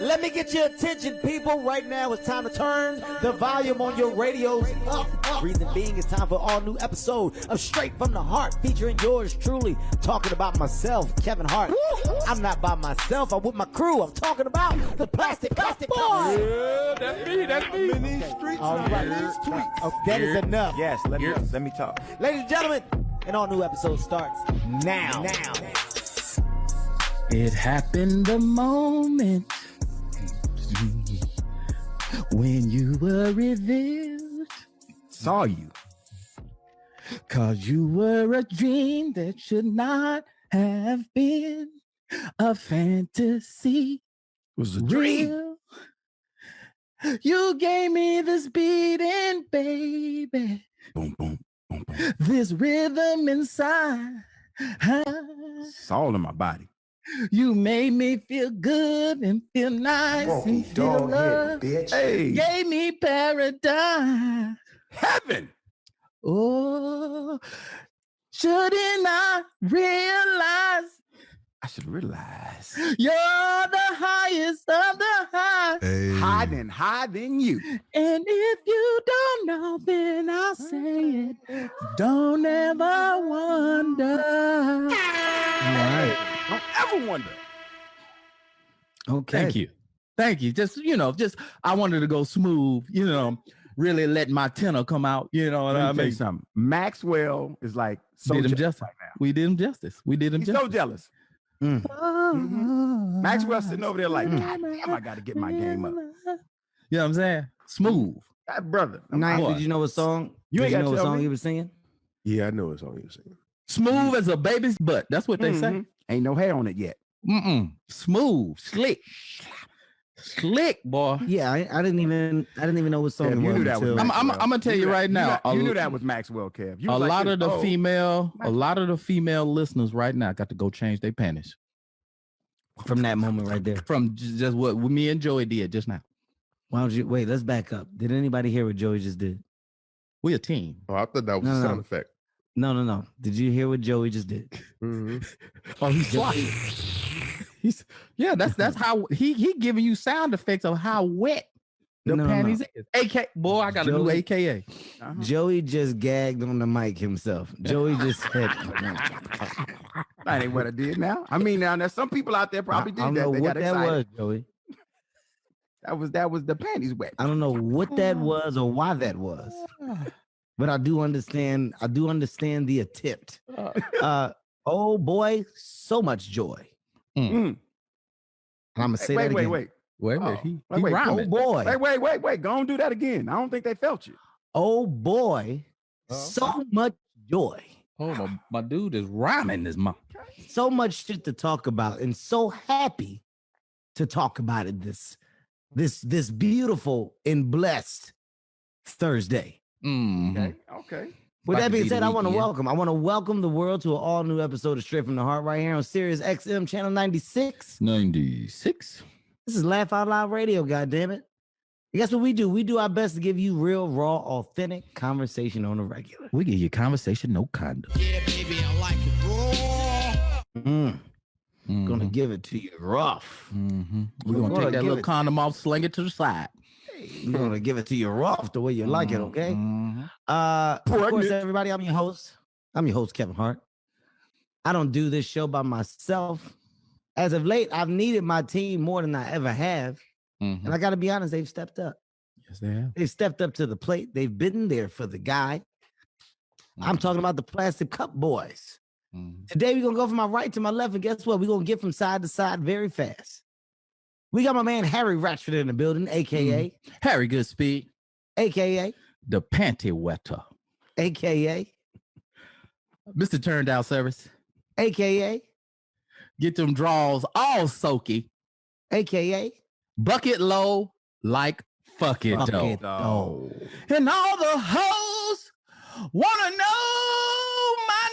Let me get your attention, people. Right now, it's time to turn the volume on your radios up. Reason being, it's time for all new episode of Straight from the Heart, featuring yours truly. Talking about myself, Kevin Hart. I'm not by myself. I'm with my crew. I'm talking about the Plastic Cup Boy. Yeah, that's me. That's me. I'm in these streets. All right, that is enough. Yes, let me talk. Ladies and gentlemen, an all new episode starts now. It happened the moment when you were revealed. Saw you. 'Cause you were a dream that should not have been a fantasy. It was a dream. Real. You gave me this beating, baby. Boom, boom, boom, boom. This rhythm inside. It's all in my body. You made me feel good and feel nice and feel love. Bitch. Hey, Gave me paradise. heaven. Oh, shouldn't I realize I should realize. you're the highest of the high? Hey. Higher than you. And if you don't know, then I'll say it. Don't ever wonder. All right. Don't ever wonder. Okay. Thank you. Just, I wanted to go smooth, really let my tenor come out. You know what Let I me tell you mean? something. Maxwell is like so Did him jealous justice. right now. We did him justice. He's so jealous. Maxwell's sitting over there like, God damn, I got to get my game up. You know what I'm saying? Smooth. That brother. Nice. Boy. Did you know what song? You ain't Did gotta know what tell song me. he was singing? Yeah, I know what song you were singing. Smooth as a baby's butt. That's what they say. Mhm. Ain't no hair on it yet. Smooth, slick, boy. Yeah, I didn't even know what song Yeah, it you was. knew that was until- Maxwell. I'm gonna tell you right now. You knew that was Maxwell, Kev. You A was like lot this, of the oh, female, Maxwell. a lot of the female listeners right now got to go change their panties from that moment right there. from just what me and Joey did just now. Why don't you wait? Let's back up. Did anybody hear what Joey just did? We a team. Oh, I thought that was No, a no. sound effect. No. Did you hear what Joey just did? Mm-hmm. Oh, he's sloppy. That's how he giving you sound effects of how wet the No. panties is. AK boy, I got a new Joey- AKA. Uh-huh. Joey just gagged on the mic himself. Joey just said, That ain't what I did now. I mean, now there's some people out there probably I did don't that. know They what got that excited. was, Joey. That was the panties wet. I don't know what that was or why that was, but I do understand. I do understand the attempt. Oh boy, so much joy. Mm. I'm gonna say that Wait, again. wait. Wait, Oh, he wait, wait. Oh rhyming. boy, Wait. Go and do that again. I don't think they felt you. oh boy, Oh. so much joy. Oh, my dude is rhyming this month. So much shit to talk about, and so happy to talk about it this beautiful and blessed Thursday. Mhm. Okay. With About that to being be the said, I want to weekend. welcome the world to an all new episode of Straight from the Heart right here on Sirius XM channel 96. 96. This is Laugh Out Loud Radio, goddammit. And guess what we do? We do our best to give you real, raw, authentic conversation on the regular. We give you conversation, no conduct. Yeah, baby, I like it raw. Gonna give it to you rough. We're gonna Gonna take that give little it- condom off, sling it to the side. We're gonna give it to you rough the way you like it, okay? Of course, everybody, I'm your host. I'm your host, Kevin Hart. I don't do this show by myself. As of late, I've needed my team more than I ever have. And I gotta be honest, they've stepped up. Yes, they have. They've stepped up to the plate. They've been there for the guy. I'm talking about the Plastic Cup Boys. Today, we're going to go from my right to my left, and guess what? We're going to get from side to side very fast. We got my man Harry Ratchford in the building, a.k.a. Harry Goodspeed, a.k.a. the panty wetter. a.k.a. Mr. Turned Out Service, a.k.a. get them draws all soaky, a.k.a. bucket low like fuck it Fuck though. it, though. And all the hoes wanna know my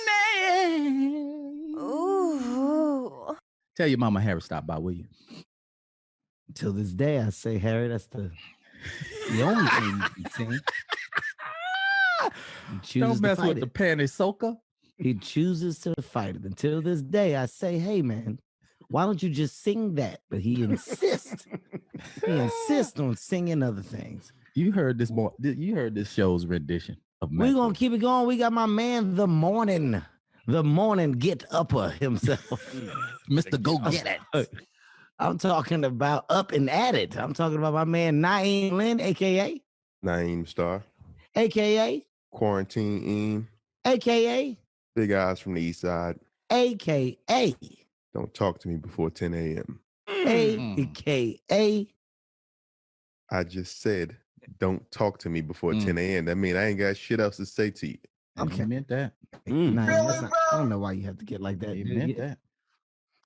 name. Ooh. Tell your mama Harry stop by, will you? Till this day, I say, Harry, that's the only thing you can sing. He chooses Don't to mess fight with it. the panty soaker. He chooses to fight it. Until this day, I say, hey, man, Why don't you just sing that? But he insists. He insists on singing other things. You heard this more. You heard this show's rendition of We're Maxwell. gonna keep it going. We got my man, the morning get upper himself. Mr. Go Get It. I'm talking about up and at it. I'm talking about my man Naeem Lynn, aka Naeem Star, aka Quarantine aka Big Eyes from the East Side. aka Don't talk to me before 10 a.m. aka I just said, don't talk to me before 10 a.m. That means I ain't got shit else to say to you. Okay, meant that. Naeem, listen, I don't know why you have to get like that. He dude. meant that.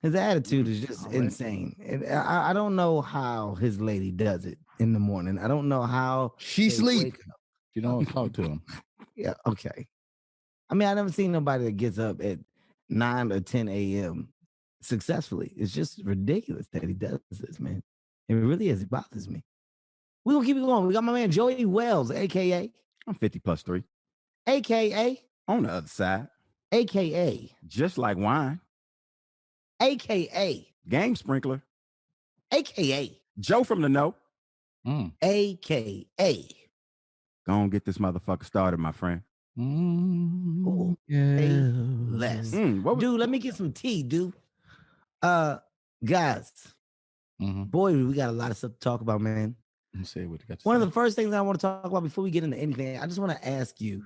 His attitude is just insane. And I don't know how his lady does it in the morning. I don't know how She they sleep. wake up. You don't talk to him. Yeah, okay. I mean, I never seen nobody that gets up at 9 or 10 a.m. successfully. It's just ridiculous that he does this, man. It really is. It bothers me. We're gonna keep it going. We got my man Joey Wells, aka I'm 50 plus 3. aka On the other side, aka just like wine, aka game sprinkler, aka Joe from the know. aka Go on, get this motherfucker started, my friend. Ooh, Yeah. less. What was, Dude, let me get some tea, dude. Guys, Mm-hmm. boy, we got a lot of stuff to talk about, man. Let's say what you got to One of say. the first things I want to talk about before we get into anything, I just want to ask you,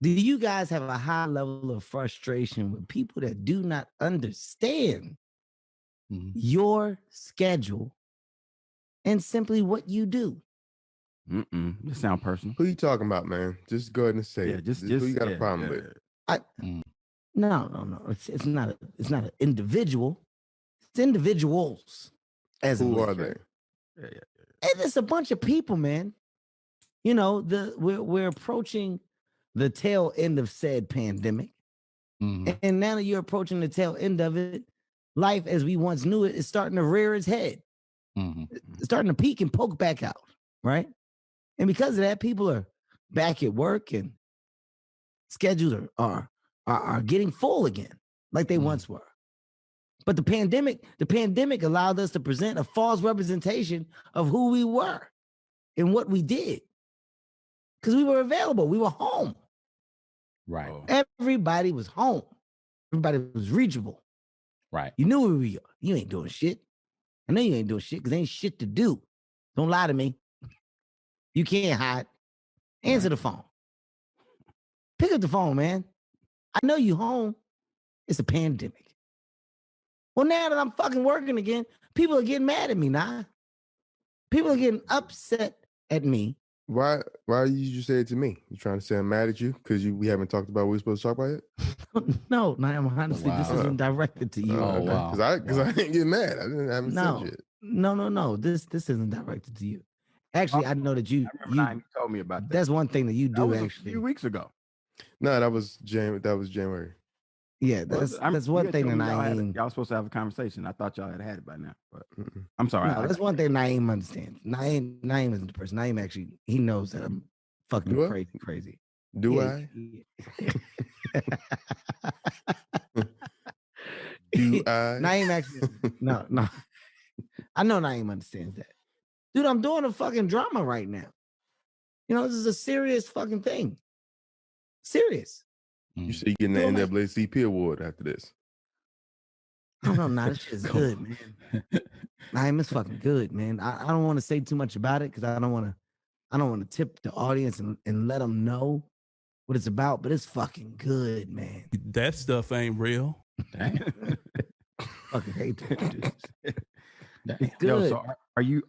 do you guys have a high level of frustration with people that do not understand your schedule and simply what you do? This sound personal. Who you talking about, man? Just go ahead and say Yeah, it. just who you got a yeah, problem yeah. with? No. It's not an individual. It's individuals. As Who it are is. they? Yeah. And it's a bunch of people, man. You know, we're approaching the tail end of said pandemic. And now that you're approaching the tail end of it, life as we once knew it is starting to rear its head. It's starting to peak and poke back out, right? And because of that, people are back at work and schedules are getting full again, like they once were. But the pandemic allowed us to present a false representation of who we were and what we did. Because we were available. We were home. Right. Everybody was home. Everybody was reachable. Right. You knew where we are. You ain't doing shit. I know you ain't doing shit because ain't shit to do. Don't lie to me. You can't hide. Answer the phone. Pick up the phone, man. I know you home. It's a pandemic. Well, now that I'm fucking working again, people are getting mad at me now. People are getting upset at me. Why did you say it to me? You trying to say I'm mad at you because we haven't talked about what we're supposed to talk about yet? No, honestly, this isn't directed to you. Oh, wow. Because I didn't get mad. I haven't said shit. No. This isn't directed to you. Actually, I know that you told me about that. That's one thing that you That do was actually. a few weeks ago. No, that was January. Yeah, that's one thing that Naeem. Y'all supposed to have a conversation. I thought y'all had it by now, but I'm sorry. No, that's one thing Naeem understands. Naeem isn't the person. Naeem actually, he knows that I'm fucking crazy. Do Yeah, I? yeah. Do I? Naeem actually, no. I know Naeem understands that. Dude, I'm doing a fucking drama right now. You know, this is a serious fucking thing. Serious. You say you're getting the NAACP award after this. I don't know. Nah, this shit's good, man. Naeem, it's fucking good, man. I don't want to say too much about it because I don't want to tip the audience and let them know what it's about, but it's fucking good, man. That stuff ain't real. Fucking hate that dude. It's Yo, good. so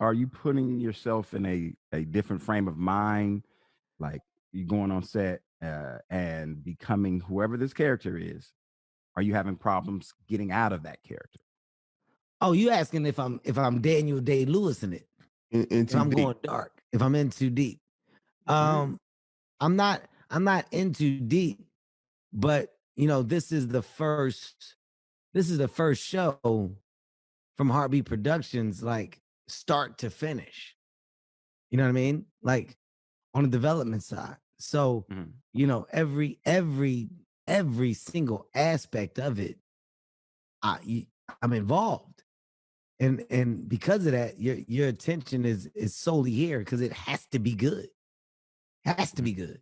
are you putting yourself in a different frame of mind? Like you going on set and becoming whoever this character is? Are you having problems getting out of that character? Oh, you asking if I'm Daniel Day-Lewis in it? If I'm going dark, if I'm in too deep. I'm not in too deep, but you know, this is the first show from Heartbeat Productions, like start to finish. You know what I mean? Like on the development side. So, you know, every single aspect of it, I'm involved. And because of that, your attention is solely here because it has to be good. Has to be good.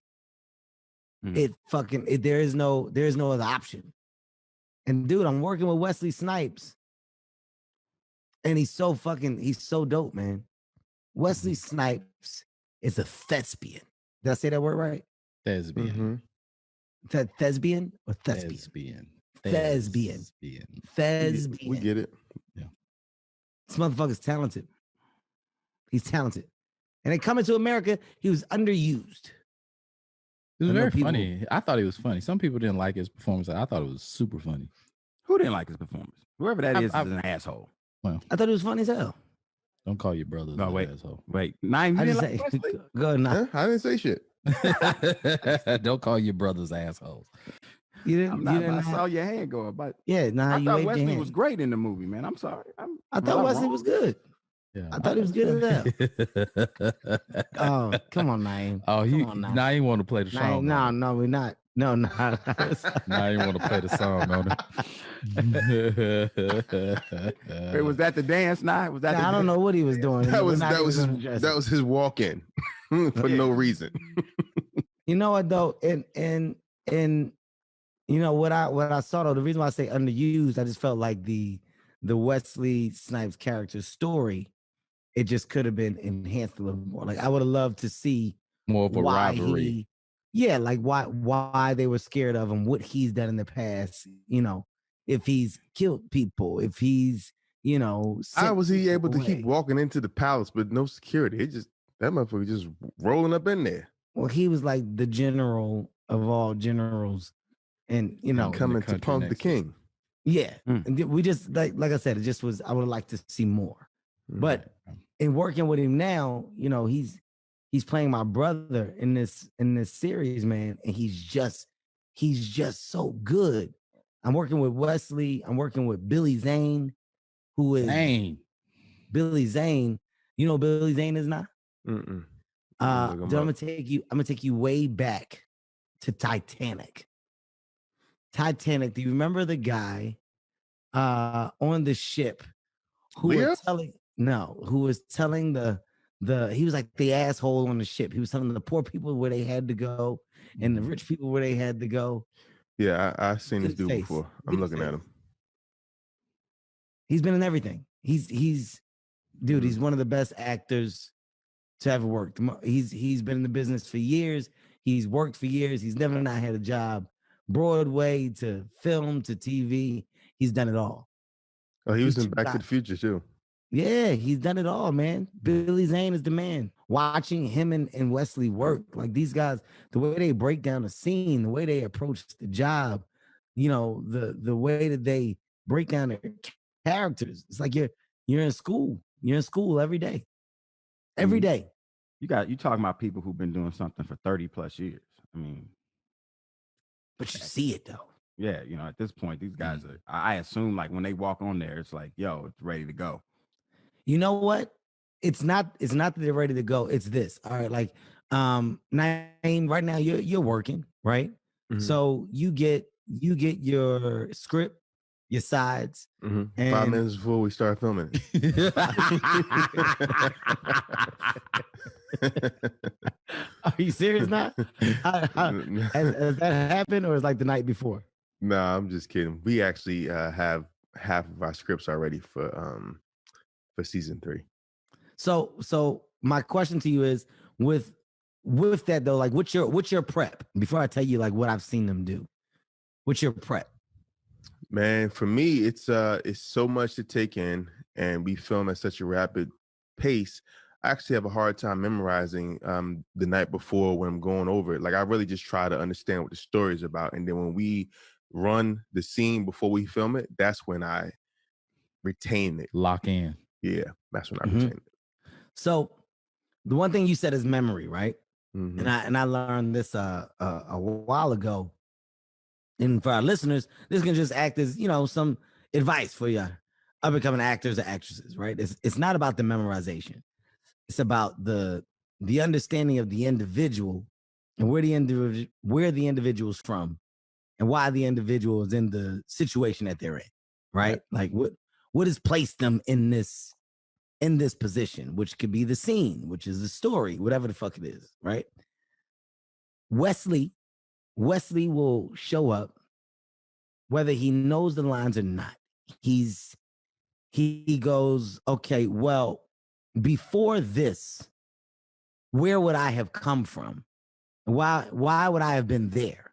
There is no other option. And dude, I'm working with Wesley Snipes. And he's so dope, man. Wesley Snipes is a thespian. Did I say that word right? Thespian. Thespian or thespian? Thespian. We get it. Yeah. This motherfucker's talented. He's talented. And then coming to America, he was underused. It was very funny. I thought he was funny. Some people didn't like his performance. I thought it was super funny. Who didn't like his performance? Whoever that is an asshole. Well, I thought it was funny as hell. Don't call your brothers No, an wait. asshole. Wait. Nine, you I didn't just like say, Wesley? go ahead, nah. Huh? I didn't say shit. Don't call your brothers assholes. You didn't. I'm You not, didn't I saw your hand go up, but yeah, nah. I You thought waved your Wesley hand. was great in the movie, man. I'm sorry. I thought Wesley was good. Yeah, I thought he was good as hell. Oh, come on, Naeem. Oh, Come on now. now you want to play the song? No, we're not. No. Now you want to play the song, on Wait, was that the dance night? Was that? I don't know what he was doing. That We're was not that even was gonna his, address that it. was his walk in for no reason. You know what though, and you know what I saw though. The reason why I say underused, I just felt like the Wesley Snipes character story, it just could have been enhanced a little more. Like I would have loved to see More of a why rivalry. like why they were scared of him, what he's done in the past. You know, if he's killed people, if he's How sent was he people able to away. keep walking into the palace with no security? It just that motherfucker just rolling up in there, Well, he was like the general of all generals, and coming to country punk the next. king. yeah. And we just like I said, it just was. I would have liked to see more, but in working with him now, he's playing my brother in this series, man, and he's just so good. I'm working with Wesley. I'm working with Billy Zane, who is Dang. Billy Zane. You know who Billy Zane is not? Mm-mm. I'm Look him gonna up. take you way back to Titanic. Titanic. Do you remember the guy on the ship who Leo? was telling the he was like the asshole on the ship. He was telling the poor people where they had to go and the rich people where they had to go. Yeah, I seen this Good dude face. before. Good I'm looking at face. him. He's been in everything. He's dude, he's one of the best actors to ever work. He's been in the business for years. He's worked for years. He's never not had a job. Broadway to film to TV. He's done it all. Oh, he was He's in Back to the got- Future too. Yeah, he's done it all, man. Billy Zane is the man. Watching him and Wesley work, like these guys, the way they break down the scene, the way they approach the job, the way that they break down their characters. It's like you're in school. You're in school every day. Every day. You talking about people who've been doing something for 30 plus years. I mean, But you see it though. yeah, at this point, these guys are, I assume like when they walk on there, it's like, yo, it's ready to go. You know what? It's not that they're ready to go. It's this. All right. Like, Naeem, right now you're working, right? Mhm. So you get your script, your sides. Mhm. And 5 minutes before we start filming it. Are you serious now? Has that happened or is like the night before? Nah, I'm just kidding. We actually have half of our scripts already for season 3. So my question to you is with that though, like what's your prep? Before I tell you like what I've seen them do, what's your prep? Man, for me, it's so much to take in, and we film at such a rapid pace. I actually have a hard time memorizing the night before when I'm going over it. Like I really just try to understand what the story is about, and then when we run the scene before we film it, that's when I retain it. Lock in. Yeah, that's when I Mhm. retain it. So the one thing you said is memory, right? Mhm. And I learned this a while ago. And for our listeners, this can just act as some advice for you up and coming actors or actresses, right? It's not about the memorization. It's about the understanding of the individual and where the individual's from and why the individual is in the situation that they're in. right? Like what has placed them in this position, which could be the scene, which is the story, whatever the fuck it is, right? Wesley will show up whether he knows the lines or not. He goes, okay, well, before this, where would I have come from? Why would I have been there?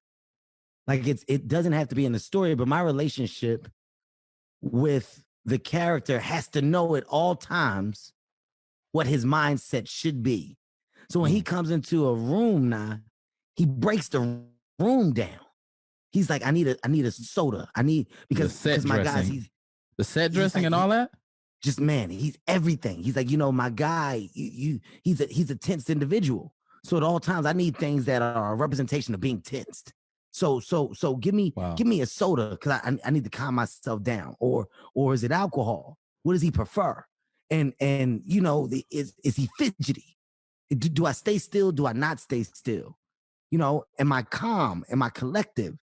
Like it doesn't have to be in the story, but my relationship with the character has to know at all times what his mindset should be. So when he comes into a room now, he breaks the room down. He's like, I need a soda. Because my guys, the set dressing and all that. Just man, he's everything. He's like, my guy, he's a tense individual. So at all times, I need things that are a representation of being tensed. So give me a soda because I need to calm myself down. Or is it alcohol? What does he prefer? And is he fidgety? Do I stay still? Do I not stay still? Am I calm? Am I collective?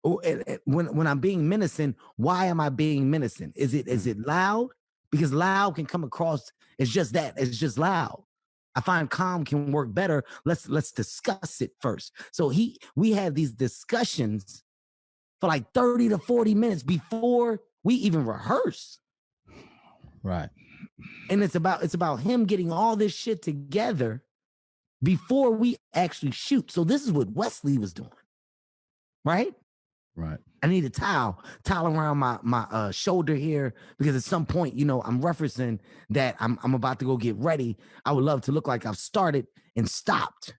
Or when I'm being menacing, why am I being menacing? Is it loud? Because loud can come across as just that. It's just loud. I find calm can work better. Let's discuss it first. So we have these discussions for like 30 to 40 minutes before we even rehearse. Right. And it's about him getting all this shit together before we actually shoot. So this is what Wesley was doing. Right? Right. I need a towel around my shoulder here because at some point, I'm referencing that I'm about to go get ready. I would love to look like I've started and stopped.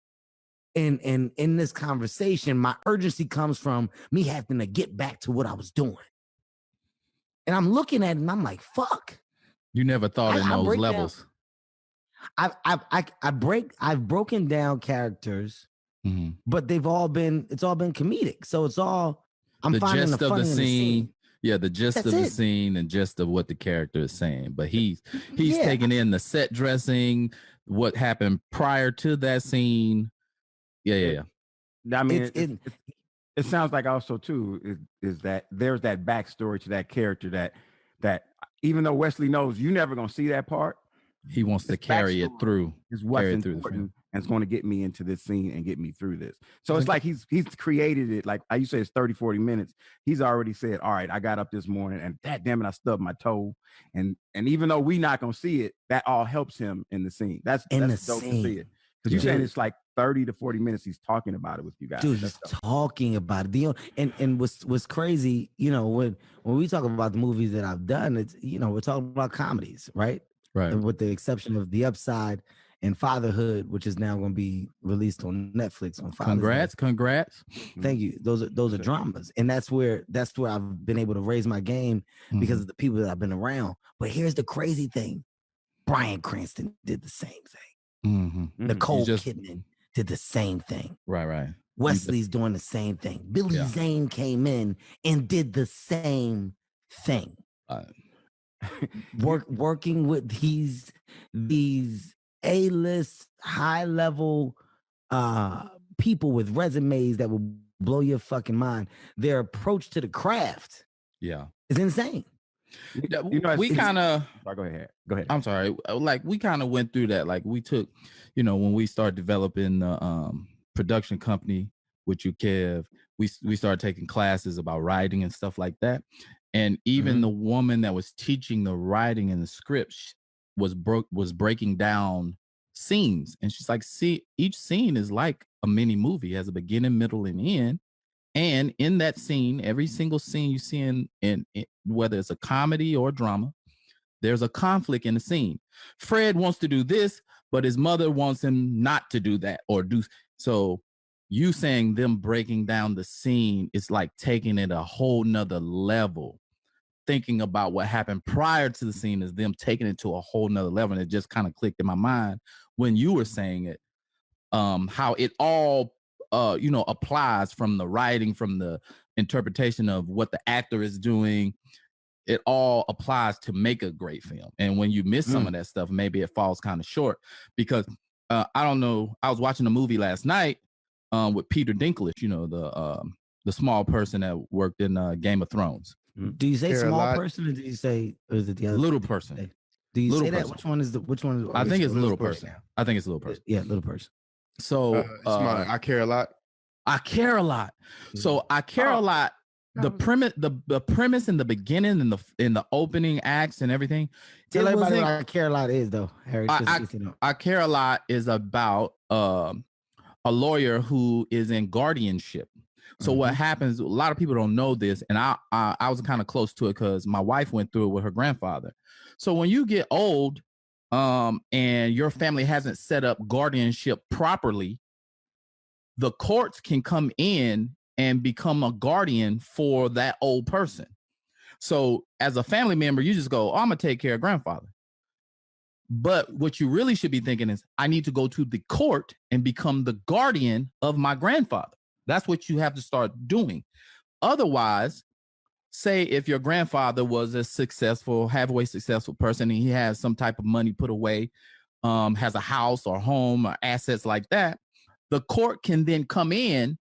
And in this conversation, my urgency comes from me having to get back to what I was doing. And I'm looking at it and I'm like, fuck. You never thought in those levels. I've broken down characters, but it's all been comedic. So it's all I'm finding the fun in the scene. Yeah, the gist of the scene and gist of what the character is saying. But he's taking in the set dressing, what happened prior to that scene. Yeah. I mean, it sounds like also too is that there's that backstory to that character that even though Wesley knows you're never gonna see that part, he wants to carry it through. Is what's important and it's going to get me into this scene and get me through this. So it's like he's created it. Like you say, it's 30, 40 minutes. He's already said, all right, I got up this morning and damn it, I stubbed my toe. And even though we not going to see it, that all helps him in the scene. That's dope to see it. Because you're saying it's like 30 to 40 minutes he's talking about it with you guys. Dude, he's talking about it. And what's crazy, when we talk about the movies that I've done, it's, we're talking about comedies, right? Right. And with the exception of The Upside and Fatherhood, which is now going to be released on Netflix on Father's Congrats. Thank you. Those are dramas. And that's where I've been able to raise my game because of the people that I've been around. But here's the crazy thing. Bryan Cranston did the same thing. Nicole Kidman did the same thing. Right. Wesley's doing the same thing. Billy Zane came in and did the same thing. Working with these A-list, high-level people with resumes that will blow your fucking mind. Their approach to the craft, is insane. We kind of. Go ahead. I'm sorry. Like we kind of went through that. Like we took, when we started developing the production company with you, Kev, we started taking classes about writing and stuff like that. And even the woman that was teaching the writing and the scripts was breaking down scenes. And she's like, see, each scene is like a mini movie, it has a beginning, middle, and end. And in that scene, every single scene you see in whether it's a comedy or a drama, there's a conflict in the scene. Fred wants to do this, but his mother wants him not to do that or do. So you saying them breaking down the scene, it's like taking it a whole nother level. Thinking about what happened prior to the scene is them taking it to a whole nother level. And it just kind of clicked in my mind when you were saying it, how it all, applies from the writing, from the interpretation of what the actor is doing. It all applies to make a great film. And when you miss some of that stuff, maybe it falls kind of short because I don't know. I was watching a movie last night with Peter Dinklage, the small person that worked in Game of Thrones. Do you say Care a small lot. person, or do you say, or is it the other Little thing? person. Do you Little say that? person. Which one is the? Which one is? I think it's little person. person. I think it's little person. Yeah, little person. So I care a lot. I care a lot. So I care a lot. The premise, the premise in the beginning and in the opening acts and everything. Tell everybody what I care a lot is, though, Harry. I care a lot is about a lawyer who is in guardianship. So what happens? A lot of people don't know this, and I was kind of close to it because my wife went through it with her grandfather. So when you get old, and your family hasn't set up guardianship properly, the courts can come in and become a guardian for that old person. So as a family member, you just go, oh, I'm gonna take care of grandfather. But what you really should be thinking is, I need to go to the court and become the guardian of my grandfather. That's what you have to start doing. Otherwise, say if your grandfather was a successful, halfway successful person, and he has some type of money put away, has a house or home or assets like that, the court can then come in,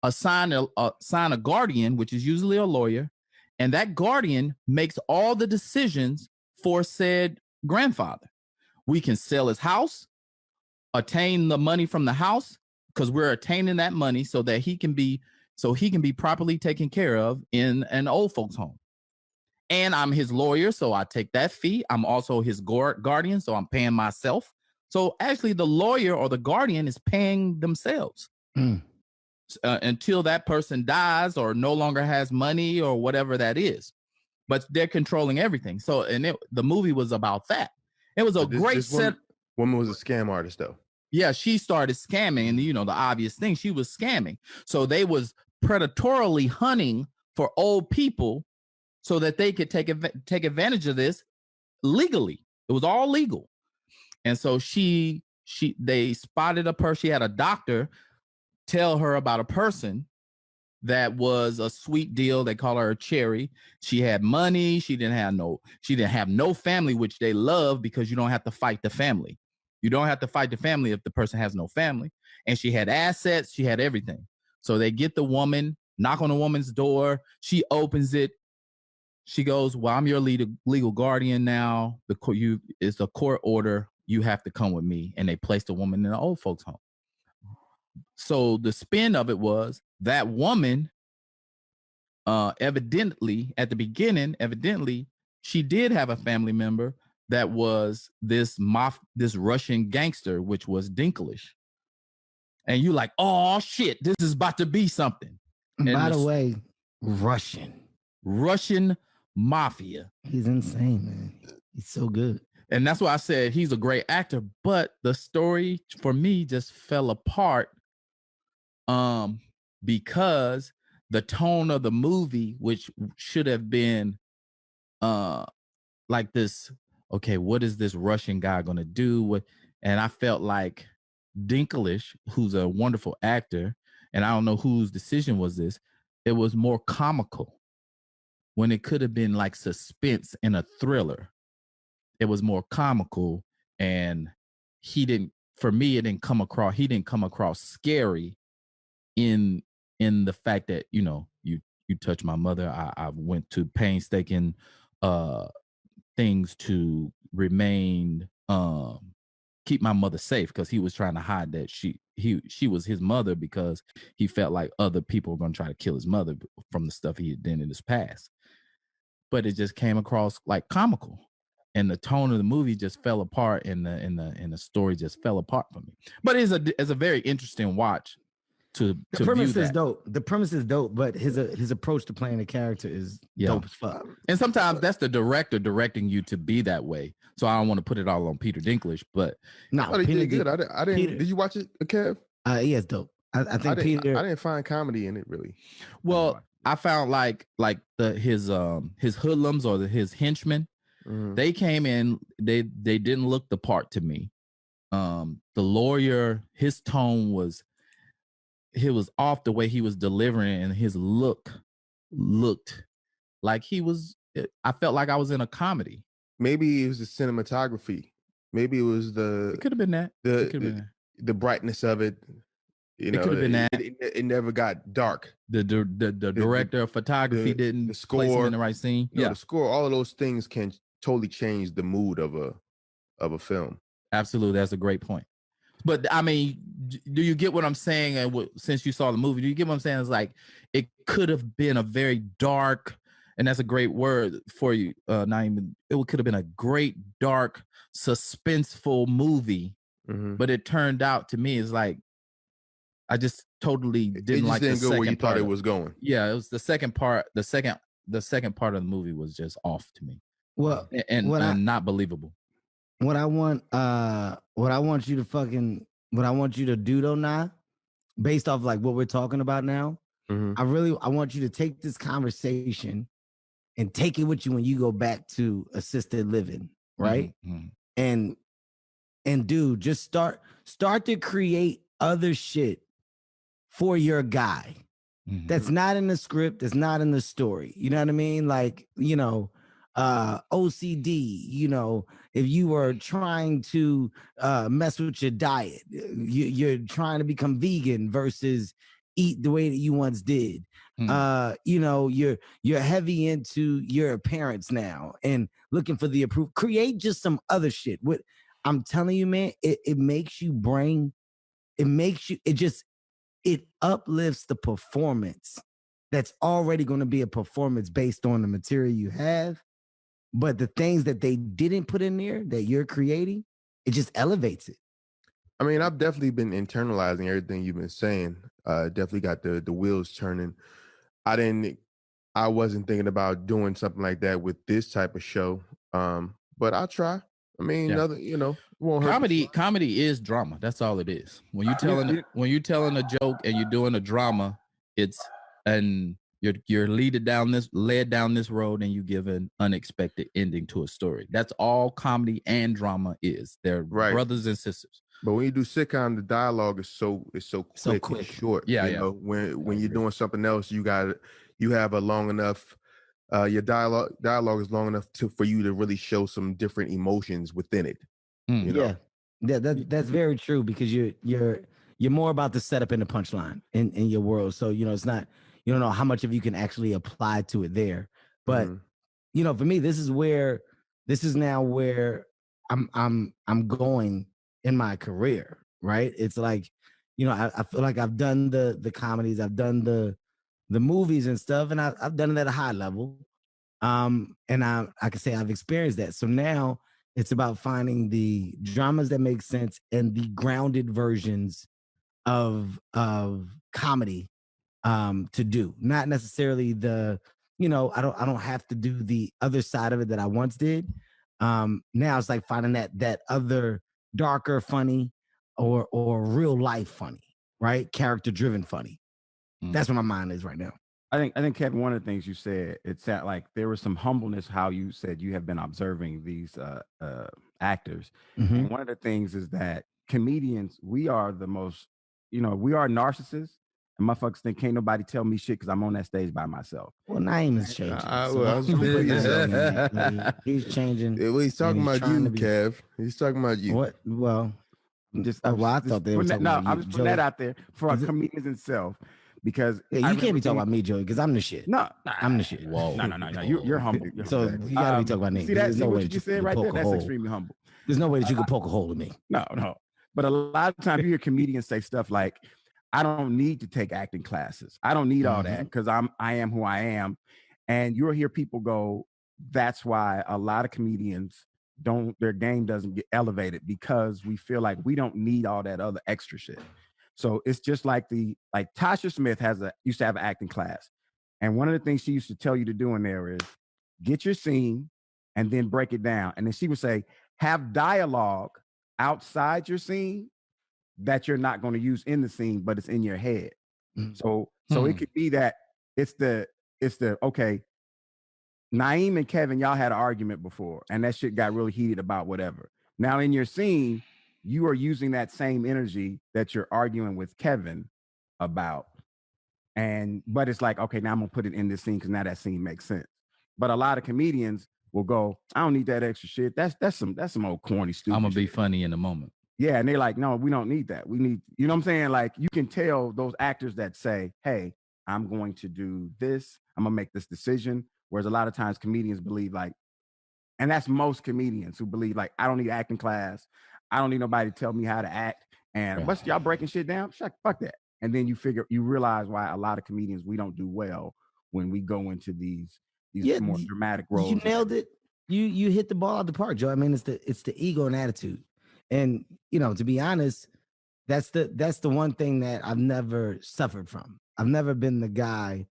assign a guardian, which is usually a lawyer, and that guardian makes all the decisions for said grandfather. We can sell his house, attain the money from the house, because we're attaining that money so that he can be properly taken care of in an old folks home. And I'm his lawyer, so I take that fee. I'm also his guardian, so I'm paying myself. So actually the lawyer or the guardian is paying themselves. Until that person dies or no longer has money or whatever that is. But they're controlling everything. So, and the movie was about that. It was a great set. Woman was a scam artist, though. Yeah, she started scamming, and the obvious thing, she was scamming. So they was predatorily hunting for old people so that they could take advantage of this legally. It was all legal. And so they spotted a person. She had a doctor tell her about a person that was a sweet deal. They call her a cherry. She had money. She didn't have no family, which they love because you don't have to fight the family. You don't have to fight the family if the person has no family. And she had assets. She had everything. So they get the woman, knock on the woman's door. She opens it. She goes, well, I'm your legal guardian now. It's a court order. You have to come with me. And they placed the woman in an old folks home. So the spin of it was that woman, evidently at the beginning, she did have a family member that was this Russian gangster, which was Dinklage. And you like, oh shit, this is about to be something. And by the way, Russian mafia. He's insane, man. He's so good. And that's why I said he's a great actor, but the story for me just fell apart. Because the tone of the movie, which should have been like this, okay, what is this Russian guy gonna do? And I felt like Dinklage, who's a wonderful actor, and I don't know whose decision was this, it was more comical when it could have been like suspense and a thriller. It was more comical, and he didn't come across scary in the fact that you touched my mother. I went to painstaking things to remain keep my mother safe, because he was trying to hide that she was his mother, because he felt like other people were going to try to kill his mother from the stuff he had done in his past. But it just came across like comical, and the tone of the movie just fell apart, and the story just fell apart for me. But it's a very interesting watch. The premise is dope. The premise is dope, but his approach to playing the character is dope as fuck. And sometimes that's the director directing you to be that way. So I don't want to put it all on Peter Dinklage, but he did good. I didn't. Did you watch it, Kev? Yeah, it's dope. I think I didn't find comedy in it really. Well, I found like his hoodlums or his henchmen. Mm-hmm. They came in. They didn't look the part to me. The lawyer, his tone was. He was off the way he was delivering, and his looked like I felt like I was in a comedy. Maybe it was the cinematography. Maybe it was it could have been that. The brightness of it. You It know, could have been that. it never got dark. The director of photography didn't the place him score in the right scene. You know, the score, all of those things can totally change the mood of a film. Absolutely. That's a great point. But I mean, do you get what I'm saying? And since you saw the movie, do you get what I'm saying? It's like it could have been a very dark, and that's a great word for you, Naeem. It could have been a great, dark, suspenseful movie, but it turned out to me is like I just totally didn't like didn't the go where you second thought part it was going. Yeah, it was the second part. The second part of the movie was just off to me. Well, and not believable. What I want you to do though, now, based off like what we're talking about now, I want you to take this conversation and take it with you when you go back to assisted living, right? And dude, just start to create other shit for your guy. That's not in the script, that's not in the story. You know what I mean? Like, you know, OCD, you know, if you are trying to mess with your diet, you're trying to become vegan versus eat the way that you once did. You know, you're heavy into your appearance now and looking for the approval. Create just some other shit. What I'm telling you, man, it makes you it uplifts the performance that's already going to be a performance based on the material you have. But the things that they didn't put in there that you're creating, it just elevates it. I mean, I've definitely been internalizing everything you've been saying. Definitely got the wheels turning. I wasn't thinking about doing something like that with this type of show. But I'll try. I mean, won't hurt. Comedy is drama. That's all it is. When you're telling a joke and you're doing a drama, and you're led down this road and you give an unexpected ending to a story. That's all comedy and drama is. They're brothers and sisters. But when you do sitcom, the dialogue is so quick and short. Yeah, you know, when you're doing something else, you have a long enough. Your dialogue is long enough for you to really show some different emotions within it. You know? Yeah, that's very true because you're more about the setup and the punchline in your world. So you know, it's not, you don't know how much of you can actually apply to it there. But you know, for me, this is now where I'm going in my career. Right? It's like, you know, I feel like I've done the comedies, I've done the movies and stuff, and I've done it at a high level. And I can say I've experienced that. So now it's about finding the dramas that make sense and the grounded versions of comedy to do. Not necessarily the, you know, I don't have to do the other side of it that I once did. Now it's like finding that other darker funny or real life funny, right? Character driven funny. That's where my mind is right now. I think Kevin, one of the things you said, it's that like there was some humbleness how you said you have been observing these actors. And one of the things is that comedians, we are the most, you know, we are narcissists. And motherfuckers think can't nobody tell me shit because I'm on that stage by myself. Well, Naeem is changing. He's changing. He's talking about you, Kev. He's talking about you. What? Well, I thought they were talking about you. I'm just putting that out there for our comedians itself. Because you can't be talking about me, Joey, because I'm the shit. No, I'm the shit. Whoa. No. You're humble. So you gotta be talking about me. See that? See what you said right there? That's extremely humble. There's no way that you could poke a hole in me. No. But a lot of times you hear comedians say stuff like, I don't need to take acting classes. I don't need all that because I am who I am. And you'll hear people go, that's why a lot of comedians their game doesn't get elevated because we feel like we don't need all that other extra shit. So it's just like Tasha Smith used to have an acting class. And one of the things she used to tell you to do in there is get your scene and then break it down. And then she would say, have dialogue outside your scene that you're not going to use in the scene, but it's in your head. So it could be that it's the okay, Naeem and Kevin, y'all had an argument before and that shit got really heated about whatever. Now in your scene, you are using that same energy that you're arguing with Kevin about. But it's like, okay, now I'm gonna put it in this scene because now that scene makes sense. But a lot of comedians will go, I don't need that extra shit. That's some old corny stupid. I'm gonna be shit. funny in the moment. Yeah, and they're like, no, we don't need that. We need, you know what I'm saying? Like, you can tell those actors that say, hey, I'm going to do this. I'm gonna make this decision. Whereas a lot of times comedians believe like, and that's most comedians who believe like, I don't need acting class. I don't need nobody to tell me how to act. And what's y'all breaking shit down? Fuck that. And then you realize why a lot of comedians, we don't do well when we go into these more dramatic roles. You nailed it. You hit the ball out the park, Joe. I mean, it's the ego and attitude. And to be honest, that's the one thing that I've never suffered from. I've never been the guy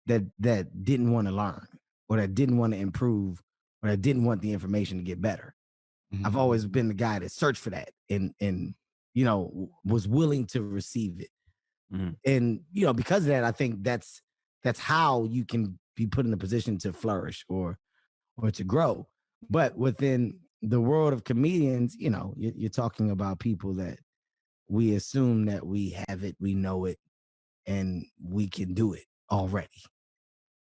that didn't want to learn or that didn't want to improve or that didn't want the information to get better. Mm-hmm. I've always been the guy that searched for that and was willing to receive it. Mm-hmm. And because of that, I think that's how you can be put in a position to flourish or to grow. But within the world of comedians, you're talking about people that we assume that we have it, we know it, and we can do it already.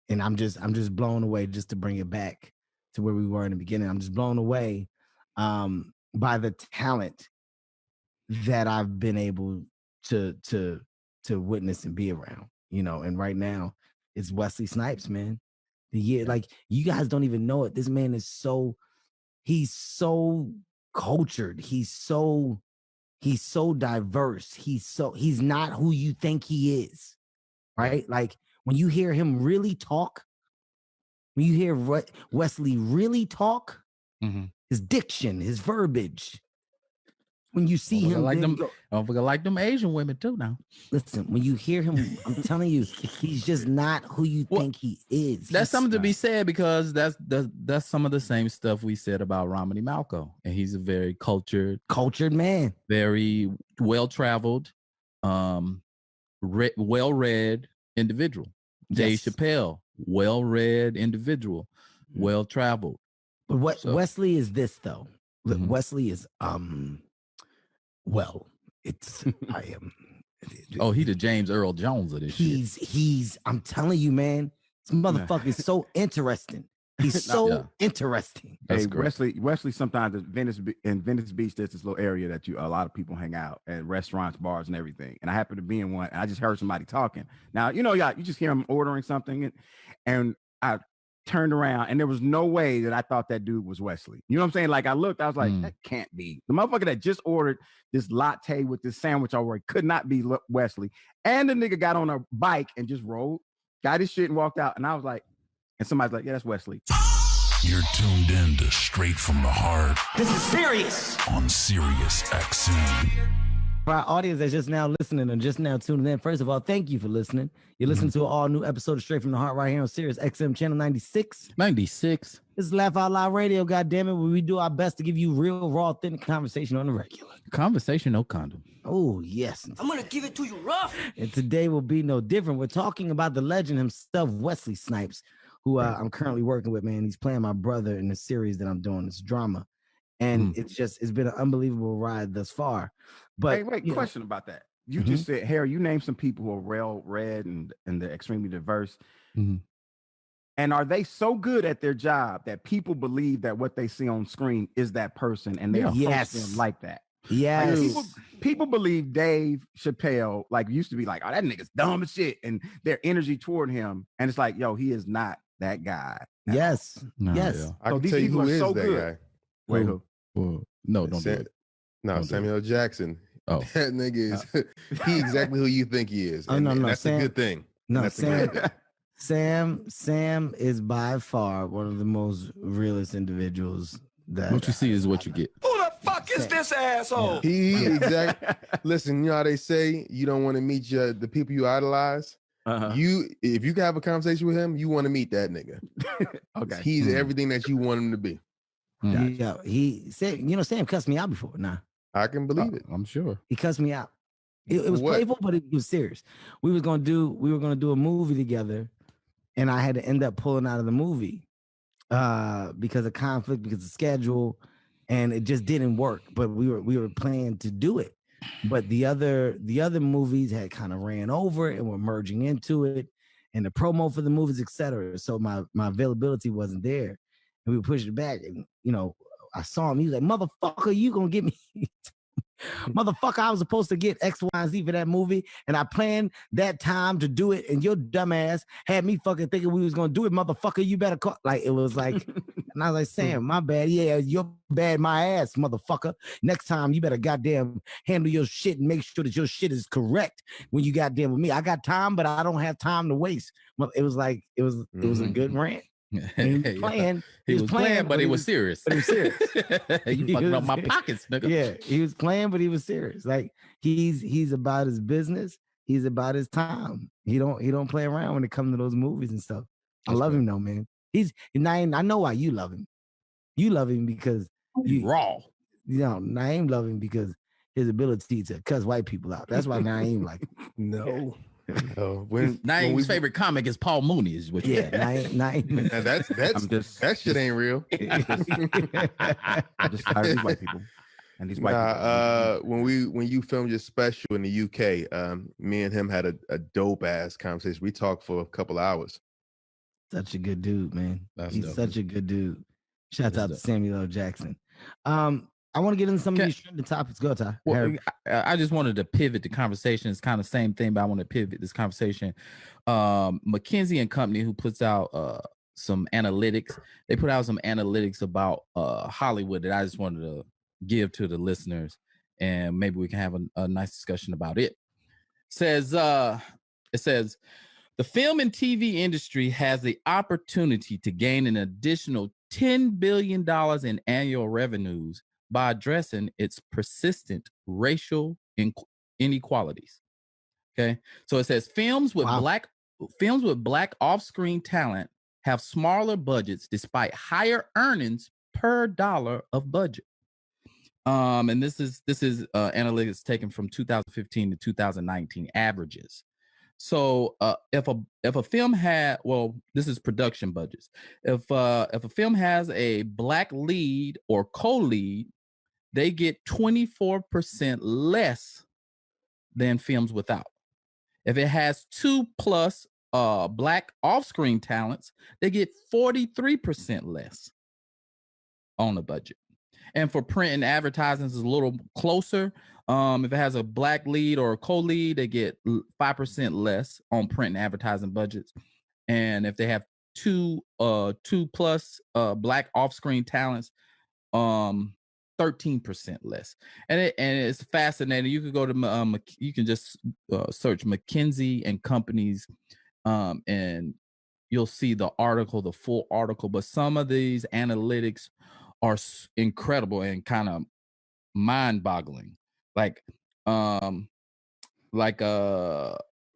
And I'm just blown away, just to bring it back to where we were in the beginning. I'm just blown away by the talent that I've been able to witness and be around, and right now it's Wesley Snipes, man. Like, you guys don't even know it. This man is he's so cultured. He's so diverse. He's not who you think he is, right? Like, when you hear him really talk, when you hear Wesley really talk, mm-hmm. his diction, his verbiage, when you see him don't forget like them Asian women too now. Listen, when you hear him, I'm telling you, he's just not who you think he is. That's something to be said, because that's some of the same stuff we said about Romany Malco. And he's a very cultured man, very well-traveled, well-read individual. Dave Chappelle, well-read individual, well-traveled. But Wesley is this though. Mm-hmm. Wesley is well, it's I am. Oh, he the James Earl Jones of this shit. He's I'm telling you, man, this motherfucker is so interesting. He's so interesting. Hey, Wesley sometimes in Venice Beach, there's this little area that a lot of people hang out at, restaurants, bars, and everything. And I happened to be in one, and I just heard somebody talking. Now, you just hear them ordering something, and I turned around, and there was no way that I thought that dude was Wesley. You know what I'm saying? Like, I looked, I was like, that can't be. The motherfucker that just ordered this latte with this sandwich already could not be Wesley. And the nigga got on a bike and just rolled, got his shit and walked out. And I was like, and somebody's like, yeah, that's Wesley. You're tuned in to Straight from the Heart. This is serious. On Sirius XM. For our audience that's just now listening and just now tuning in, first of all, thank you for listening. You're listening to an all-new episode of Straight from the Heart right here on Sirius XM channel 96. 96. This is Laugh Out Loud Radio, goddammit, where we do our best to give you real, raw, authentic conversation on the regular. Conversation, no condom. Oh, yes. I'm going to give it to you rough. And today will be no different. We're talking about the legend himself, Wesley Snipes, who I'm currently working with, man. He's playing my brother in the series that I'm doing, this drama. And it's been an unbelievable ride thus far. But wait, question about that. You just said, Harry, you named some people who are well-read and they're extremely diverse. Mm-hmm. And are they so good at their job that people believe that what they see on screen is that person, and they approach them like that? Yes. Like, people believe Dave Chappelle, like, used to be like, oh, that nigga's dumb as shit, and their energy toward him. And it's like, yo, he is not that guy. No. Yes. No, yes. Yeah. I can tell you who is so that guy. Wait, who? No, don't do it. No, don't Samuel Jackson. Oh, that nigga is he exactly who you think he is. And, and that's a good thing. No, Sam is by far one of the most realest individuals that what you see is what you get. Who the fuck is this asshole? He exactly. Listen, you know how they say you don't want to meet the people you idolize. If you can have a conversation with him, you want to meet that nigga. Okay, he's everything that you want him to be. Yeah, he said, Sam cussed me out before. Nah, I can believe it. I'm sure he cussed me out. It was playful, but it was serious. We were gonna do a movie together, and I had to end up pulling out of the movie because of conflict, because of schedule, and it just didn't work. But we were planning to do it, but the other movies had kind of ran over and were merging into it, and the promo for the movies, etc. So my availability wasn't there, and we pushed it back. And I saw him. He was like, "Motherfucker, you gonna get me?" Motherfucker, I was supposed to get X, Y, and Z for that movie, and I planned that time to do it, and your dumbass had me fucking thinking we was gonna do it. Motherfucker, you better call. Like, it was like, and I was like, Sam, my bad. Yeah, you're bad, my ass, motherfucker. Next time, you better goddamn handle your shit and make sure that your shit is correct when you goddamn with me. I got time, but I don't have time to waste. It was like, it was a good rant. He was playing. He was playing, but he was serious. But he was serious. You fucking up my pockets, nigga. Yeah, he was playing, but he was serious. Like, he's about his business. He's about his time. He don't play around when it comes to those movies and stuff. I love him though, man. Naeem, I know why you love him. You love him because you raw. You know, Naeem love him because his ability to cuss white people out. That's why Naeem like No. Naeem's favorite comic is Paul Mooney, is what you Naeem. That shit ain't real. I'm just tired of these white people. And these white people. When you filmed your special in the UK, me and him had a dope ass conversation. We talked for a couple hours. Such a good dude, man. He's dope. such a good dude. Shout out to Samuel L. Jackson. I want to get into some of these trending topics. Go, Ty. Well, I just wanted to pivot the conversation. It's kind of the same thing, but I want to pivot this conversation. McKinsey and Company, who puts out some analytics, they put out some analytics about Hollywood that I just wanted to give to the listeners, and maybe we can have a nice discussion about it. It says the film and TV industry has the opportunity to gain an additional $10 billion in annual revenues by addressing its persistent racial inequalities. Okay, so it says films with black off-screen talent have smaller budgets despite higher earnings per dollar of budget. And this is analytics taken from 2015 to 2019 averages. So if a film had, well, this is production budgets. If a film has a black lead or co-lead, they get 24% less than films without. If it has 2+ black off-screen talents, they get 43% less on the budget. And for print and advertising, it's a little closer. If it has a black lead or a co-lead, they get 5% less on print and advertising budgets. And if they have 2+ black off-screen talents, 13% less. And it's fascinating. You could go to you can just search McKinsey and Companies, and you'll see the full article. But some of these analytics are incredible and kind of mind-boggling. Like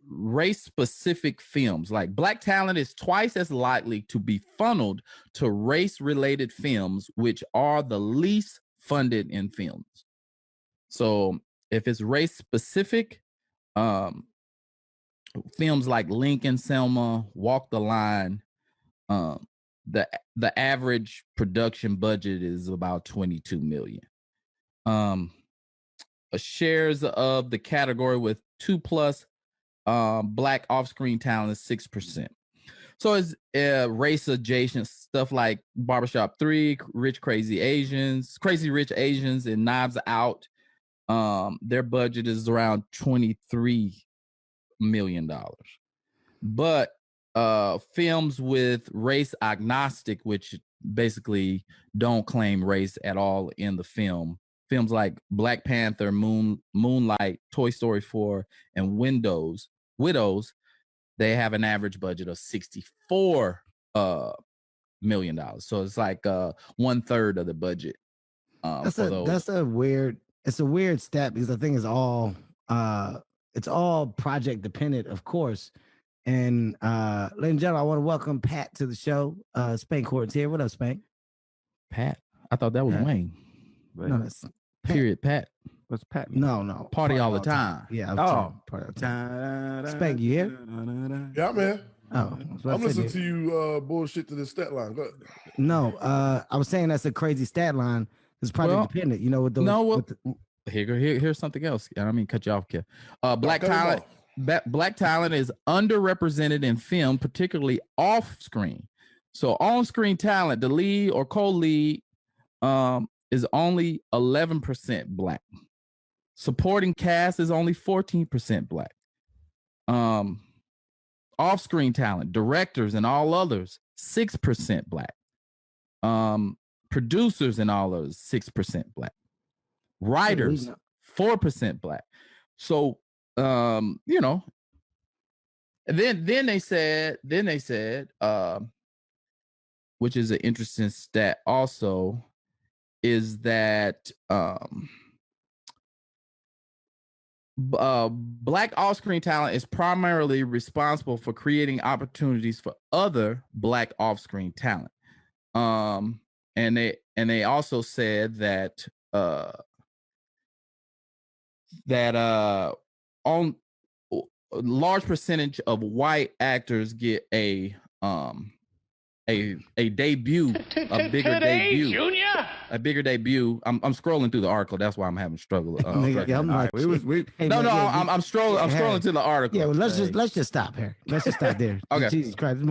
race-specific films, like black talent is twice as likely to be funneled to race-related films, which are the least funded in films. So if it's race-specific, films like Lincoln, Selma, Walk the Line, the average production budget is about $22 million. Shares of the category with 2+ black off-screen talent is 6%. So it's race adjacent stuff like Barbershop 3, Crazy Rich Asians, and Knives Out. Their budget is around $23 million. But films with race agnostic, which basically don't claim race at all in the film, films like Black Panther, Moonlight, Toy Story 4, and Widows, they have an average budget of $64 million. So it's like 1/3 of the budget. That's a weird stat, because I think it's all project dependent, of course. And ladies and gentlemen, I want to welcome Pat to the show. Spank Horton's here. What up, Spank? Pat? I thought that was Wayne. No, that's Period, Pat. What's Pat? No. Party all the time. Yeah. Party all the time. Spank, you here? Yeah, man. Oh, I'm listening to you bullshit to the stat line. Go ahead. No, I was saying that's a crazy stat line. It's project dependent. You know what? Here's something else. I don't mean cut you off, kid. Black talent is underrepresented in film, particularly off screen. So on screen talent, the lead or co-lead, is only 11% black. Supporting cast is only 14% Black. Off-screen talent, directors and all others, 6% Black. Producers and all others, 6% Black. Writers, 4% Black. So, you know, and then they said, which is an interesting stat also, is that Black off-screen talent is primarily responsible for creating opportunities for other Black off-screen talent. And they also said that on a large percentage of white actors get a debut, a bigger debut, Junior. A bigger debut. I'm scrolling through the article. That's why I'm having struggle. I'm scrolling to the article. Yeah, well, let's just stop here. Let's just stop there. Okay. Jesus Christ.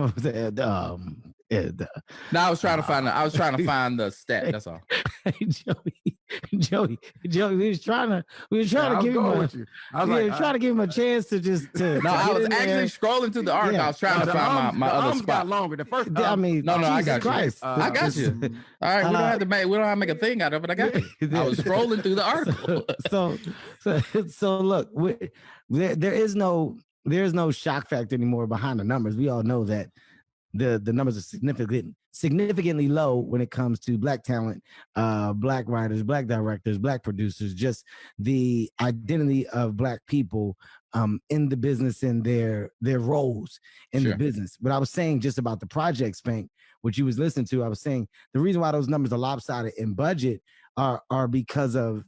I was trying to find the stat. That's all. Joey, we was trying to give him a chance to just to. No, I was actually scrolling through the article. I was trying to find my other spot. Got longer. The first. I got Christ. You. I got you. All right, we don't have to make a thing out of it. I got you. I was scrolling through the article. So look, there's no shock factor anymore behind the numbers. We all know that the numbers are significantly low when it comes to Black talent, Black writers, Black directors, Black producers, just the identity of Black people in the business and their roles in the business. But I was saying just about the project, Spank, what you was listening to, I was saying the reason why those numbers are lopsided in budget are because of,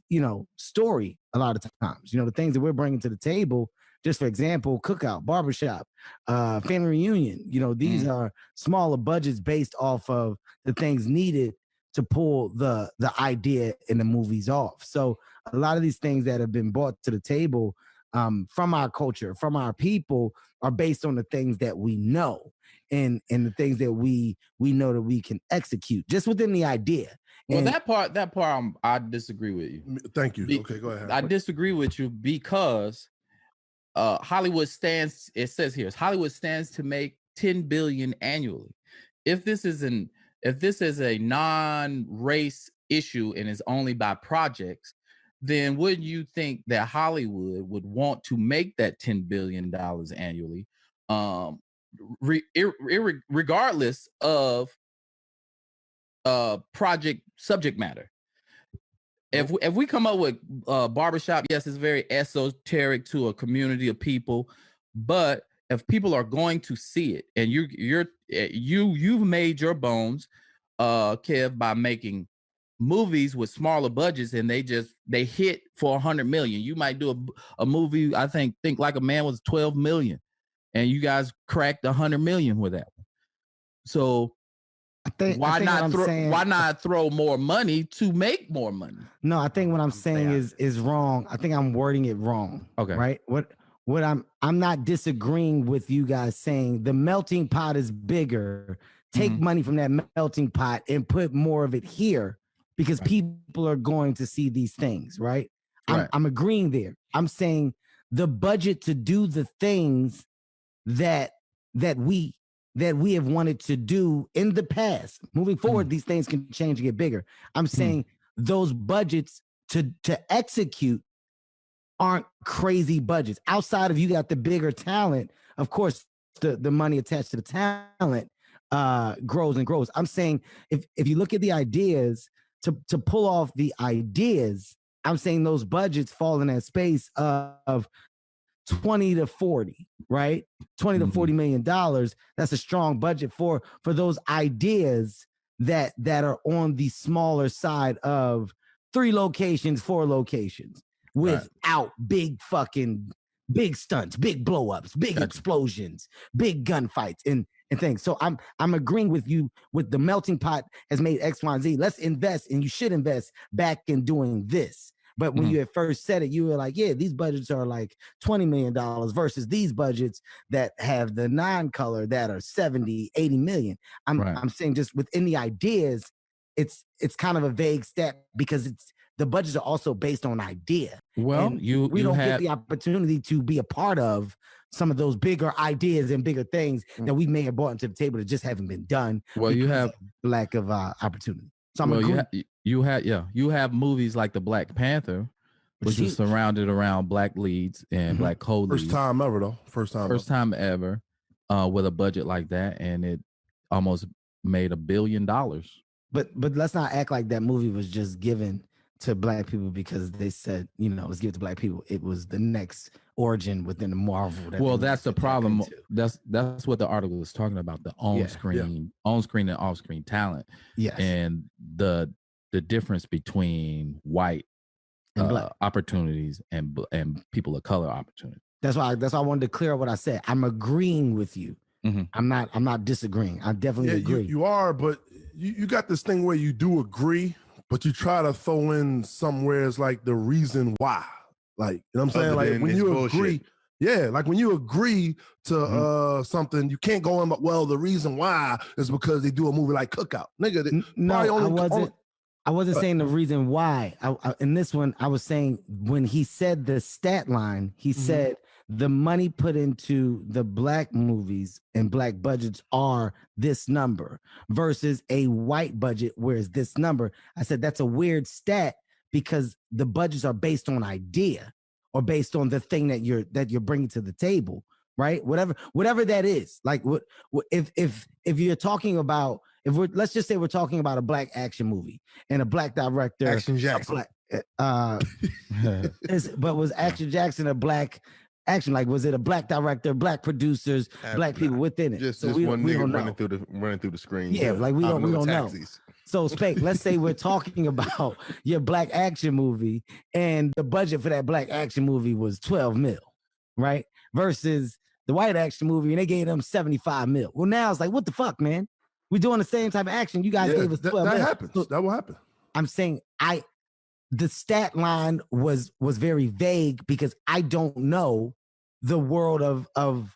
story a lot of times. The things that we're bringing to the table. Just for example, cookout, barbershop, family reunion. These are smaller budgets based off of the things needed to pull the idea in the movies off. So a lot of these things that have been brought to the table from our culture, from our people, are based on the things that we know and the things that we know that we can execute just within the idea. Well, that part, I disagree with you. Thank you. Okay, go ahead. I disagree with you because Hollywood stands to make 10 billion annually. If this is a non-race issue and is only by projects, then wouldn't you think that Hollywood would want to make that $10 billion annually, regardless of project subject matter? If we come up with barbershop, yes, it's very esoteric to a community of people, but if people are going to see it, and you've made your bones, Kev, by making movies with smaller budgets, and they hit for 100 million. You might do a movie, I think Like a Man was 12 million, and you guys cracked 100 million with that one. So why not throw more money to make more money? No, I think what I'm saying is wrong. I think I'm wording it wrong. Okay. Right? What I'm not disagreeing with you guys saying the melting pot is bigger. Take money from that melting pot and put more of it here because people are going to see these things, right? I'm agreeing there. I'm saying the budget to do the things that we have wanted to do in the past. Moving forward, these things can change and get bigger. I'm saying those budgets to execute aren't crazy budgets. Outside of you got the bigger talent, of course, the money attached to the talent grows and grows. I'm saying if you look at the ideas, to pull off the ideas, I'm saying those budgets fall in that space of 20 to 40, right? 20 to 40 million dollars. That's a strong budget for those ideas that are on the smaller side of 3 locations, 4 locations without big stunts, big blow-ups, big explosions, big gunfights and things. So I'm agreeing with you with the melting pot has made X, Y, and Z. Let's invest, and you should invest back in doing this. But when you had first said it, you were like, yeah, these budgets are like $20 million versus these budgets that have the non-color that are 70, 80 million. I'm saying just within the ideas, it's kind of a vague step because the budgets are also based on idea. Well, And you we don't had get the opportunity to be a part of some of those bigger ideas and bigger things that we may have brought into the table that just haven't been done. Well, you because have of lack of opportunity. So I'm well, agreeing. you have movies like the Black Panther, which was surrounded around black leads and black co-leads. First time ever, though. First time ever, with a budget like that, and it almost made $1 billion. But let's not act like that movie was just given to black people because they said, you know, it was given to black people. It was the next origin within the Marvel. Well, that's the problem. That's what the article is talking about, the on-screen and off-screen talent. Yes. And the difference between white and black opportunities and people of color opportunities. That's why I wanted to clear up what I said. I'm agreeing with you. I'm not disagreeing. I definitely agree. You are, but you got this thing where you do agree, but you try to throw in somewhere it's like the reason why. Like, you know what I'm saying? Like when you agree, like when you agree to something, you can't go in, but well, the reason why is because they do a movie like Cookout. Nigga, I wasn't saying the reason why. In this one, I was saying when he said the stat line, he said the money put into the black movies and black budgets are this number versus a white budget where it's this number. I said that's a weird stat because the budgets are based on idea or based on the thing that you're bringing to the table, right? Whatever that is. Like if you're talking about, let's just say we're talking about a black action movie and a black director, Action Jackson. But was Action Jackson a black action? Like, was it a black director, black producers, black people within it? Just one nigga running through the screen. Yeah, like we don't know. So, Spake, let's say we're talking about your black action movie, and the budget for that black action movie was 12 mil, right? Versus the white action movie, and they gave them 75 mil. Well, now it's like, what the fuck, man? We're doing the same type of action. You guys gave us 12 mil. That happens. So, that will happen. I'm saying the stat line was very vague because I don't know the world of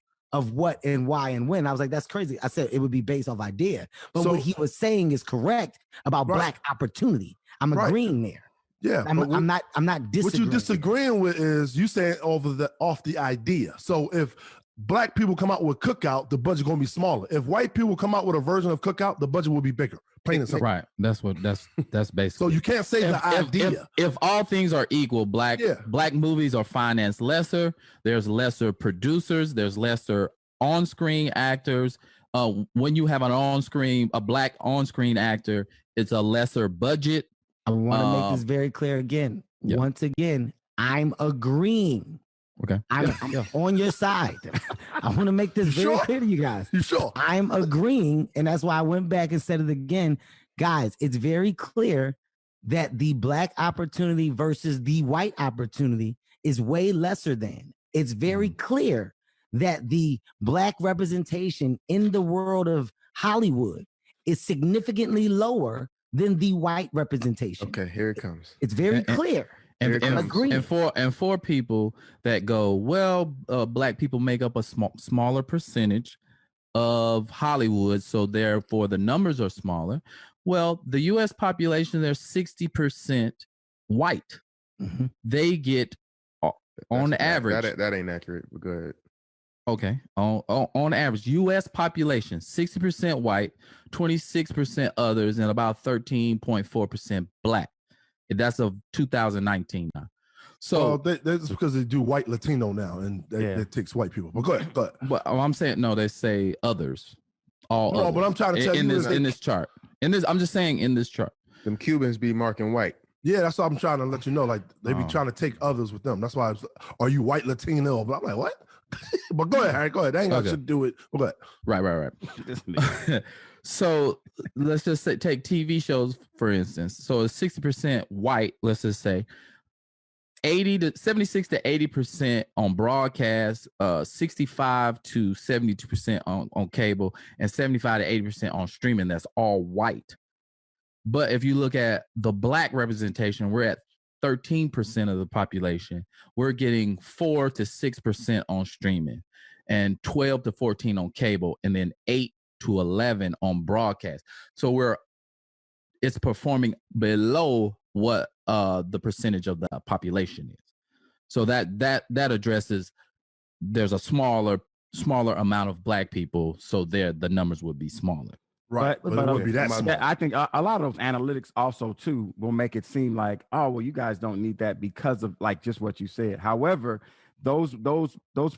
what and why and when. I was like, that's crazy. I said it would be based off idea. But what he was saying is correct about black opportunity. I'm agreeing there. Yeah. I'm not disagreeing. What you disagreeing with is you saying off the idea. So if black people come out with Cookout, the budget gonna be smaller. If white people come out with a version of Cookout, the budget will be bigger. Plain and simple. Right. That's basically. So you can't say the idea. If all things are equal, black movies are financed lesser. There's lesser producers. There's lesser on-screen actors. When you have a black on-screen actor, it's a lesser budget. I want to make this very clear again. Yeah. Once again, I'm agreeing. Okay. I'm on your side. I want to make this very clear to you guys. You sure? I'm agreeing, and that's why I went back and said it again. Guys, it's very clear that the black opportunity versus the white opportunity is way lesser than. It's very clear that the black representation in the world of Hollywood is significantly lower than the white representation. Okay, here it comes. It's very clear. And for people that go, well, black people make up a smaller percentage of Hollywood, so therefore the numbers are smaller. Well, the U.S. population, they're 60% white. They get on average. That ain't accurate. But go ahead. Okay, on average, U.S. population 60% white, 26% others, and about 13.4% black. That's of 2019 now. So that's because they do white Latino now, and that takes white people. But go ahead. But I'm saying no. They say others. Others. But I'm trying to tell in you this chart. I'm just saying in this chart. Them Cubans be marking white. Yeah, that's what I'm trying to let you know. Like they be trying to take others with them. That's why. Are you white Latino? But I'm like, what? But go ahead, Harry. Go ahead. That ain't got to do it. Go ahead. Right. So let's just say, take TV shows, for instance. So it's 60% white, let's just say. 76 to 80% on broadcast, 65 to 72% on cable, and 75 to 80% on streaming. That's all white. But if you look at the black representation, we're at 13% of the population. We're getting 4 to 6% on streaming, and 12 to 14 on cable, and then 8 to 11 on broadcast. So it's performing below what the percentage of the population is. So that addresses there's a smaller amount of black people, so the numbers would be smaller. Right, but it would be that small. I think a lot of those analytics also too will make it seem like, oh well, you guys don't need that because of like just what you said. However, those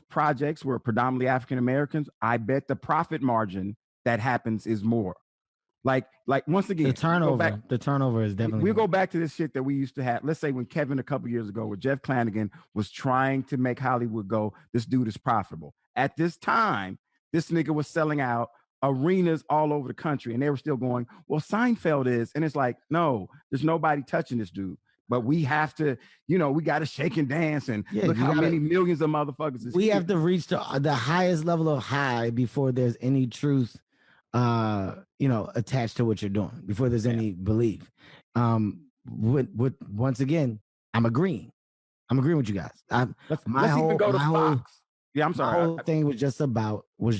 projects were predominantly African Americans. I bet the profit margin that happens is more. Like once again, the turnover is definitely. We'll go back to this shit that we used to have. Let's say when Kevin a couple years ago, with Jeff Flanagan was trying to make Hollywood go, this dude is profitable. At this time, this nigga was selling out arenas all over the country, and they were still going, well, Seinfeld is, and it's like, no, there's nobody touching this dude. But we have to, we got to shake and dance, and look how many millions of motherfuckers. We have to reach the highest level of high before there's any truth, attached to what you're doing, before there's any belief. Once again, I'm agreeing with you guys. Let's even go to Fox. Yeah, I'm sorry. The whole thing was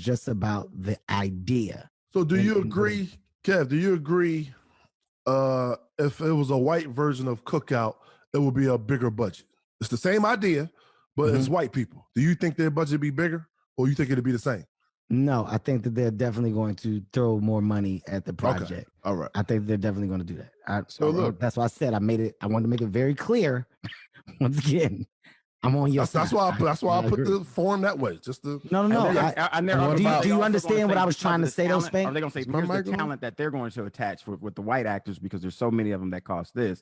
just about the idea. So do you agree, Kev? Do you agree? If it was a white version of Cookout, it would be a bigger budget. It's the same idea, but it's white people. Do you think their budget would be bigger, or you think it'd be the same? No, I think that they're definitely going to throw more money at the project. Okay. All right. I think they're definitely going to do that. That's why I said I wanted to make it very clear. Once again, I'm on your side. That's why I put the form that way. Just to no. Do you understand what I was trying to say? Those things. Are they going to say here's the talent that they're going to attach with the white actors, because there's so many of them that cost this,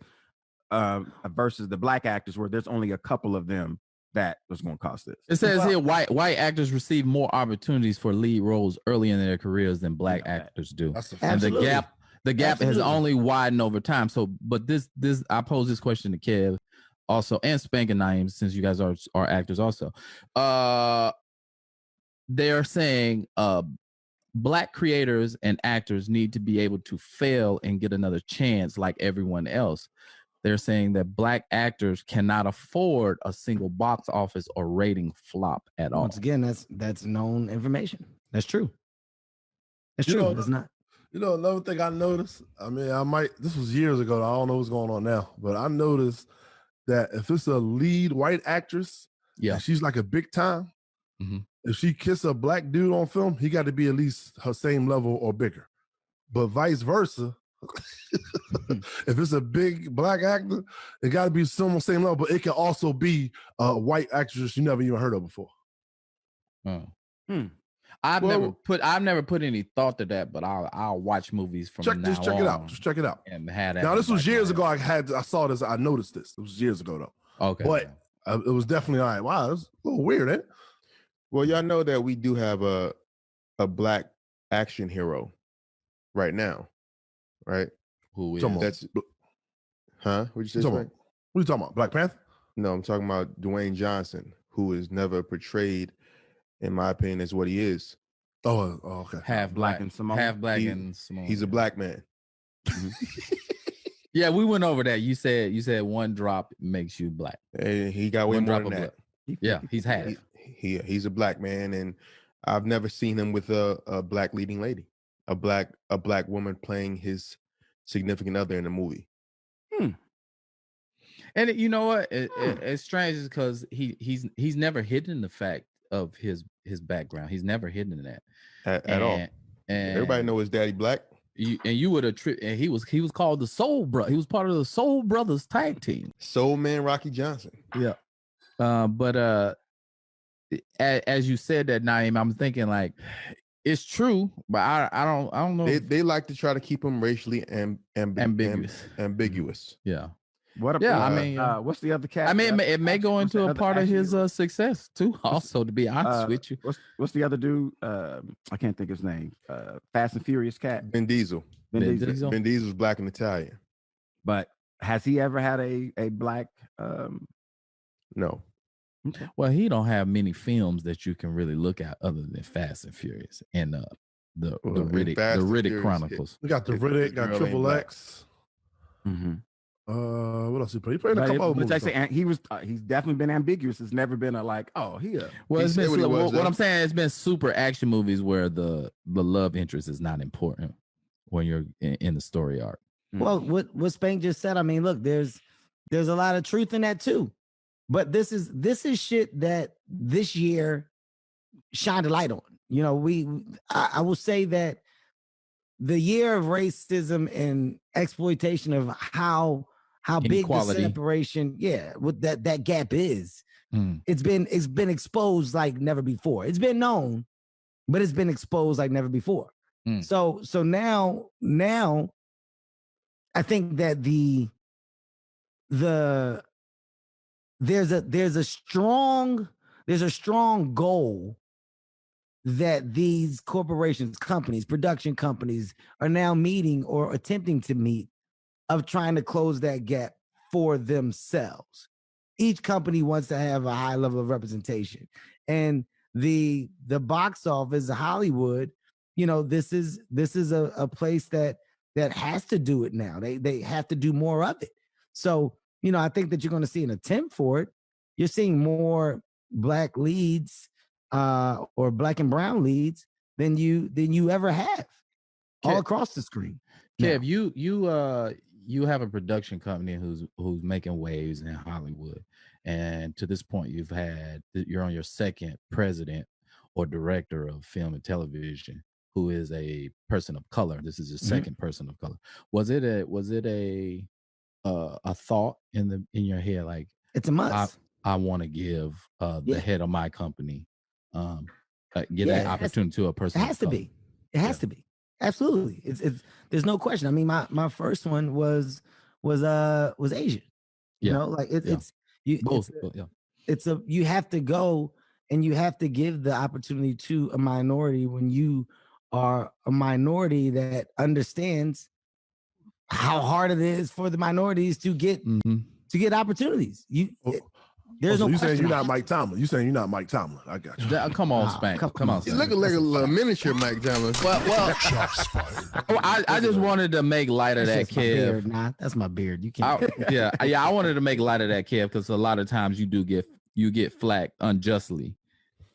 versus the black actors where there's only a couple of them that was going to cost this. It says here white actors receive more opportunities for lead roles early in their careers than black actors do, and the gap has only widened over time. So, but this I pose this question to Kev also, and Spank and Naeem, since you guys are actors also. They're saying black creators and actors need to be able to fail and get another chance like everyone else. They're saying that black actors cannot afford a single box office or rating flop at all. Once again, that's known information. That's true. That's true. It's not. Another thing I noticed, this was years ago, I don't know what's going on now, but I noticed that if it's a lead white actress, she's like a big time, if she kiss a black dude on film, he got to be at least her same level or bigger. But vice versa, if it's a big black actor, it got to be some same level, but it can also be a white actress you never even heard of before. I've never put any thought to that, but I'll watch movies from now Just check it out. Just check it out. And had that. Now this was years ago. I saw this. I noticed this. It was years ago though. Okay, but it was definitely all right. Wow, it was a little weird, eh? Well, y'all know that we do have a black action hero right now, right? Who is? That's huh? What you say? What are you talking about? Black Panther? No, I'm talking about Dwayne Johnson, who is never portrayed, in my opinion, as what he is. Oh, okay. Half black and Samoan. Half black and Samoan. He's a black man. Yeah, we went over that. You said one drop makes you black. And he got way more than that. Yeah, he's half. He's a black man, and I've never seen him with a black leading lady, a black woman playing his significant other in a movie. And you know what? It's strange because he's never hidden the fact of his background. He's never hidden that at all. And everybody know his daddy black. You would have and he was called the Soul Brother. He was part of the Soul Brothers tag team. Soul Man Rocky Johnson. Yeah. But as you said that, Naeem, I'm thinking like it's true, but I don't know. They like to try to keep him racially ambiguous. Yeah. What about, what's the other cat? I mean, it may go into a part of his success too. Also, to be honest with you, what's the other dude? I can't think of his name. Fast and Furious cat. Vin Diesel. Vin Diesel's black and Italian. But has he ever had a black? No. Okay. Well, he don't have many films that you can really look at other than Fast and Furious and the Riddick Chronicles. We got the Riddick, got Triple X. Mm-hmm. What else he played? He played a couple of movies. He's definitely been ambiguous. It's never been what I'm saying, it's been super action movies where the love interest is not important when you're in the story arc. Well, what Spank just said, I mean, look, there's There's a lot of truth in that too. But this is shit that this year shined a light on. You know, I will say that the year of racism and exploitation of how big the separation, what that gap is. It's been exposed like never before. It's been known, but it's been exposed like never before. So now I think that there's a strong goal that these corporations, companies, production companies are now meeting or attempting to meet, of trying to close that gap for themselves. Each company wants to have a high level of representation, and the box office, Hollywood, you know, this is a place that has to do it now. They have to do more of it. So, you know, I think that you're going to see an attempt for it. You're seeing more black leads or black and brown leads than you ever have all across the screen. Kev, you have a production company who's making waves in Hollywood, and to this point, you're on your second president or director of film and television who is a person of color. This is your second person of color. Was it a thought in your head, like, it's a must? I want to give the head of my company give that opportunity to a person. It has to be. It has to be. Absolutely. It's there's no question. I mean, my first one was Asian. You know, like you have to go and you have to give the opportunity to a minority when you are a minority that understands how hard it is for the minorities to get opportunities. There's no you question. saying you're not Mike Tomlin. You saying you're not Mike Tomlin. I got you. Come on, Spank. Come on. You look like a miniature Mike Tomlin. Well, I just wanted to make light of that, Kev. Nah, that's my beard. You can't. I wanted to make light of that, Kev, because a lot of times you get flacked unjustly.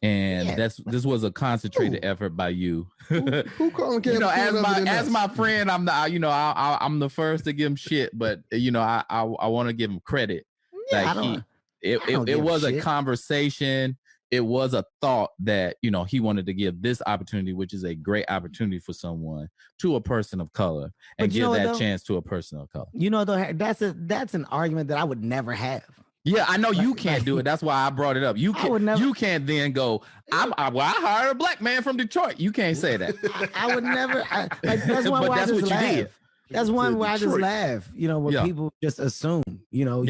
And this was a concentrated effort by you. Who calling Kev? You know, as my friend, I'm not. You know, I'm the first to give him shit, but you know, I want to give him credit. Yeah, it was a conversation. It was a thought that, you know, he wanted to give this opportunity, which is a great opportunity for someone, to a person of color, and give that chance to a person of color. You know, though, that's an argument that I would never have. Yeah, I know you can't do it. That's why I brought it up. You can't then go, I hired a black man from Detroit. You can't say that. I would never. That's one where I just laugh. That's one where I just laugh, you know, where people just assume, you know,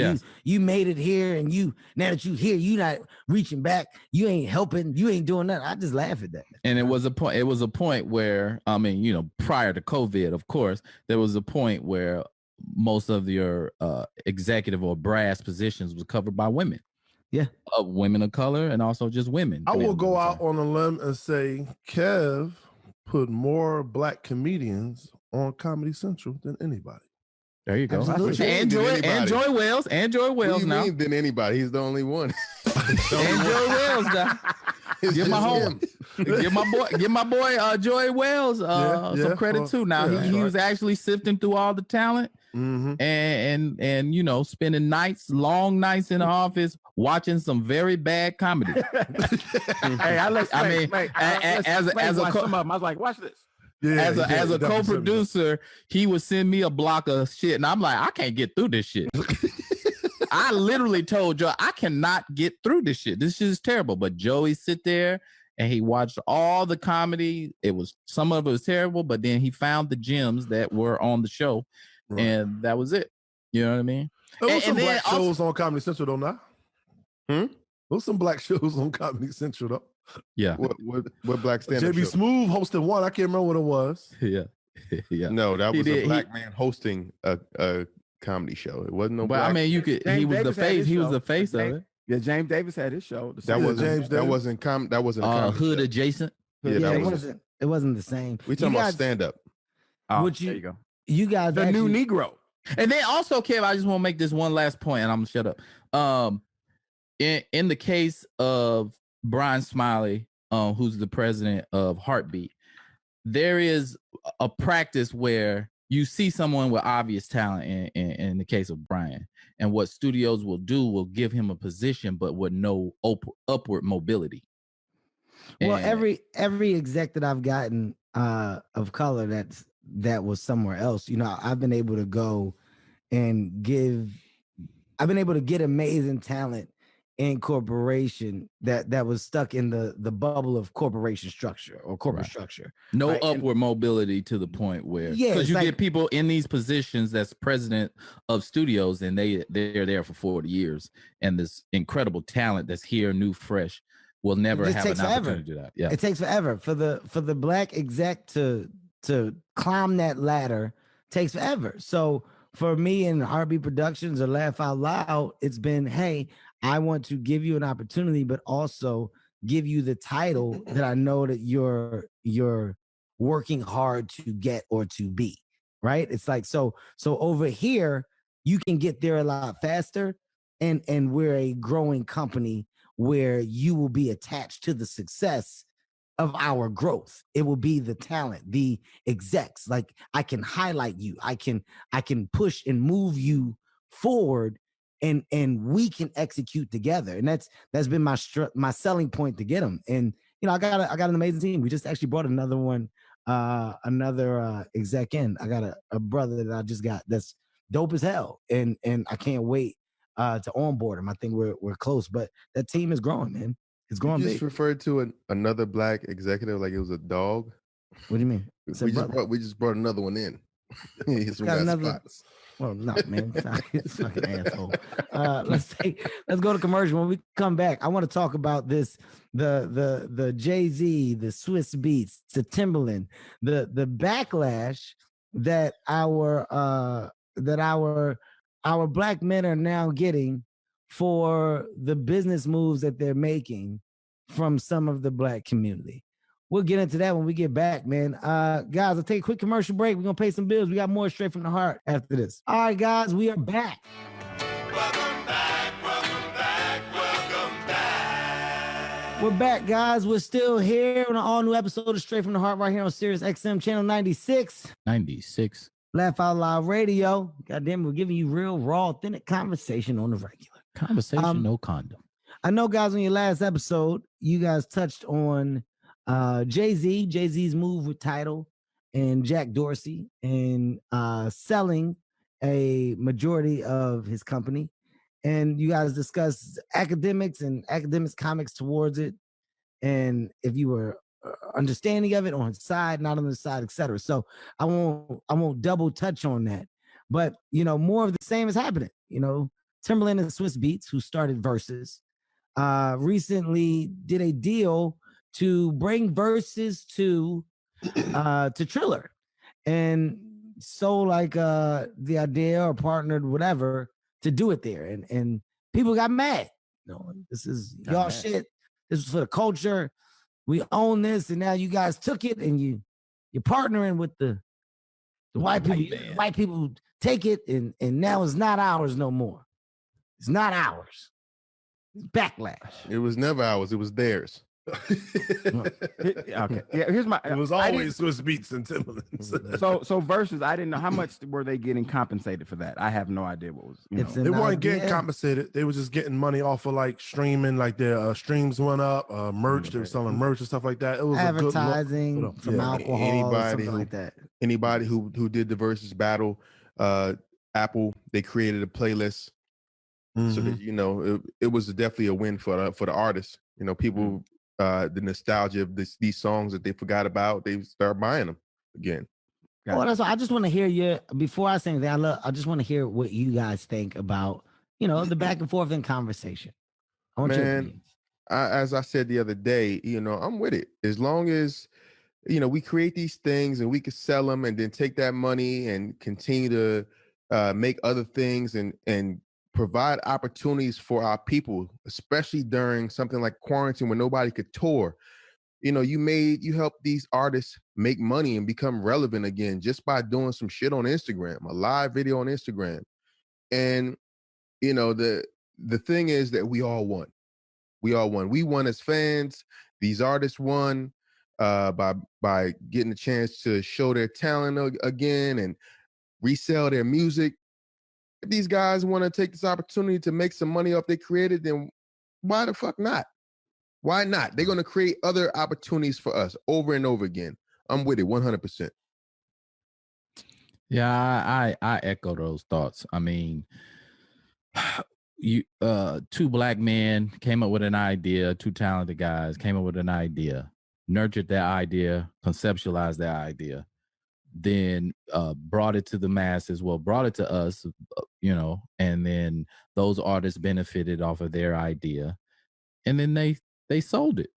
you made it here, and now that you here, you not reaching back, you ain't helping, you ain't doing nothing. I just laugh at that. And it was a point where, I mean, you know, prior to COVID, of course, there was a point where most of your executive or brass positions was covered by women. Yeah. Women of color, and also just women. I will go out on a limb and say Kev put more black comedians on Comedy Central than anybody. There you go. Enjoy Wells. Enjoy Wells now. Mean than anybody. He's the only one. Enjoy Wells now. Give my boy Joy Wells some credit too. Now he was actually sifting through all the talent and you know, spending long nights in the office watching some very bad comedy. Hey, I was like, watch this. As a co-producer, he would send me a block of shit, and I'm like, I can't get through this shit. I literally told Joe, I cannot get through this shit. This shit is terrible. But Joey sit there and he watched all the comedy. Some of it was terrible, but then he found the gems that were on the show, and that was it. You know what I mean? There was some black shows on Comedy Central, though. Now, there was some black shows on Comedy Central, though. Yeah. What black stand-up JB show? Smooth hosted one. I can't remember what it was. Yeah. No, that was a black man hosting a comedy show. It wasn't no black. I mean, you could. He was the face. He was the face of it. Yeah, James Davis had his show. That wasn't a hood adjacent. It wasn't the same. We talking about stand-up. There you go. You guys, the new Negro. And then also, Kev, I just want to make this one last point, and I'm gonna shut up. In the case of Brian Smiley, who's the president of Heartbeat, there is a practice where you see someone with obvious talent in the case of Brian, and what studios will do will give him a position, but with no upward mobility. Well, And every exec that I've gotten of color that was somewhere else, I've been able to go and I've been able to get amazing talent in corporation that was stuck in the bubble of corporation structure or corporate structure. No right? upward mobility to the point where, because you like, get people in these positions that's president of studios, and they're there for 40 years, and this incredible talent that's here, new, fresh, will never have an opportunity to do that. Yeah, it takes forever for the black exec to climb that ladder. Takes forever. So for me and Heartbeat Productions or Laugh Out Loud, it's been, hey, I want to give you an opportunity, but also give you the title that I know that you're working hard to get or to be, right? It's like, so over here, you can get there a lot faster, and we're a growing company where you will be attached to the success of our growth. It will be the talent, the execs. Like, I can highlight you. I can push and move you forward, and we can execute together. And that's been my selling point to get them. And I got an amazing team. We just actually brought another one, another exec in. I got a brother that I just got that's dope as hell, and I can't wait to onboard him. I think we're close, but that team is growing, man. It's growing. You just referred to another black executive like it was a dog. What do you mean? We just brought another one in. He's got another spots. Well, no, man. It's fucking asshole. Let's go to commercial. When we come back, I want to talk about this, the Jay-Z, the Swiss Beats, the Timberland, the backlash that our black men are now getting for the business moves that they're making from some of the black community. We'll get into that when we get back, man. Guys, I'll take a quick commercial break. We're going to pay some bills. We got more Straight from the Heart after this. All right, guys, we are back. Welcome back. We're back, guys. We're still here on an all-new episode of Straight from the Heart right here on Sirius XM channel 96. 96. Laugh Out Loud Radio. Goddamn, we're giving you real, raw, authentic conversation on the regular. Conversation, no condom. I know, guys, on your last episode, you guys touched on Jay-Z's move with Tidal and Jack Dorsey and selling a majority of his company. And you guys discussed academics comments towards it, and if you were understanding of it on his side, not on the side, etc. So I won't double touch on that, but more of the same is happening. Timberland and Swiss Beats, who started Verzus, recently did a deal to bring Verzus to Triller, and so the idea or partnered whatever to do it there, and people got mad. This is y'all shit. This was for the culture. We own this, and now you guys took it, and you're partnering with the white people. White people take it, and now it's not ours no more. It's not ours. It's backlash. It was never ours. It was theirs. Okay. Yeah. Here's my. It was always Swiss Beats and Timberlands. So Versus, I didn't know how much were they getting compensated for that. I have no idea what was. They weren't getting compensated. They were just getting money off of streaming, their streams went up. Merch, they were selling merch and stuff like that. It was advertising, a good some alcohol, something like that. Anybody who did the Versus battle, Apple, they created a playlist. So that it was definitely a win for the artists. People. The nostalgia of these songs that they forgot about, they start buying them again. Well, that's why I just want to hear before I say anything, I just want to hear what you guys think about, the back and forth in conversation. As I said the other day, I'm with it. As long as, we create these things and we can sell them and then take that money and continue to make other things and provide opportunities for our people, especially during something like quarantine when nobody could tour. You helped these artists make money and become relevant again just by doing some shit on Instagram, a live video on Instagram. And the thing is that we all won. We won as fans. These artists won by getting a chance to show their talent again, and resell their music. If these guys want to take this opportunity to make some money off they created, then why the fuck not? Why not? They're going to create other opportunities for us over and over again. I'm with it 100%. Yeah, I echo those thoughts. I mean, you two black men came up with an idea, two talented guys came up with an idea, nurtured that idea, conceptualized that idea, then brought it to the masses, brought it to us, and then those artists benefited off of their idea, and then they sold it.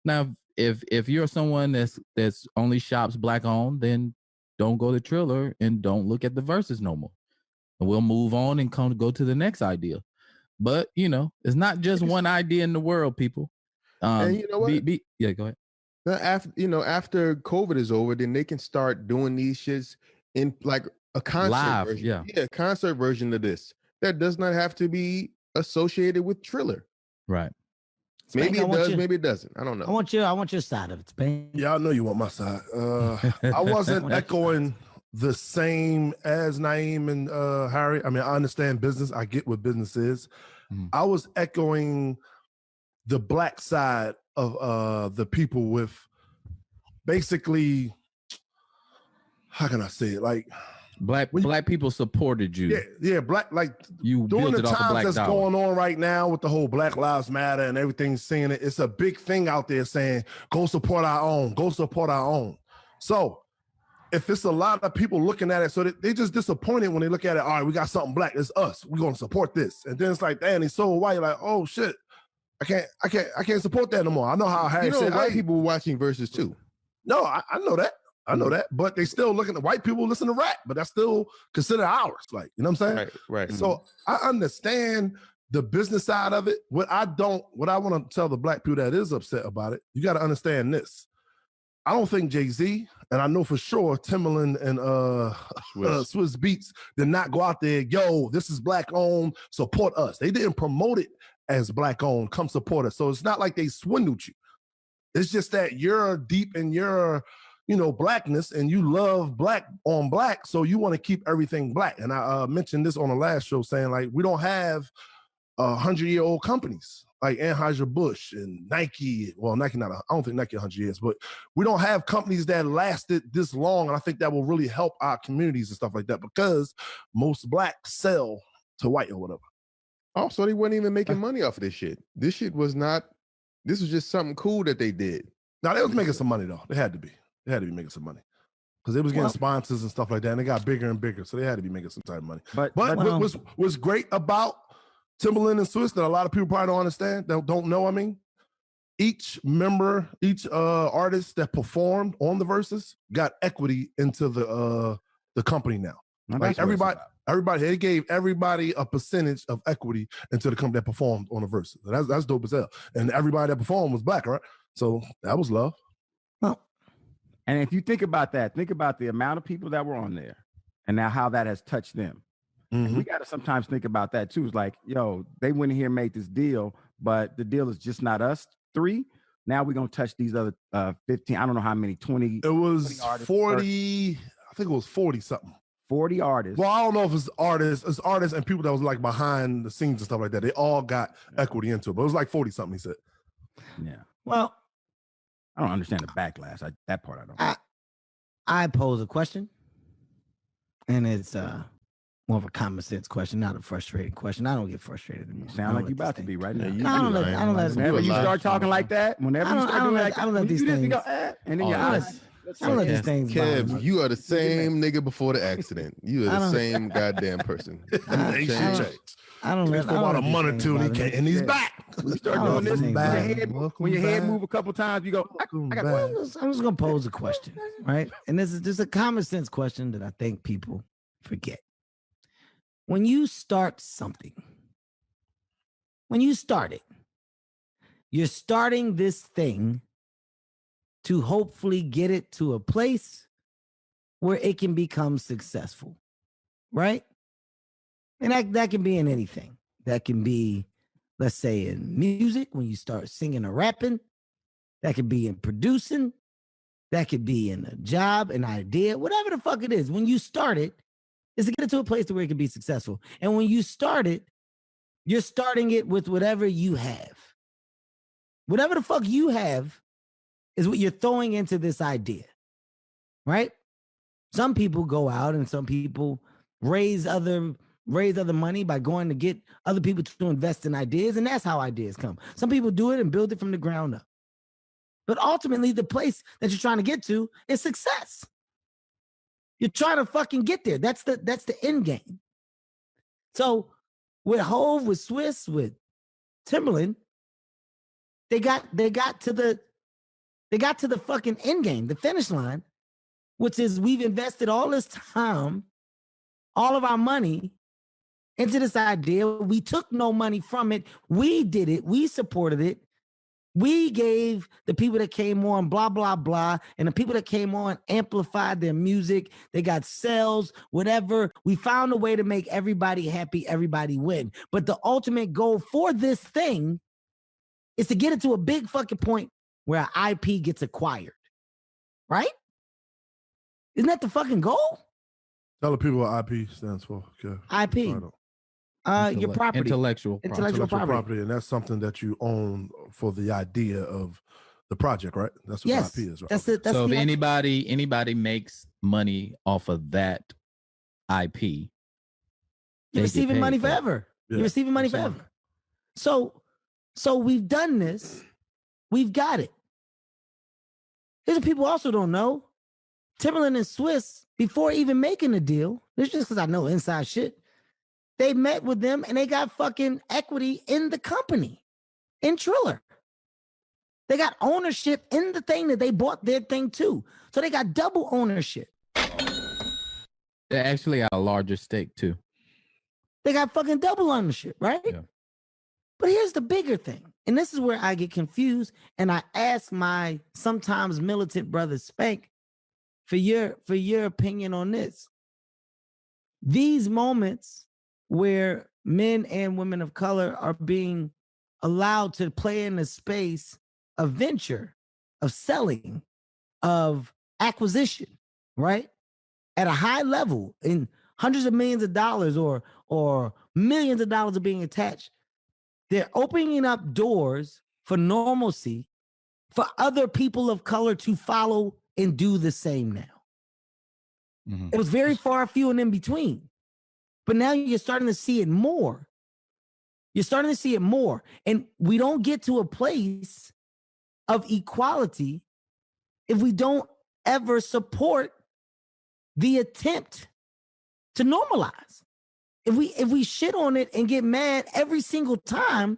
Now, if you're someone that's only shops black owned, then don't go to Triller and don't look at the Verzus no more. And we'll move on and go to the next idea. But, it's not just one idea in the world, people. And you know what? Yeah, go ahead. After COVID is over, then they can start doing these shits in like a concert live version. Yeah, concert version of this that does not have to be associated with Triller. Right. Maybe it does, maybe it doesn't. I don't know. I want your side of it, Spain. Yeah, I know you want my side. I wasn't echoing the same as Naeem and Harry. I mean, I understand business. I get what business is. I was echoing the black side of the people with basically, how can I say it? Like black people supported you. Yeah, black, like you during built the it off times black that's dollar. going on right now with the whole Black Lives Matter and everything, saying it, it's a big thing out there saying, go support our own, go support our own. So if it's a lot of people looking at it, so they just disappointed when they look at it, all right, we got something black, it's us, we're gonna support this. And then it's like, damn, he's so white, you're like, oh shit, I can't support that no more. I know how Harry said white people were watching Versus too. No, I know that. I know that, but they still looking at white people listen to rap, but that's still considered ours. Like, you know what I'm saying? Right. So I understand the business side of it. What I want to tell the black people that is upset about it, you got to understand this. I don't think Jay-Z, and I know for sure Timbaland and Swizz Beats did not go out there, yo, this is black owned, support us. They didn't promote it as black owned, come support us. So it's not like they swindled you. It's just that you're deep in your blackness and you love black on black, so you want to keep everything black. And I mentioned this on the last show saying, like, we don't have 100-year-old companies like Anheuser-Busch and Nike. Well, Nike I don't think Nike 100 years, but we don't have companies that lasted this long. And I think that will really help our communities and stuff like that, because most blacks sell to white or whatever. Oh, so they weren't even making money off of this shit. This was just something cool that they did. Now, they was making some money though. They had to be making some money, because they was getting sponsors and stuff like that, and they got bigger and bigger, so they had to be making some type of money. But what's great about Timbaland and Swizz that a lot of people probably don't understand, don't know, I mean, each artist that performed on the Versus got equity into the company now. Like everybody, they gave everybody a percentage of equity into the company that performed on the Versus. That's dope as hell. And everybody that performed was black, right? So that was love. Well, and if you think about that, think about the amount of people that were on there and now how that has touched them. Mm-hmm. We got to sometimes think about that too. It's like, yo, they went in here and made this deal, but the deal is just not us three. Now we're going to touch these other 15, I don't know how many, 20. It was 40, I think it was 40 something. 40 artists. Well, I don't know if it's artists and people that was like behind the scenes and stuff like that. They all got equity into it, but it was like 40 something, he said. Yeah. Well, I don't understand the backlash. That part I don't. I pose a question, and it's more of a common sense question, not a frustrating question. I don't get frustrated anymore. Sound like you about to be right now. I don't let. Whenever you start talking like that, whenever you start doing like that, I don't let these things. And then your eyes. I don't let these things. Kev, you are the same nigga before the accident. You are the same goddamn person. I don't let. About a month or two, and he's back. You start doing this. When your head move a couple times, you go. I'm just gonna pose a question, right? And this is just a common sense question that I think people forget. When you start something, you're starting this thing to hopefully get it to a place where it can become successful, right? And that can be in anything. That can be, let's say, in music, when you start singing or rapping. That could be in producing. That could be in a job, an idea, whatever the fuck it is. When you start it, is to get it to a place where it can be successful. And when you start it, you're starting it with whatever you have. Whatever the fuck you have is what you're throwing into this idea, right? Some people go out and some people raise other money by going to get other people to invest in ideas, and that's how ideas come. Some people do it and build it from the ground up. But ultimately, the place that you're trying to get to is success. You're trying to fucking get there. That's the end game. So with Hove, with Swiss, with Timberland, they got to the fucking end game, the finish line, which is we've invested all this time, all of our money into this idea. We took no money from it. We did it. We supported it. We gave the people that came on blah, blah, blah. And the people that came on amplified their music. They got sales, whatever. We found a way to make everybody happy, everybody win. But the ultimate goal for this thing is to get it to a big fucking point where IP gets acquired. Right? Isn't that the fucking goal? Tell the people what IP stands for. Okay. IP. Your property. Intellectual property. And that's something that you own for the idea of the project, right? That's what IP is, right? That's it. So if anybody makes money off of that IP, you're receiving money forever. Yeah, you're receiving money forever. So we've done this. We've got it. Here's what people also don't know. Timberland and Swiss, before even making the deal, this is just because I know inside shit, they met with them and they got fucking equity in the company, in Triller. They got ownership in the thing that they bought their thing too. So they got double ownership. They actually got a larger stake too. They got fucking double ownership, right? Yeah. But here's the bigger thing. And this is where I get confused. And I ask my sometimes militant brother Spank for your opinion on this. These moments where men and women of color are being allowed to play in the space of venture, of selling, of acquisition, right? At a high level, in hundreds of millions of dollars or millions of dollars are being attached. They're opening up doors for normalcy for other people of color to follow and do the same now. Mm-hmm. It was very far few and in between. But now you're starting to see it more. You're starting to see it more. And we don't get to a place of equality if we don't ever support the attempt to normalize. If we shit on it and get mad every single time,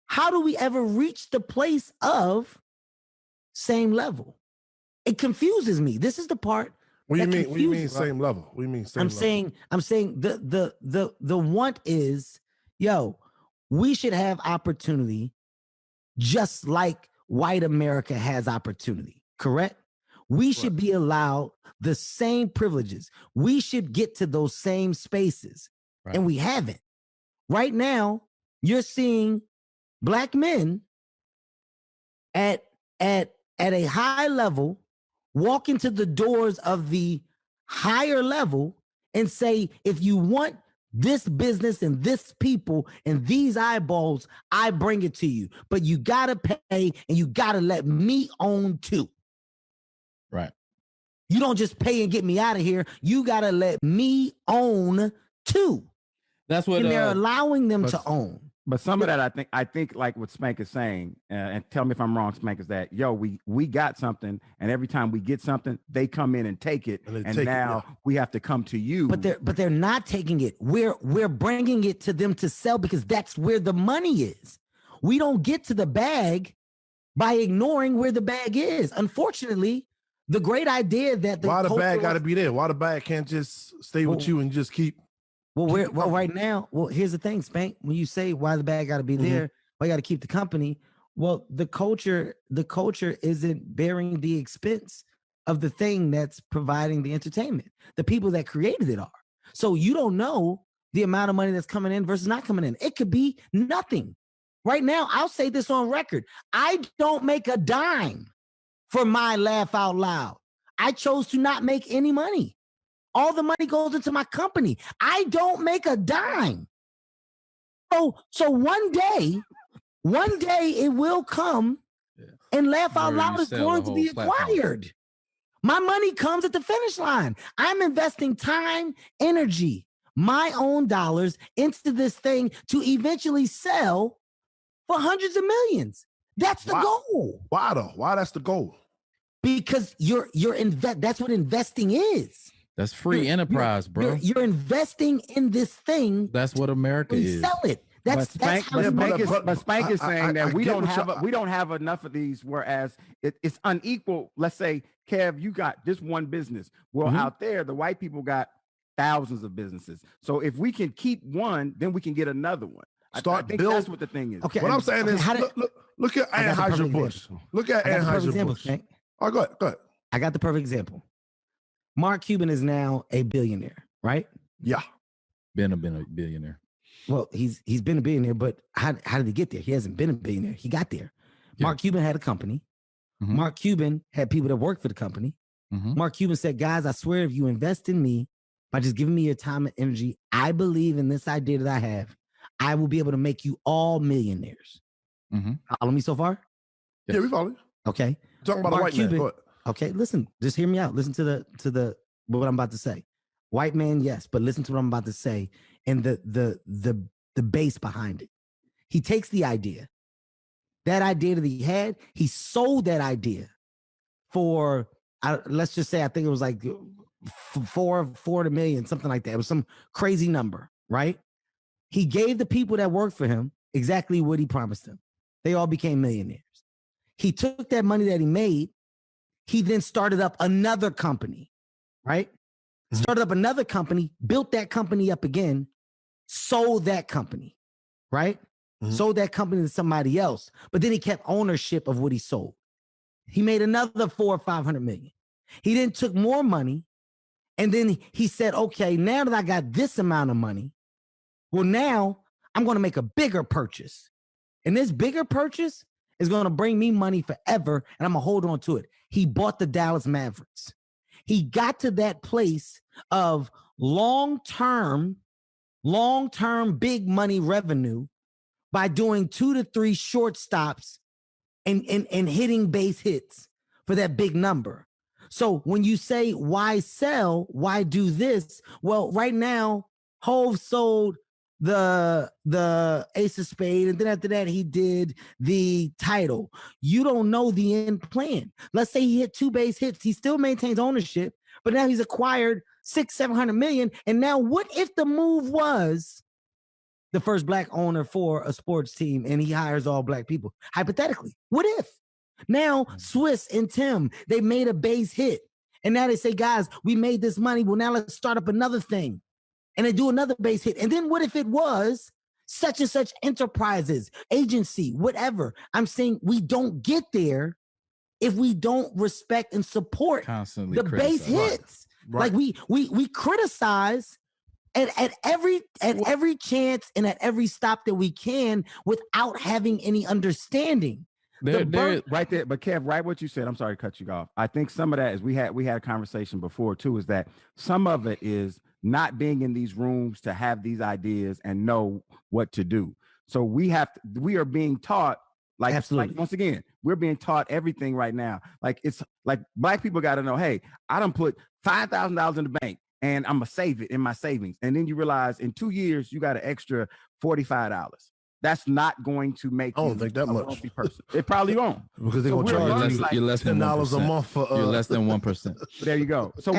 how do we ever reach the place of same level? It confuses me. This is the part. What do you mean same level? What do you mean same level? I'm saying the want is, we should have opportunity just like white America has opportunity, correct? We should be allowed the same privileges. We should get to those same spaces, and we haven't. Right now, you're seeing Black men at a high level walk into the doors of the higher level and say, if you want this business and this people and these eyeballs, I bring it to you. But you got to pay and you got to let me own too. Right. You don't just pay and get me out of here. You got to let me own too. That's what they're allowing them to own. But some of that, I think like what Spank is saying, and tell me if I'm wrong, Spank, is that, we got something, and every time we get something, they come in and take it, and now we have to come to you. But they're not taking it. We're bringing it to them to sell because that's where the money is. We don't get to the bag by ignoring where the bag is. Unfortunately, the great idea that why the bag got to be there? Why the bag can't just stay with you and just keep? Right now, here's the thing, Spank. When you say why the bag got to be there, why you got to keep the company? Well, the culture isn't bearing the expense of the thing that's providing the entertainment. The people that created it are. So you don't know the amount of money that's coming in versus not coming in. It could be nothing. Right now, I'll say this on record. I don't make a dime for my Laugh Out Loud. I chose to not make any money. All the money goes into my company. I don't make a dime. So one day it will come and laugh out loud is going to be acquired. My money comes at the finish line. I'm investing time, energy, my own dollars into this thing to eventually sell for hundreds of millions. That's the goal. Why though? Why that's the goal? Because that's what investing is. That's free enterprise, bro. You're investing in this thing. That's what America is. Sell it. That's how Spank is saying that we don't have enough of these, whereas it's unequal. Let's say, Kev, you got just one business. Well, out there, the white people got thousands of businesses. So if we can keep one, then we can get another one. I think that's what the thing is. Okay. What I'm saying is, look at Anheuser-Busch. Look at Anheuser-Busch. Oh, go ahead. I got the perfect example. Mark Cuban is now a billionaire, right? Yeah. Been a billionaire. Well, he's been a billionaire, but how did he get there? He hasn't been a billionaire. He got there. Yeah. Mark Cuban had a company. Mm-hmm. Mark Cuban had people that worked for the company. Mm-hmm. Mark Cuban said, guys, I swear if you invest in me by just giving me your time and energy, I believe in this idea that I have, I will be able to make you all millionaires. Mm-hmm. Follow me so far? Yes. Yeah, we follow you. Okay. Talking about Mark a white Cuban, man. Okay, listen, just hear me out. Listen to the what I'm about to say. White man, yes, but listen to what I'm about to say and the base behind it. He takes the idea, that idea that he had, he sold that idea for let's just say I think it was like $4 million, something like that. It was some crazy number, right? He gave the people that worked for him exactly what he promised them. They all became millionaires. He took that money that he made. He then started up another company, right? Mm-hmm. Started up another company, built that company up again, sold that company, right? Mm-hmm. Sold that company to somebody else. But then he kept ownership of what he sold. He made another $400 or $500 million. He then took more money. And then he said, okay, now that I got this amount of money, well, now I'm going to make a bigger purchase. And this bigger purchase is going to bring me money forever, and I'm going to hold on to it. He bought the Dallas Mavericks. He got to that place of long-term big money revenue by doing 2 to 3 shortstops and hitting base hits for that big number. So when you say, why sell? Why do this? Well, right now, Hove sold the Ace of Spades, and then after that he did the title. You don't know the end plan. Let's say he hit 2 base hits, he still maintains ownership, but now he's acquired $600-700 million. And now what if the move was the first black owner for a sports team and he hires all black people? Hypothetically, what if now Swiss and Tim, they made a base hit, and now they say, guys, we made this money, well, now let's start up another thing. And they do another base hit. And then what if it was such and such enterprises, agency, whatever? I'm saying we don't get there if we don't respect and support the base hits. Right. Like we criticize at every chance and at every stop that we can without having any understanding. Right there, but Kev, right what you said, I'm sorry to cut you off. I think some of that is we had a conversation before too, is that some of it is not being in these rooms to have these ideas and know what to do. So we are being taught, like once again, we're being taught everything right now. Like it's like black people got to know, hey, I done put $5,000 in the bank and I'm gonna save it in my savings. And then you realize in 2 years, you got an extra $45. That's not going to make I don't think that much. Person. It probably won't. Because they're going to charge you you're less than $10 a month for you're less than 1%. There you go. So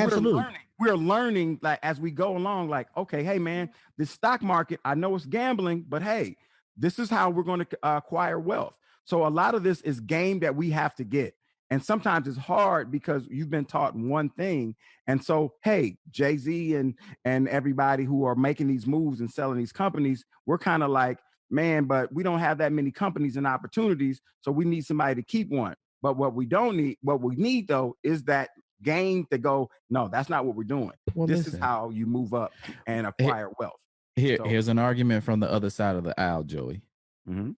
we're learning like as we go along, like, okay, hey man, this stock market, I know it's gambling, but hey, this is how we're going to acquire wealth. So a lot of this is game that we have to get. And sometimes it's hard because you've been taught one thing. And so, hey, Jay-Z and everybody who are making these moves and selling these companies, we're kind of like, man, but we don't have that many companies and opportunities, so we need somebody to keep one. But what we need though is that game to go, no, that's not what we're doing. Well, this is how you move up and acquire wealth. Here's an argument from the other side of the aisle, Joey. Mm-hmm.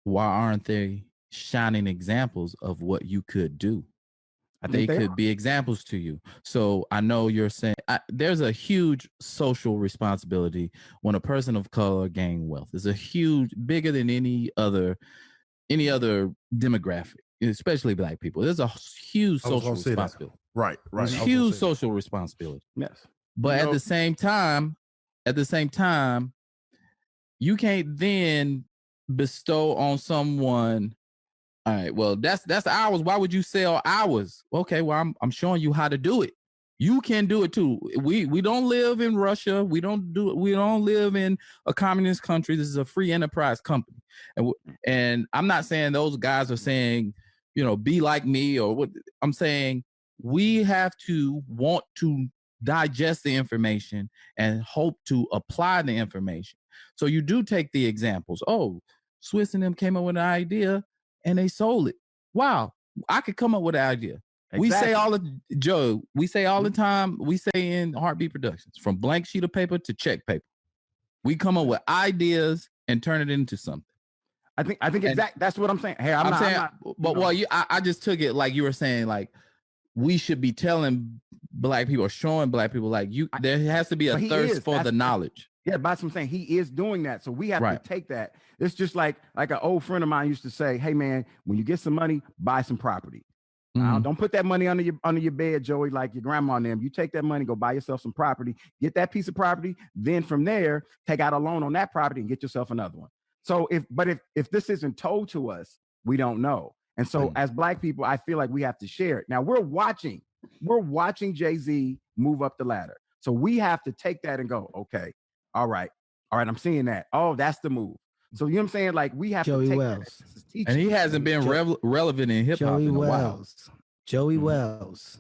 Why aren't they shining examples of what you could do? They could be examples to you. So I know you're saying there's a huge social responsibility when a person of color gain wealth. It's a huge, bigger than any other demographic, especially Black people. There's a huge social responsibility. Right. Huge social responsibility. Yes. But at the same time, you can't then bestow on someone. All right, well, that's ours. Why would you sell ours? Okay, well, I'm showing you how to do it. You can do it too. We don't live in Russia. We don't live in a communist country. This is a free enterprise company. And I'm not saying those guys are saying, be like me or what. I'm saying we have to want to digest the information and hope to apply the information. So you do take the examples. Oh, Swiss and them came up with an idea and they sold it. Wow, I could come up with an idea. Exactly. We say all the time, we say in Heartbeat Productions, from blank sheet of paper to check paper. We come up with ideas and turn it into something. I think exactly that's what I'm saying. Hey, I just took it like you were saying, like we should be telling Black people or showing Black people there has to be a thirst for the knowledge. Yeah, but that's what I'm saying. He is doing that. So we have to take that. It's just like an old friend of mine used to say, hey man, when you get some money, buy some property. Don't put that money under your bed, Joey, like your grandma and them. You take that money, go buy yourself some property, get that piece of property. Then from there, take out a loan on that property and get yourself another one. So if this isn't told to us, we don't know. And so as Black people, I feel like we have to share it. Now we're watching Jay-Z move up the ladder. So we have to take that and go, okay, all right, I'm seeing that. Oh, that's the move. So you know what I'm saying? Like we have to take Wells. That. And he hasn't been relevant in hip hop in a while. Joey Wells.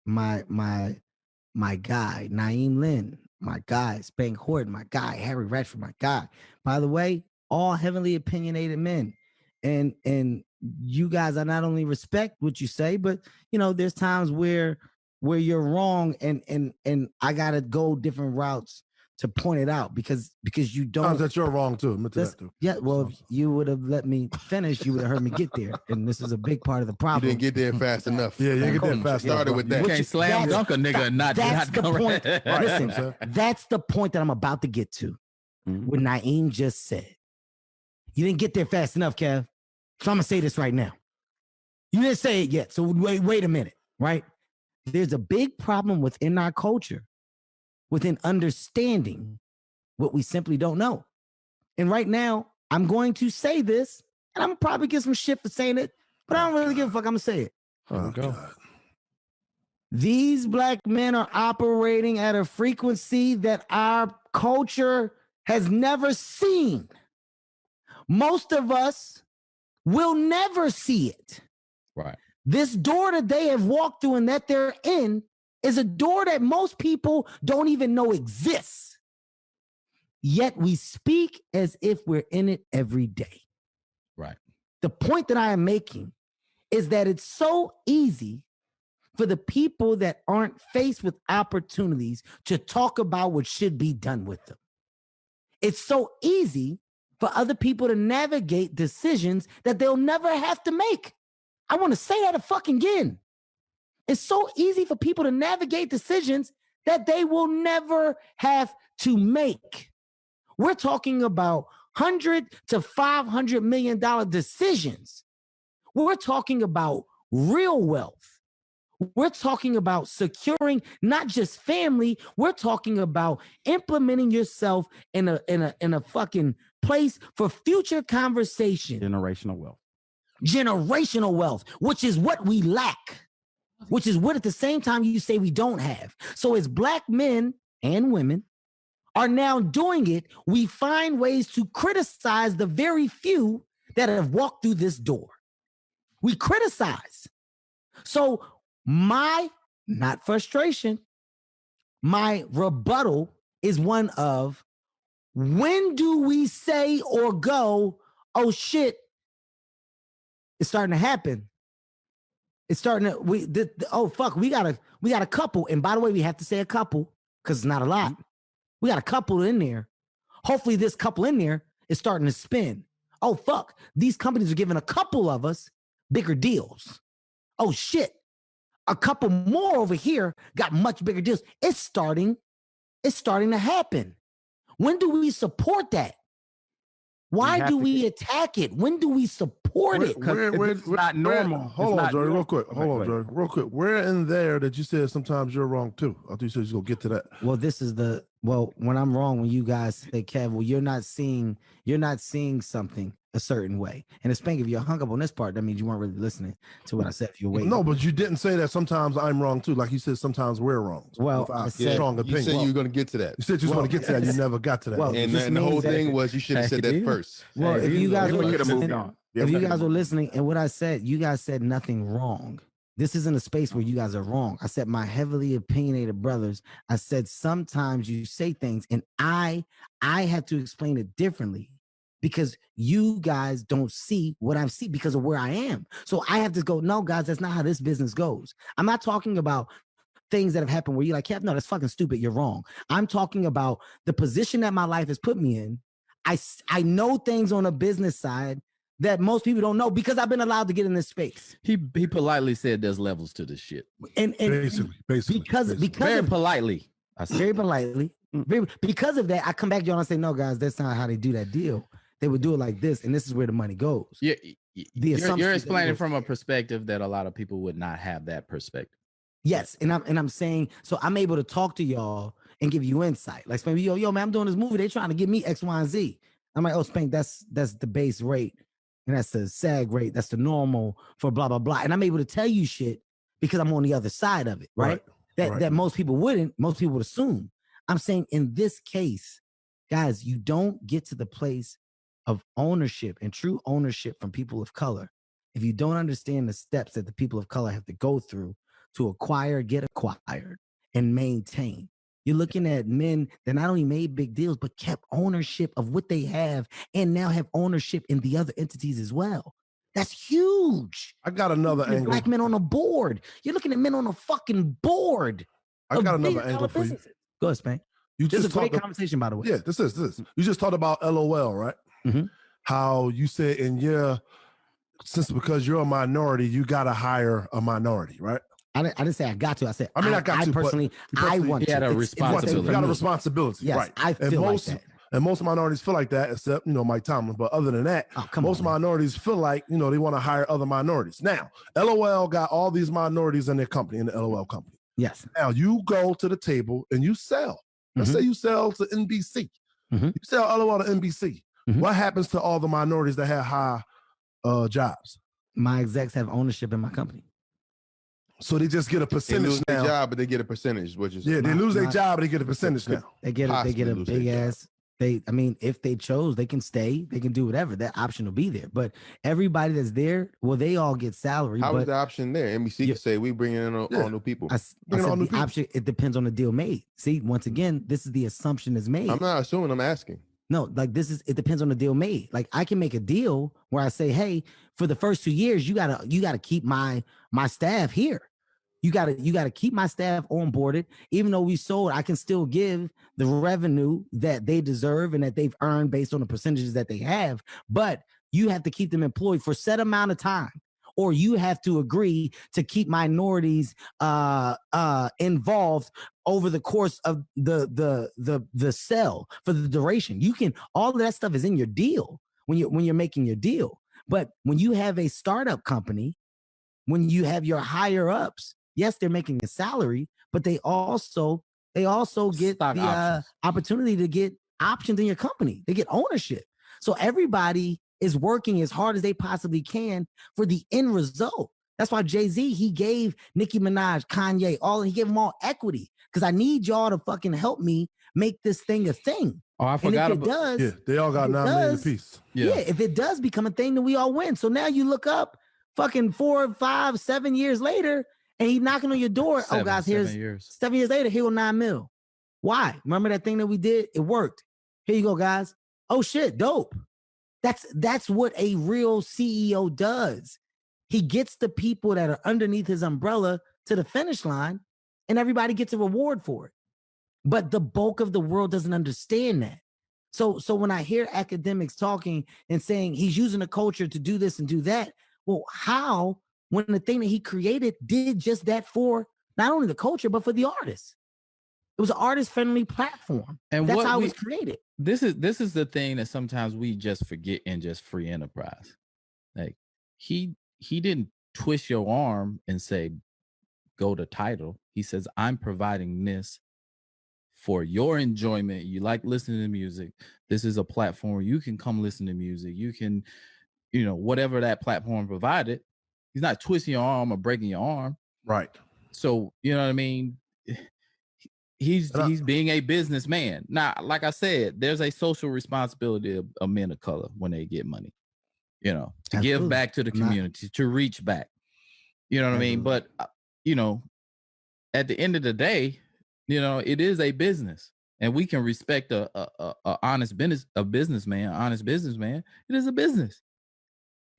My guy, Naeem Lynn, my guy, Spank Horton, my guy, Harry Ratchford, my guy. By the way, all heavily opinionated men. And you guys, I not only respect what you say, but there's times where you're wrong and I gotta go different routes to point it out because you don't. Times that you're wrong too. Yeah, well, if you would have let me finish, you would have heard me get there, and this is a big part of the problem. You didn't get there fast enough. Yeah, you didn't get there fast enough. Started with that. You can't slam dunk a nigga and not. That's the point. Right. Listen, that's the point that I'm about to get to. What Naeem just said. You didn't get there fast enough, Kev. So I'm gonna say this right now. You didn't say it yet. So wait a minute, right? There's a big problem within our culture, within understanding what we simply don't know. And right now, I'm going to say this, and I'm gonna probably get some shit for saying it, but I don't really give a fuck. I'm gonna say it. Oh, God. These Black men are operating at a frequency that our culture has never seen. Most of us will never see it. Right. This door that they have walked through and that they're in is a door that most people don't even know exists. Yet we speak as if we're in it every day. Right. The point that I am making is that it's so easy for the people that aren't faced with opportunities to talk about what should be done with them. It's so easy for other people to navigate decisions that they'll never have to make. I want to say that fucking again. It's so easy for people to navigate decisions that they will never have to make. We're talking about $100 to $500 million decisions. We're talking about real wealth. We're talking about securing not just family. We're talking about implementing yourself in a fucking place for future conversation. Generational wealth, which is what we lack, which is what at the same time you say we don't have. So as Black men and women are now doing it, we find ways to criticize the very few that have walked through this door. We criticize. So my, not frustration, my rebuttal is one of, when do we say or go, oh shit, it's starting to happen. It's starting to, oh fuck, we got a couple. And by the way, we have to say a couple because it's not a lot. We got a couple in there. Hopefully this couple in there is starting to spin. Oh fuck, these companies are giving a couple of us bigger deals. Oh shit, A couple more over here got much bigger deals. It's starting to happen. When do we support that? Why do we attack it? When do we support it? It's not normal. Hold on, Joey, real quick. Hold on, Joey, real quick. Where in there that you said sometimes you're wrong too? I thought you said you're gonna get to that. Well, this is when I'm wrong, when you guys say, Kev, well, you're not seeing something a certain way. And it's Spank, if you're hung up on this part, that means you weren't really listening to what I said. If you're waiting. No, but you didn't say that sometimes I'm wrong too. Like you said, sometimes we're wrong. Well, I said, strong opinion. You said you were going to get to that. You said you want to get to that. You never got to that. Well, and the whole thing was you should have said that first. Well, if you guys were listening, if you guys were listening, and what I said, you guys said nothing wrong. This isn't a space where you guys are wrong. I said, my heavily opinionated brothers, I said, sometimes you say things and I have to explain it differently because you guys don't see what I see because of where I am. So I have to go, no, guys, that's not how this business goes. I'm not talking about things that have happened where you're like, Kev, no, that's fucking stupid. You're wrong. I'm talking about the position that my life has put me in. I know things on a business side that most people don't know because I've been allowed to get in this space. He politely said there's levels to this shit. And basically, because very politely. Very politely. Because of that, I come back to y'all and say, no, guys, that's not how they do that deal. They would do it like this, and this is where the money goes. Yeah, you're explaining from a perspective that a lot of people would not have that perspective. Yes, and I'm saying, so I'm able to talk to y'all and give you insight. Like, Spank, yo, man, I'm doing this movie. They trying to give me X, Y, and Z. I'm like, oh, Spank, that's the base rate. And that's the SAG rate. That's the normal for blah, blah, blah. And I'm able to tell you shit because I'm on the other side of it, right? That most people wouldn't. Most people would assume. I'm saying in this case, guys, you don't get to the place of ownership and true ownership from people of color if you don't understand the steps that the people of color have to go through to acquire, get acquired, and maintain. You're looking at men that not only made big deals, but kept ownership of what they have and now have ownership in the other entities as well. That's huge. I got another angle. Black men on a board. You're looking at men on a fucking board. I got another angle for you. Go ahead, Spank. This is a great conversation, by the way. Yeah, this is. You just talked about LOL, right? Mm-hmm. How you said, because you're a minority, you got to hire a minority, right? I didn't say I got to. I said, I got to. Personally, I want to. You got a responsibility. You got a responsibility, yes, right? I feel like that. And most minorities feel like that, except, Mike Tomlin. But other than that, most minorities feel like, they want to hire other minorities. Now, LOL got all these minorities in their company, in the LOL company. Yes. Now, you go to the table and you sell. Let's say you sell to NBC. You sell LOL to NBC. What happens to all the minorities that have high jobs? My execs have ownership in my company. So they just get a percentage they lose now. Their job, but they get a percentage, which is they lose their job, but they get a percentage now. They get a big ass. If they chose, they can stay, they can do whatever. That option will be there. But everybody that's there, well, they all get salary. How is the option there? NBC can say we bringing in all new people. I said the option, it depends on the deal made. See, once again, this is the assumption that's made. I'm not assuming, I'm asking. No, like it depends on the deal made. Like I can make a deal where I say, hey, for the first 2 years, you gotta keep my staff here. You gotta keep my staff onboarded. Even though we sold, I can still give the revenue that they deserve and that they've earned based on the percentages that they have. But you have to keep them employed for a set amount of time, or you have to agree to keep minorities involved over the course of the sell for the duration. All of that stuff is in your deal when you're making your deal. But when you have a startup company, when you have your higher ups, yes, they're making a salary, but they also get the opportunity to get options in your company. They get ownership. So everybody is working as hard as they possibly can for the end result. That's why Jay-Z, he gave Nicki Minaj, Kanye, he gave them all equity because I need y'all to fucking help me make this thing a thing. Oh, I forgot about it. Yeah, they all got $9 million apiece. Yeah, if it does become a thing, then we all win. So now you look up fucking 4, 5, 7 years later, and he's knocking on your door. Here's 7 years later, here go $9 million. Why? Remember that thing that we did? It worked. Here you go, guys. Oh shit, dope. That's what a real CEO does. He gets the people that are underneath his umbrella to the finish line, and everybody gets a reward for it. But the bulk of the world doesn't understand that. So when I hear academics talking and saying he's using the culture to do this and do that, well, how when the thing that he created did just that for not only the culture, but for the artists. It was an artist-friendly platform. And that's how it was created. This is the thing that sometimes we just forget in just free enterprise. Like he didn't twist your arm and say, go to title. He says, I'm providing this for your enjoyment. You like listening to music. This is a platform where you can come listen to music. You can, whatever that platform provided. He's not twisting your arm or breaking your arm. Right. So, you know what I mean? He's being a businessman. Now, like I said, there's a social responsibility of men of color when they get money, to give back to the community, to reach back. You know what I mean? But, at the end of the day, it is a business, and we can respect a honest businessman. It is a business.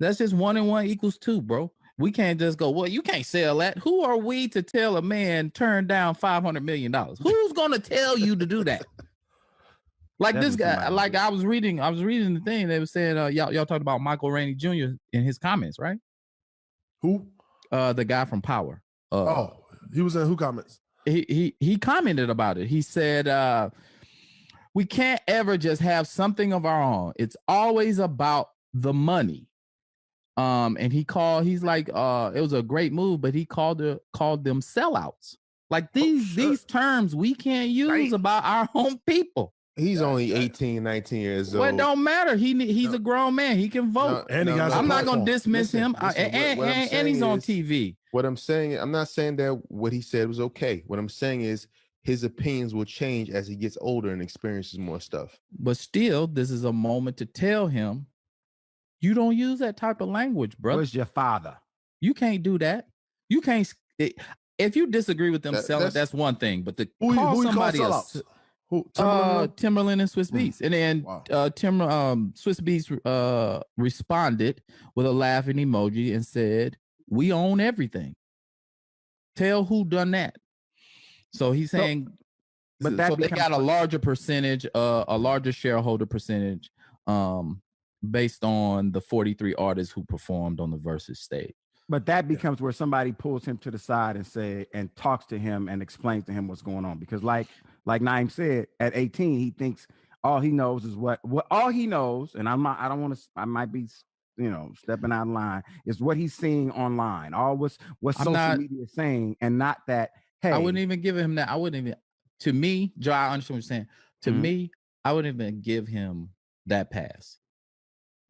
That's just 1 and 1 equals 2, bro. We can't just go, well, you can't sell that. Who are we to tell a man turn down $500 million? Who's going to tell you to do that? Like this guy, like I was reading the thing. They were saying, y'all talked about Michael Rainey Jr. in his comments, right? Who? The guy from Power. He was in who comments? He commented about it. He said, we can't ever just have something of our own. It's always about the money. And he's like, it was a great move, but he called them sellouts. Like these terms we can't use about our own people. He's only 18, 19 years old. Well, it don't matter. He's a grown man. He can vote. I'm not going to dismiss him. And he's on TV. What I'm saying, I'm not saying that what he said was okay. What I'm saying is his opinions will change as he gets older and experiences more stuff. But still, this is a moment to tell him, you don't use that type of language, brother. Where's your father? You can't do that. You can't. If you disagree with them selling, that's one thing. But call somebody else. Timberland and Swiss Beats. And then Swiss Beats responded with a laughing emoji and said, we own everything. Tell who done that. So he's saying, so they got a larger percentage, a larger shareholder percentage, based on the 43 artists who performed on the Versus stage. But that becomes where somebody pulls him to the side and talks to him and explains to him what's going on. Because like Naeem said, at 18, he thinks all he knows is what all he knows. And I might be, stepping out of line, is what he's seeing online. All what social media is saying, and not that, hey. I wouldn't even give him that. To me, Joe, I understand what you're saying. To me, I wouldn't even give him that pass.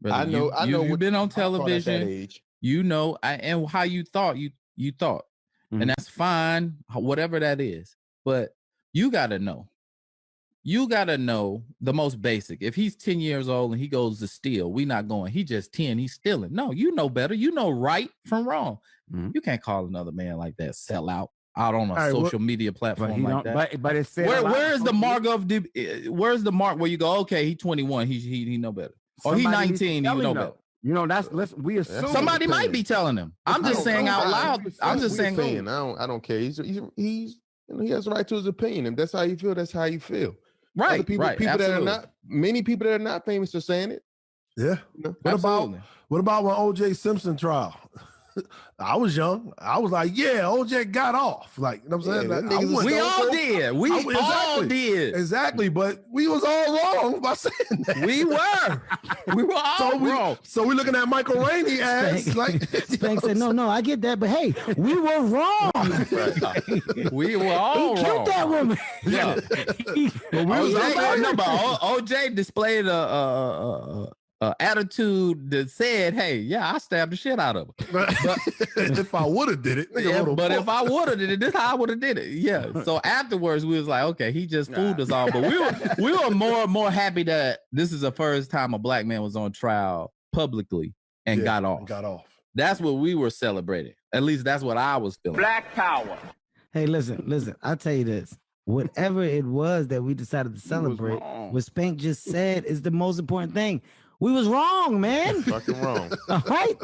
Brother, I know you've been on television, and how you thought you thought, and that's fine, whatever that is. But you got to know the most basic. If he's 10 years old and he goes to steal, we not going, he just 10, he's stealing. No, you know better. You know right from wrong. You can't call another man like that sellout out on a social media platform like that. But it's where's the mark where's the mark where you go, okay, he 21, he know better. Or he 19, you know better. We assume somebody might be telling him. I'm just saying out loud. I'm just saying. I don't care. He's he has the right to his opinion. If that's how you feel, that's how you feel. Right. Many people that are not famous are saying it. Yeah. What about when O.J. Simpson trial? I was young. I was like, yeah, OJ got off. Like, you know what I'm saying? We all did. We all did. Exactly. But we was all wrong by saying that. We were all wrong. So we're looking at Michael Rainey as Spank said, no, I get that. But hey, we were wrong. We were all wrong. He killed that woman. Yeah. OJ displayed a attitude that said, hey, yeah, I stabbed the shit out of her. But if I would have did it. If I would have did it, this is how I would have did it. Yeah. So afterwards, we was like, okay, he just fooled us all. But we were more happy that this is the first time a black man was on trial publicly and got off. That's what we were celebrating. At least that's what I was feeling. Black power. Hey, listen, I'll tell you this. Whatever it was that we decided to celebrate, what Spank just said is the most important thing. We was wrong, man. Fucking wrong. All right?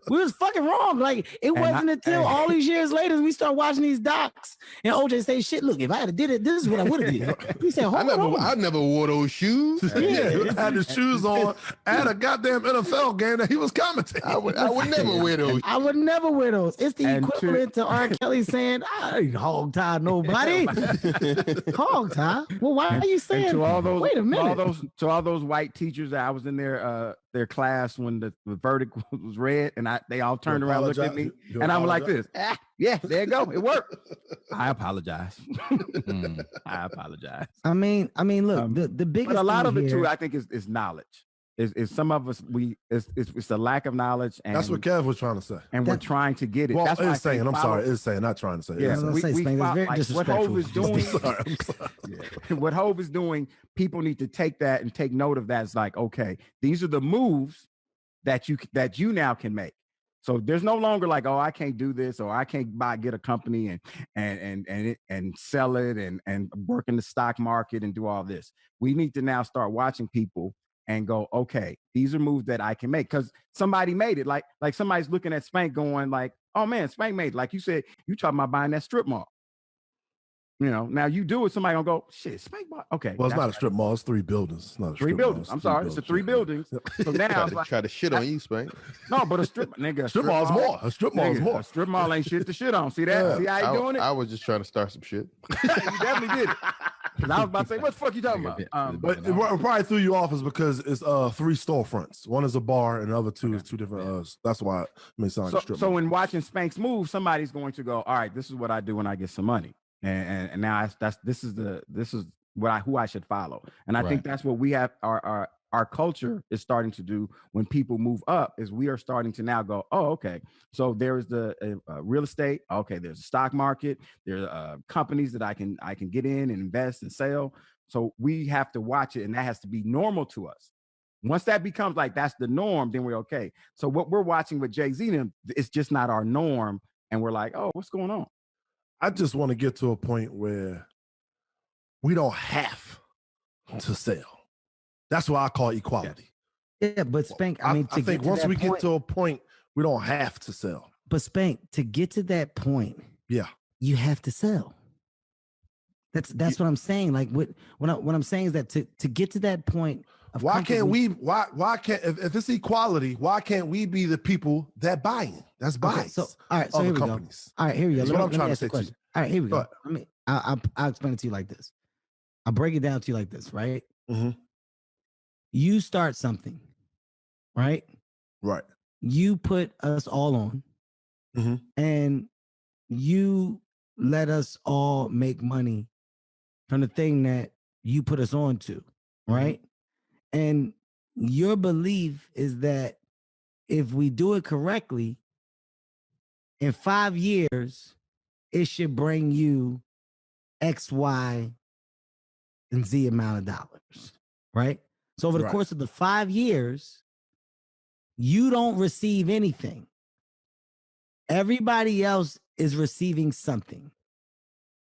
We was fucking wrong. Like, it wasn't until all these years later we start watching these docs and OJ say, shit, look, if I had did it, this is what I would have did. He said, I never wore those shoes. Yeah, had his shoes on at a goddamn NFL game that he was commentating. I would never wear those. I would never wear those. It's the equivalent to R. Kelly saying, I ain't hog tie nobody. Hog tie? Well, why are you saying to all those, wait a minute. To all those white teachers that I was in their class when the verdict was read, and they all turned around, looked at me, and I'm like this. Yeah, there you go. It worked. I apologize. I apologize. I mean, look, the biggest. But a lot of it here, too, I think, is knowledge. Is some of us it's the lack of knowledge, and that's what Kev was trying to say, and we're trying to get it. Well, that's it's saying. I'm sorry, it's saying, not trying to say. Yeah, what Hove is doing. I'm sorry. Yeah. What Hove is doing, people need to take that and take note of that. It's like, okay, these are the moves that you now can make. So there's no longer like, oh, I can't do this, or I can't get a company and sell it and work in the stock market and do all this. We need to now start watching people and go, okay, these are moves that I can make because somebody made it. Like somebody's looking at Spank going like, oh man, Spank made it. Like you said, you talking about buying that strip mall. You know, now you do it, somebody gonna go, shit, Spank bought. Okay. Well, it's not a strip mall, it's 3 buildings. It's not a three strip buildings. mall. I'm sorry, it's 3 buildings. So now try to shit on you, Spank. No, but a strip mall is more. A strip mall is more. A strip mall ain't shit to shit on. See that? Yeah. See how you doing it? I was just trying to start some shit. You definitely did it. Because I was about to say, what the fuck you talking about? But what probably threw you off is because it's 3 storefronts. One is a bar, and the other 2 is 2 different. That's why it may sound like a strip mall. So when watching Spank's move, somebody's going to go, all right, this is what I do when I get some money, and now this is who I should follow, and I think that's what we have our culture is starting to do when people move up is we are starting to now go, oh, okay. So there's the real estate. Okay. There's a stock market. There are companies that I can get in and invest and sell. So we have to watch it, and that has to be normal to us. Once that becomes like, that's the norm, then we're okay. So what we're watching with Jay-Z, it's just not our norm. And we're like, oh, what's going on? I just want to get to a point where we don't have to sell. That's what I call equality. Yeah, but Spank, I think once we get to a point, we don't have to sell. But Spank, to get to that point, you have to sell. That's what I'm saying. Like what I'm saying is that to get to that point of why can't if it's equality, why can't we be the people that buying? That's buying. Okay, so all right, so here we companies. Go. All right, here we go. That's what I'm trying to say to you. All right, here we go. I'll explain it to you like this. I'll break it down to you like this, right? Mm-hmm. You start something, right? Right. You put us all on, and you let us all make money from the thing that you put us on to, right? And your belief is that if we do it correctly, in 5 years, it should bring you X, Y, and Z amount of dollars, right? So over the course of the 5 years, you don't receive anything. Everybody else is receiving something.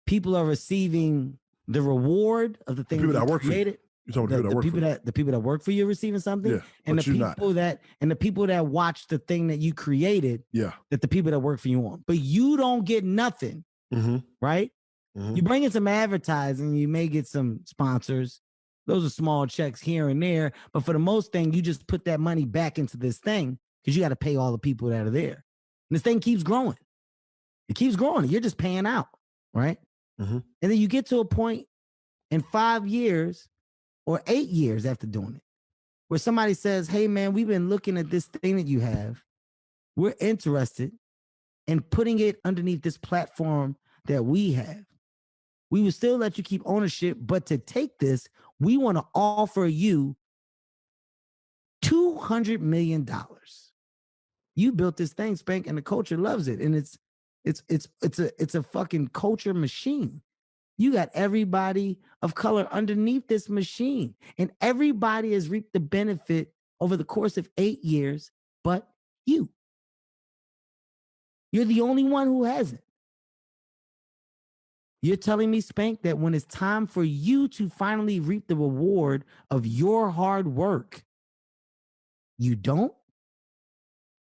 People are receiving the reward of the thing that work created. The people that work for you are receiving something, and the people that watch the thing that you created. That the people that work for you on, but you don't get nothing, right? You bring in some advertising, you may get some sponsors. Those are small checks here and there, but for the most thing, you just put that money back into this thing because you got to pay all the people that are there. And this thing keeps growing. It keeps growing. You're just paying out, right? And then you get to a point in 5 years or 8 years after doing it, where somebody says, hey man, we've been looking at this thing that you have. We're interested in putting it underneath this platform that we have. We will still let you keep ownership, but to take this, we want to offer you $200 million. You built this thing, Spank, and the culture loves it. And it's a fucking culture machine. You got everybody of color underneath this machine, and everybody has reaped the benefit over the course of 8 years, but you. You're the only one who hasn't. You're telling me, Spank, that when it's time for you to finally reap the reward of your hard work, You don't?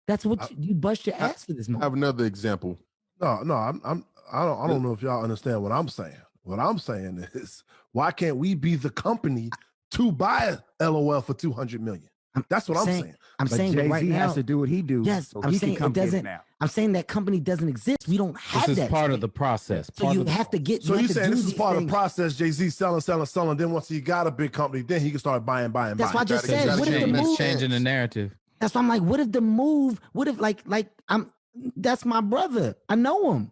That's what you bust your ass for this I month. have another example. No, I don't know if y'all understand what I'm saying. What I'm saying is, why can't we be the company to buy LOL for $200 million? That's what I'm saying. I'm saying that Jay-Z right now has to do what he do. Yes, so I'm he saying can come it doesn't. now. I'm saying that company doesn't exist. We don't have This that. is part of the process. So you have to get. So you you have to saying do this is these part of the things. process? Jay-Z selling. Then once he got a big company, then he can start buying. That's why I just You said. gotta What if the change- move? changing the narrative. That's why I'm like, what if the move? What if like I'm? That's my brother. I know him.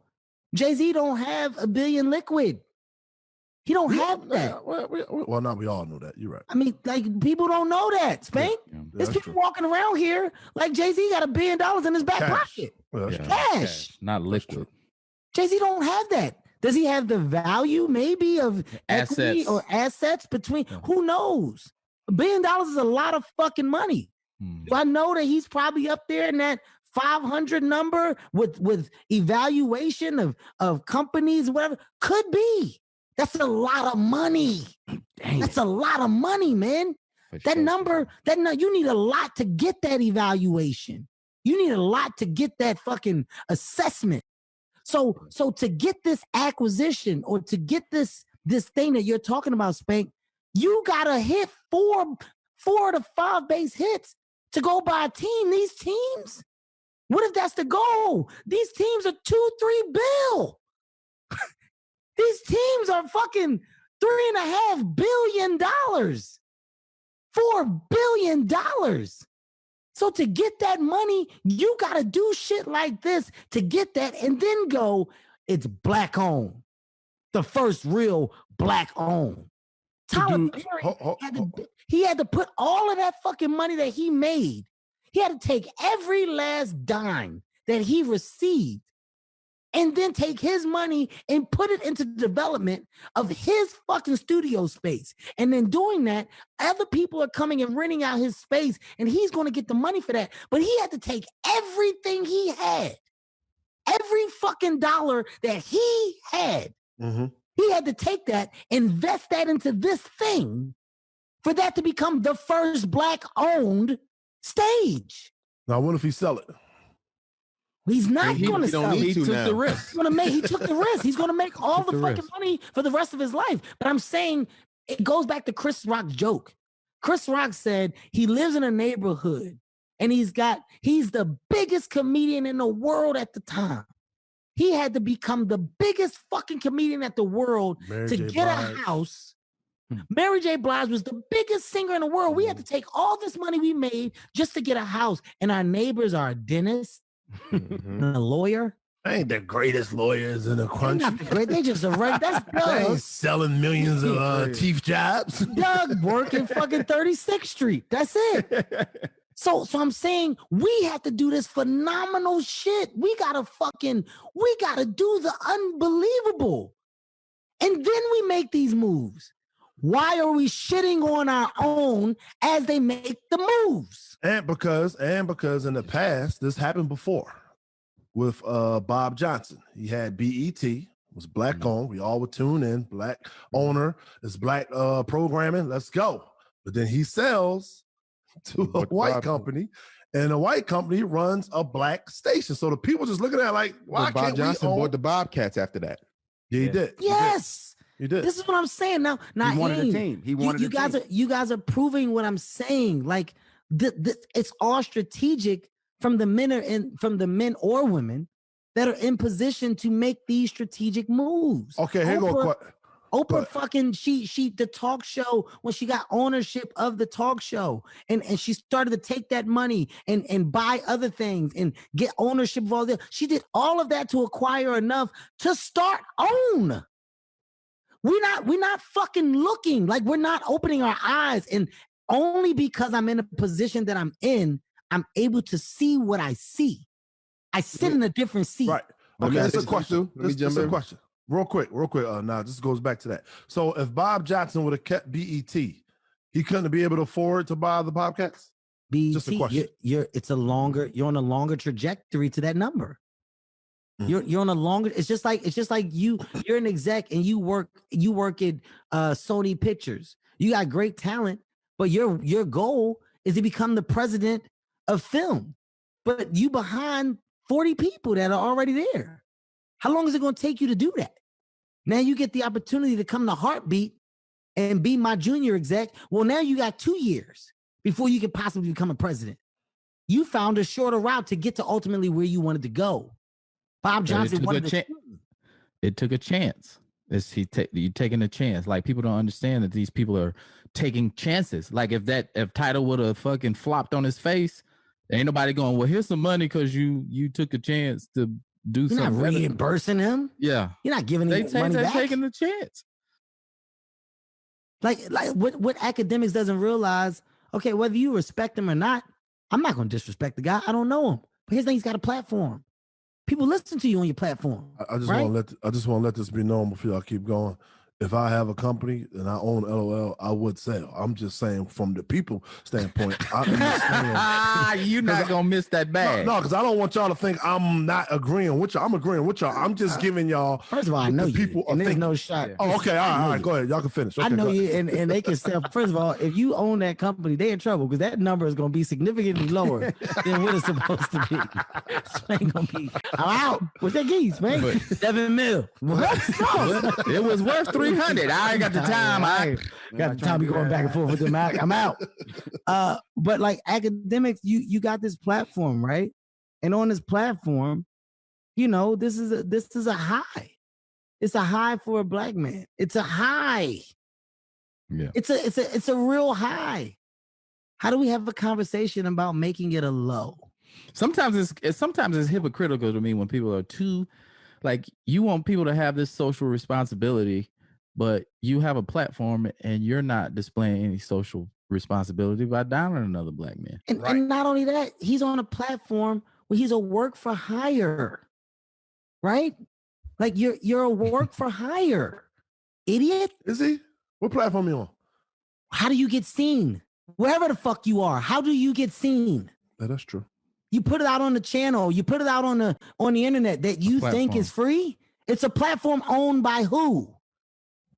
Jay-Z don't have $1 billion liquid. He don't have that. Well, now we all know that. You're right. I mean, like people don't know that, Spank. Yeah. There's that's people true. walking around here like Jay-Z got $1 billion in his back Cash. pocket. Well, that's Yeah. true. Cash. Not liquid. Jay-Z don't have that. Does he have the value maybe of equity Assets. or assets between? Who knows? $1 billion is a lot of fucking money. Do I know that he's probably up there in that 500 number with evaluation of companies, whatever? Could be. That's a lot of money. That's a lot of money, man. For That sure. number, you need a lot to get that evaluation. You need a lot to get that fucking assessment. So to get this acquisition or to get this thing that you're talking about, Spank, you gotta hit four to 5 base hits to go by a team. These teams, what if that's the goal? These teams are 2-3 bill. These teams are fucking $3.5 billion. $4 billion. So to get that money, you got to do shit like this to get that and then go, it's black owned. The first real black owned. Tyler Perry he had to put all of that fucking money that he made. He had to take every last dime that he received and then take his money and put it into the development of his fucking studio space. And then doing that, other people are coming and renting out his space and he's going to get the money for that. But he had to take everything he had, every fucking dollar that he had. Mm-hmm. He had to take that, invest that into this thing for that to become the first black-owned stage. Now, what if he sell it? He's not going to sell it. He took the risk. He took the risk. He's going to make all the fucking money for the rest of his life. But I'm saying it goes back to Chris Rock's joke. Chris Rock said he lives in a neighborhood and he's the biggest comedian in the world at the time. He had to become the biggest fucking comedian at the world to get a house. Mary J. Blige was the biggest singer in the world. We had to take all this money we made just to get a house. And our neighbors are a dentist and a lawyer. They ain't the greatest lawyers in the country. Not the great. They just a right. That's They Doug. ain't selling millions of teeth jobs. Doug working fucking 36th Street. That's it. So I'm saying we have to do this phenomenal shit. We gotta do the unbelievable. And then we make these moves. Why are we shitting on our own as they make the moves? And because in the past, this happened before with Bob Johnson. He had BET, was black owned. We all would tune in. Black owner, is black programming. Let's go. But then he sells to a white company, and the white company runs a black station. So the people just looking at it like, why Bob can't Johnson we own? bought the Bobcats after that. Yeah, he did. Yes. He did. This is what I'm saying. Now He wanted Aim, a team. He wanted you a guys team. you guys are proving what I'm saying. Like it's all strategic from the men or women that are in position to make these strategic moves. Okay, here go. Oprah fucking she the talk show when she got ownership of the talk show and she started to take that money and buy other things and get ownership of all that. She did all of that to acquire enough to start own. We're not fucking looking, like we're not opening our eyes, and only because I'm in a position that I'm in, I'm able to see what I see. I sit in a different seat. Right. Let me Okay, ask that's a you question. something, too. Let me This jump is a in. question. Real quick. Now this goes back to that. So if Bob Johnson would have kept BET, he couldn't be able to afford to buy the Bobcats? BET, Just a question. you're on a longer trajectory to that number. You're on a longer. It's just like you're an exec and you work at Sony Pictures. You got great talent, but your goal is to become the president of film. But you behind 40 people that are already there. How long is it going to take you to do that? Now you get the opportunity to come to Heartbeat and be my junior exec. Well, now you got 2 years before you can possibly become a president. You found a shorter route to get to ultimately where you wanted to go. Bob Johnson wanted to. It took a chance. You taking a chance. Like, people don't understand that these people are taking chances. Like, if Title would have fucking flopped on his face, ain't nobody going, well, here's some money because you took a chance to do You're something. You're not reimbursing him. Yeah. You're not giving him money back. They're taking the chance. Like what academics doesn't realize, okay, whether you respect him or not, I'm not going to disrespect the guy. I don't know him. But his thing, he's got a platform. People listen to you on your platform. I just want to let this be known before I keep going. If I have a company and I own LOL, I would sell. I'm just saying, from the people standpoint, I understand. You're not gonna miss that bag. No, because I don't want y'all to think I'm not agreeing with y'all. I'm agreeing with y'all. I'm just giving y'all. First of all, I know you. People and there's no shot. Oh, okay, all right. Go ahead. Y'all can finish. Okay, I know you, and they can sell. First of all, if you own that company, they're in trouble because that number is going to be significantly lower than what it's supposed to be. So ain't gonna be. I'm out. What's that geese, man? $7 million. What? No. It was worth 300. I ain't got the time. I got the time. You going back and forth with them. I'm out. But like academics, you got this platform, right? And on this platform, you know, this is a high. It's a high for a black man. It's a high. Yeah. It's a real high. How do we have a conversation about making it a low? Sometimes it's hypocritical to me when people are too, like, you want people to have this social responsibility, but you have a platform and you're not displaying any social responsibility by downing another black man. And not only that, he's on a platform where he's a work for hire, right? Like you're a work for hire, idiot. Is he? What platform you on? How do you get seen? Wherever the fuck you are, how do you get seen? Yeah, that's true. You put it out on the channel. You put it out on the internet that you think is free. It's a platform owned by who?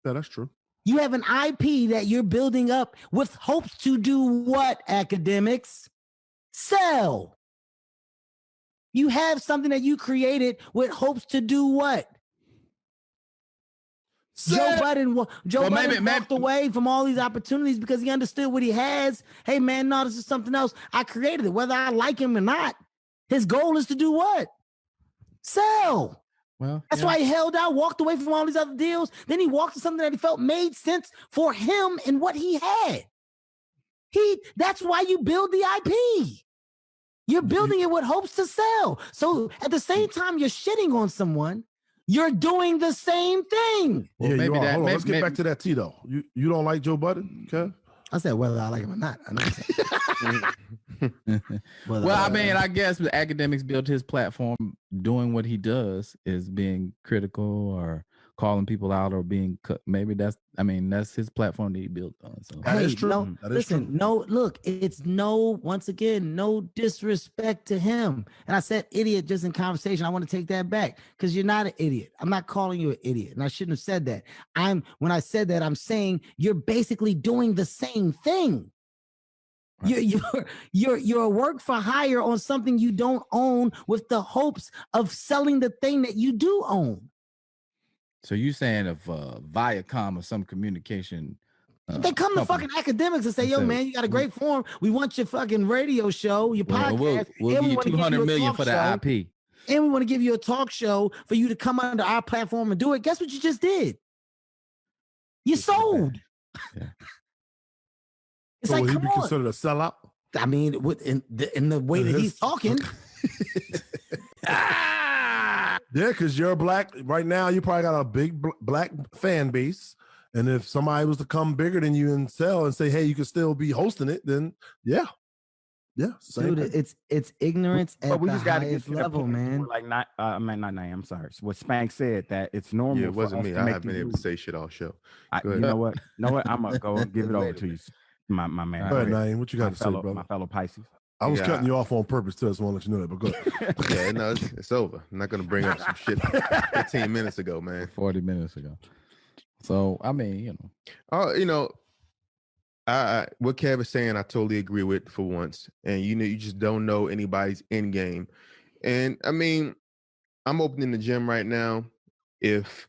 Yeah, that's true. You have an IP that you're building up with hopes to do what, academics? Sell. You have something that you created with hopes to do what? Joe Budden walked away from all these opportunities because he understood what he has. Hey, man, no, this is something else. I created it, whether I like him or not. His goal is to do what? Sell. Well, that's why he held out, walked away from all these other deals. Then he walked to something that he felt made sense for him and what he had. That's why you build the IP. You're building it with hopes to sell. So at the same time you're shitting on someone, you're doing the same thing. Well, maybe that. Hold on, let's get back to that T though. You don't like Joe Budden, okay? I said whether I like him or not. Well, I mean, I guess the academics built his platform. Doing what he does is being critical or calling people out or being maybe that's his platform that he built on. So that is true. Once again, no disrespect to him. And I said idiot just in conversation. I want to take that back because you're not an idiot. I'm not calling you an idiot, and I shouldn't have said that. When I said that, I'm saying you're basically doing the same thing. Right. You're a work for hire on something you don't own with the hopes of selling the thing that you do own. So you saying if Viacom or some communication, they come to fucking academics and say, "Yo, man, you got a great form. We want your fucking radio show, your podcast. We'll give you $200 million for the IP, and we want to give you a talk show for you to come under our platform and do it." Guess what you just did? You sold. Yeah. It's so like, will he come be on. considered a sellout? I mean, in the way that he's talking. Yeah, because you're black right now. You probably got a big black fan base, and if somebody was to come bigger than you and sell and say, "Hey, you can still be hosting it," then yeah, dude, it's ignorance at the highest level, man. Like not I'm sorry. So what Spank said that it's normal. Yeah, it wasn't me. I haven't been able to say shit all show. You know what? I'm gonna go and give it over to you, my man. Go ahead, Naeem. What you got to say, brother? My fellow Pisces. I was cutting you off on purpose too. I just want to let you know that, but go ahead. Yeah, no, it's over. I'm not going to bring up some shit 15 minutes ago, man. 40 minutes ago. So, I mean, you know, What Kev is saying, I totally agree with for once. And you just don't know anybody's end game. And I mean, I'm opening the gym right now. If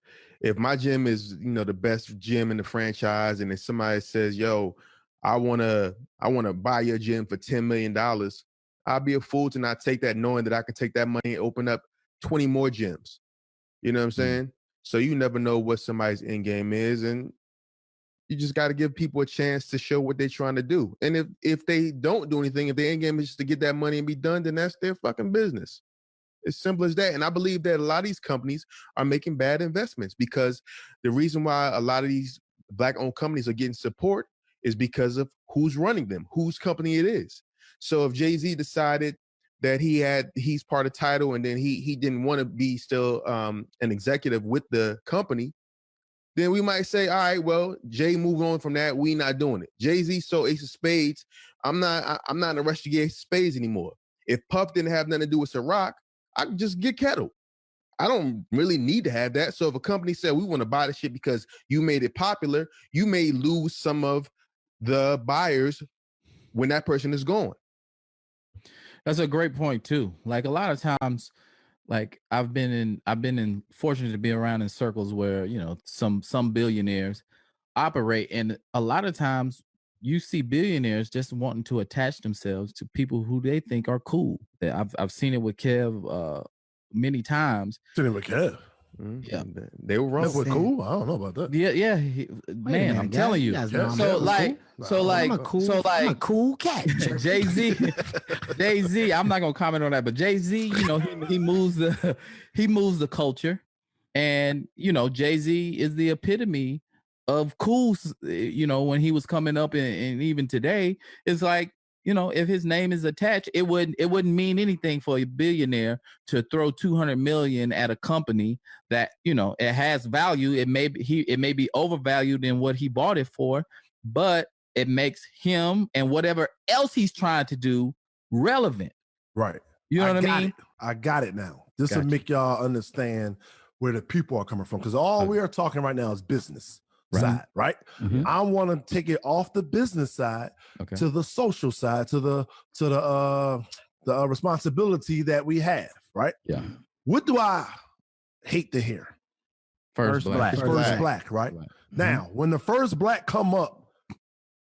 my gym is the best gym in the franchise, and if somebody says, "Yo, I wanna buy your gym for $10 million," I'll be a fool to not take that, knowing that I can take that money and open up 20 more gyms. You know what I'm saying? So you never know what somebody's end game is, and you just got to give people a chance to show what they're trying to do. And if they don't do anything, if their end game is just to get that money and be done, then that's their fucking business. It's simple as that. And I believe that a lot of these companies are making bad investments, because the reason why a lot of these Black-owned companies are getting support is because of who's running them, whose company it is. So if Jay-Z decided that he's part of Tidal, and then he didn't want to be still an executive with the company, then we might say, all right, well, Jay moved on from that. We not doing it. Jay-Z sold Ace of Spades. I'm not in a rush to get Ace of Spades anymore. If Puff didn't have nothing to do with Ciroc, I could just get Kettle. I don't really need to have that. So if a company said, we want to buy the shit because you made it popular, you may lose some of the buyers when that person is gone. That's a great point too. Like a lot of times, like I've been fortunate to be around in circles where, some billionaires operate. And a lot of times you see billionaires just wanting to attach themselves to people who they think are cool. I've seen it with Kev many times. Seen it with Kev. Yeah, they were wrong. That was cool. I don't know about that. Yeah. Man, I'm telling you. I'm a cool cat. Jay-Z. I'm not gonna comment on that, but Jay-Z, he moves the culture, and Jay-Z is the epitome of cool. When he was coming up, and even today, it's like, if his name is attached, it wouldn't mean anything for a billionaire to throw $200 million at a company that, it has value. It may be overvalued in what he bought it for, but it makes him and whatever else he's trying to do relevant. Right. You know what I mean? I got it now. Just to make y'all understand where the people are coming from. Because all we are talking right now is business. Side, right? Mm-hmm. I want to take it off the business side to the social side, to the responsibility that we have, right? Yeah. What do I hate to hear? First black, right? Mm-hmm. Now, when the first black come up,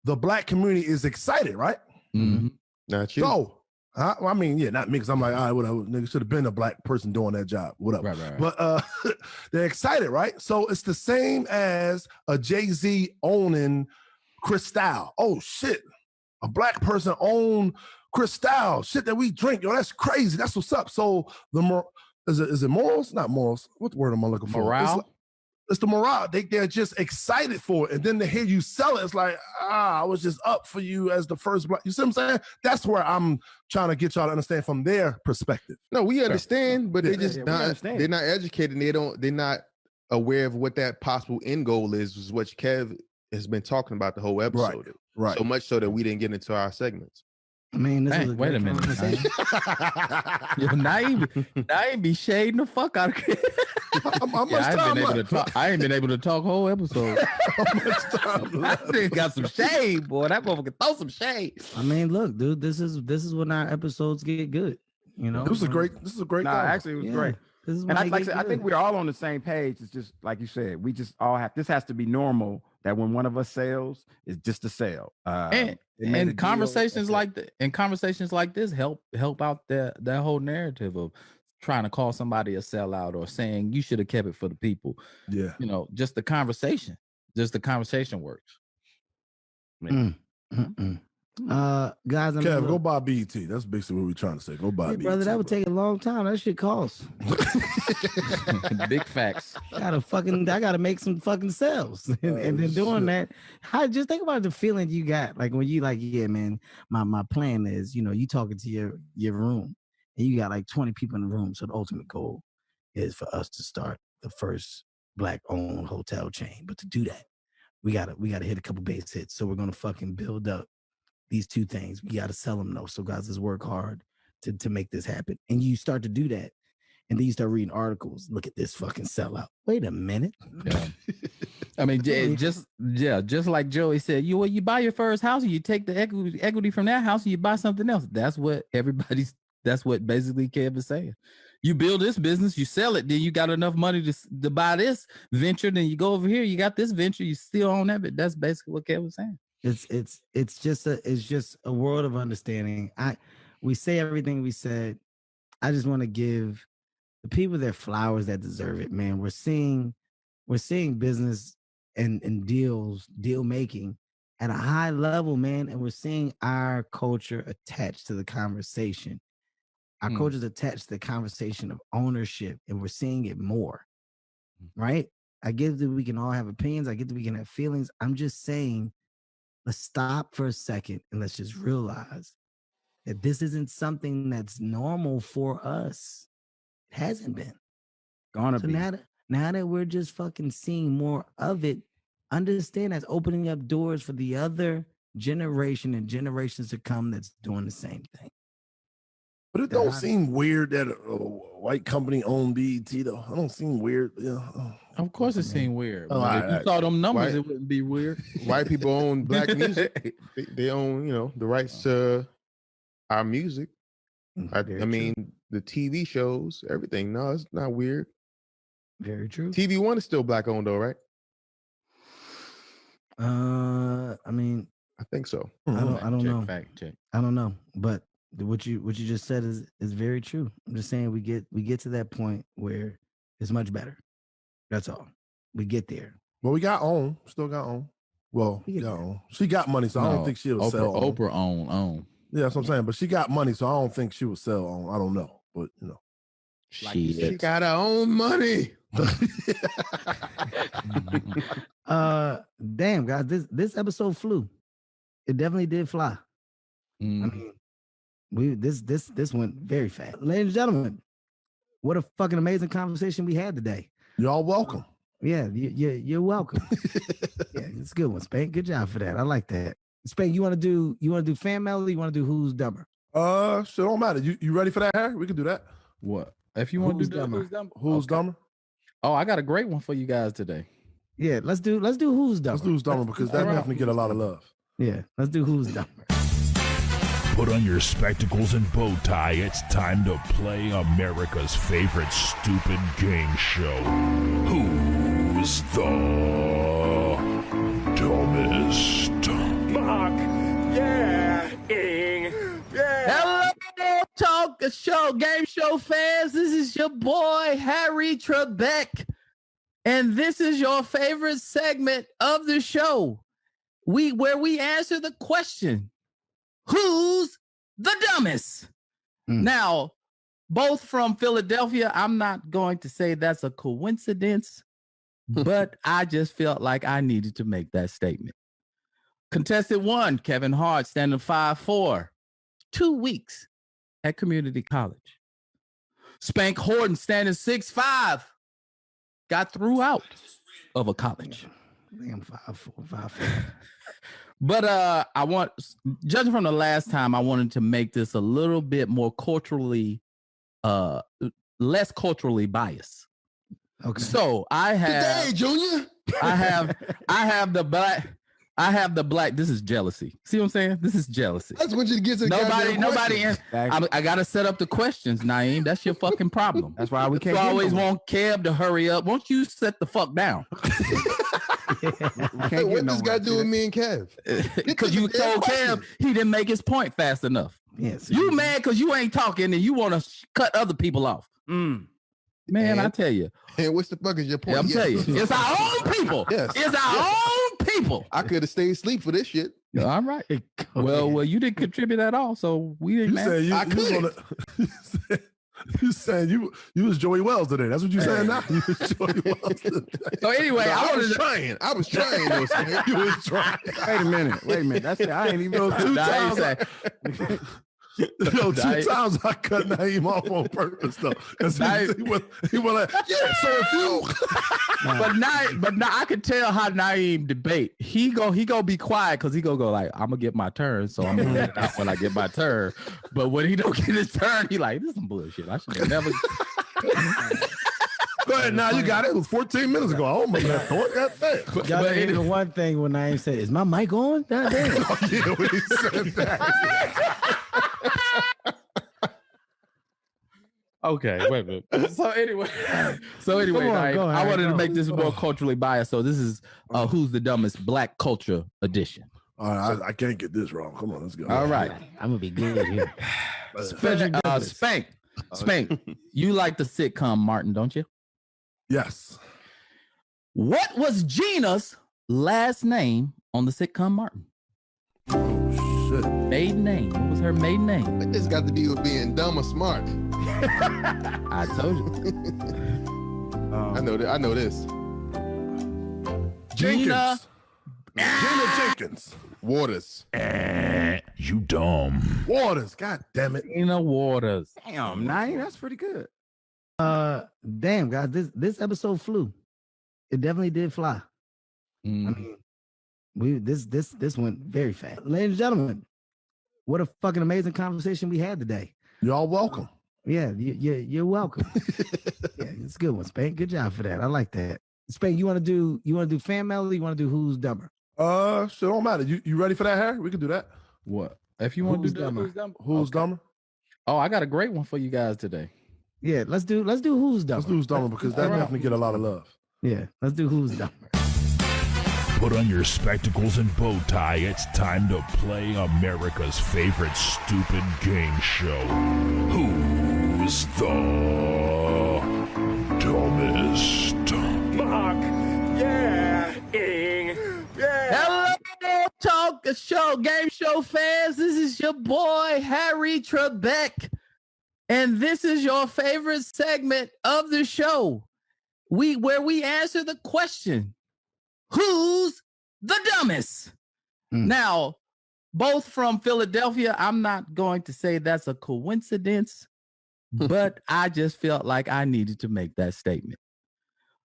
the black community is excited, right? Mm-hmm. Not you. So, I mean, yeah, not me, because I'm like, all right, whatever. Nigga should have been a black person doing that job, whatever. Right. But they're excited, right? So it's the same as a Jay-Z owning Cristal. Oh shit, a black person own Cristal. Shit that we drink, yo, that's crazy. That's what's up. So is it morals? Not morals. What word am I looking for? Morale. It's the morale. They're just excited for it. And then to hear you sell it, it's like, I was just up for you as the first black. You see what I'm saying? That's where I'm trying to get y'all to understand from their perspective. No, we understand, but they're not educated, and they're not aware of what that possible end goal is what Kev has been talking about the whole episode. Right. So much so that we didn't get into our segments. I mean, wait a minute. Now you be shading the fuck out of it. I ain't been able to talk whole episode. I got some shade, boy. That motherfucker throw some shade. I mean, look, dude, this is when our episodes get good. This is a great. Actually, it was great. And I think we're all on the same page. It's just like you said, we just all have. This has to be normal. That when one of us sells, it's just a sale. And conversations like this help out that whole narrative of trying to call somebody a sellout or saying you should have kept it for the people. Yeah. Just the conversation works. Guys, Kev, go buy BET. That's basically what we're trying to say. Go buy BET. Brother, that would take a long time. That shit costs. Big facts. I gotta make some fucking sales. And then doing that, just think about the feeling you got. Like when you like, yeah, man, my plan is, you talking to your room and you got like 20 people in the room. So the ultimate goal is for us to start the first black owned hotel chain. But to do that, we gotta hit a couple base hits. So we're gonna fucking build up these two things. We got to sell them though. So guys, let's work hard to make this happen. And you start to do that. And then you start reading articles. Look at this fucking sellout. Wait a minute. Yeah. I mean, just like Joey said, you buy your first house and you take the equity from that house and you buy something else. That's what basically Kev is saying. You build this business, you sell it, then you got enough money to buy this venture, then you go over here, you got this venture, you still own that. But that's basically what Kev was saying. It's just a world of understanding. We say everything we said. I just want to give the people their flowers that deserve it, man. We're seeing business and deal making at a high level, man, and we're seeing our culture attached to the conversation. Our culture is attached to the conversation of ownership, and we're seeing it more, right? I get that we can all have opinions. I get that we can have feelings. I'm just saying, let's stop for a second and let's just realize that this isn't something that's normal for us. It hasn't been. Gonna be. Now that we're just fucking seeing more of it, understand that's opening up doors for the other generation and generations to come that's doing the same thing. But it don't seem weird that a white company owned BET, though. I don't seem weird. Yeah. Of course it seemed weird. If you saw them numbers, it wouldn't be weird. White people own black music. They own, the rights to our music. I mean, the TV shows, everything. No, it's not weird. Very true. TV One is still black owned, though, right? I mean, I think so. I don't know. Fact check. I don't know, but what you just said is very true. I'm just saying we get to that point where it's much better. That's all. We get there. Well, we got OWN. Still got OWN. Well, got OWN. She got money, so I don't think she'll sell OWN. Oprah own. Yeah, that's what I'm saying. But she got money, so I don't think she would sell OWN. I don't know, but she got her own money. Damn, guys, this episode flew. It definitely did fly. I mean, this went very fast. Ladies and gentlemen, what a fucking amazing conversation we had today. Y'all welcome. Yeah, you're welcome. Yeah, it's a good one, Spank. Good job for that. I like that. Spank, you want to do fan mail or you want to do Who's Dumber? Shit don't matter. You ready for that, Harry? We can do that. What? If you want to do Dumber? Who's Dumber? Oh, I got a great one for you guys today. Yeah, let's do Who's Dumber. Let's do Who's Dumber because that definitely get a lot of love. Yeah, let's do Who's Dumber. Put on your spectacles and bow tie. It's time to play America's favorite stupid game show. Who's the dumbest? Fuck. Yeah. Yeah. Hello, talk show, game show fans. This is your boy, Harry Trebek. And this is your favorite segment of the show. Where we answer the question, who's the dumbest? Now, both from Philadelphia, I'm not going to say that's a coincidence, but I just felt like I needed to make that statement. Contestant 1, Kevin Hart, standing 5'4", 2 weeks at community college. Spank Horton, standing 6'5", got threw out of a college. I'm 5'4". But judging from the last time, I wanted to make this a little bit more culturally, less culturally biased. Okay. So I have Today, Junior. I have the black. This is jealousy. See what I'm saying? This is jealousy. I just want you to get to the nobody. I gotta set up the questions, Naeem. That's your fucking problem. That's why we can't. You always want Kev to hurry up. Won't you set the fuck down? Hey, what this got to do with me and Kev? Because you told Kev he didn't make his point fast enough. Yes. You mad because you ain't talking and you want to cut other people off. Man, I tell you. And what's the fuck is your point? I'm telling you, it's our own people. Yes. It's our own people. I could have stayed asleep for this shit. All right. Well, you didn't contribute at all, so we didn't. You saying you was Joey Wells today? That's what you saying now? You was Joey Wells today. So anyway, I was trying. You was trying. Wait a minute. That's it. I ain't even know 2 times. Two times I cut Naeem off on purpose though. He was like, yeah. So if you, but now I can tell how Naeem debate. He go be quiet because he go like, I'm gonna get my turn, so I'm gonna let it out when I get my turn. But when he don't get his turn, he like, this is some bullshit. I should have never. Go ahead now. You got it. It was 14 minutes ago. Oh my God. Y'all didn't hear the one thing when Naeem said, "Is my mic on?" God damn. Yeah, when he said that. Okay, wait a minute. So anyway, Naeem, I wanted to make this more culturally biased. So this is Who's the Dumbest Black Culture Edition. All right, I can't get this wrong. Come on, let's go. All right. I'm gonna be good here. Spank, you like the sitcom Martin, don't you? Yes. What was Gina's last name on the sitcom Martin? Oh shit. Maiden name. What was her maiden name? What this got to do with being dumb or smart? I told you. I know this. Jenkins. Gina Jenkins. Waters. You dumb. Waters. God damn it. Gina Waters. Damn, Naeem, that's pretty good. Damn, guys, this episode flew. It definitely did fly. I mean, this went very fast. Ladies and gentlemen, what a fucking amazing conversation we had today. Y'all welcome. Yeah, you're welcome. Yeah, it's a good one, Spank. Good job for that. I like that. Spank, you want to do fan mail or you want to do Who's Dumber? Shit don't matter. You ready for that, Harry? We can do that. What? If you want to do Dumber? Who's Dumber? Who's dumber? Oh, I got a great one for you guys today. Yeah, let's do Who's Dumber. Let's do Who's dumber because that definitely get a lot of love. Yeah, let's do Who's Dumber. Put on your spectacles and bow tie. It's time to play America's favorite stupid game show. Who's the dumbest? Mark. Yeah. Ing. Yeah. Hello, talk show, game show fans. This is your boy, Harry Trebek. And this is your favorite segment of the show. Where we answer the question, who's the dumbest? Now, both from Philadelphia, I'm not going to say that's a coincidence, but I just felt like I needed to make that statement.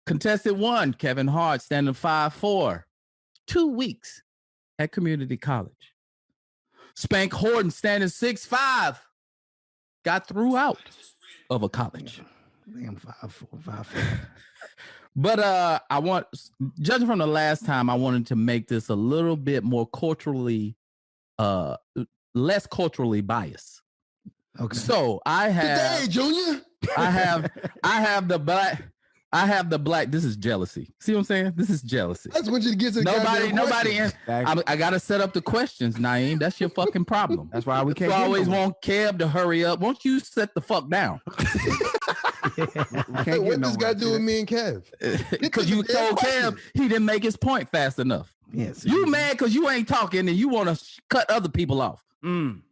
Contestant 1, Kevin Hart, standing 5'4", 2 weeks at community college. Spank Horton, standing 6'5", got threw out of a college. I'm 5'4". But judging from the last time, I wanted to make this a little bit more culturally, less culturally biased. Okay. So I have, Good day, Junior. I have the black. This is jealousy. See what I'm saying? This is jealousy. I just want you to get to the Nobody. I gotta set up the questions, Naeem. That's your fucking problem. That's why we can't. You always want Kev to hurry up. Won't you set the fuck down? What this got to do with me and Kev? Because you told Kev he didn't make his point fast enough. Yes. You mad because you ain't talking and you want to cut other people off. Man,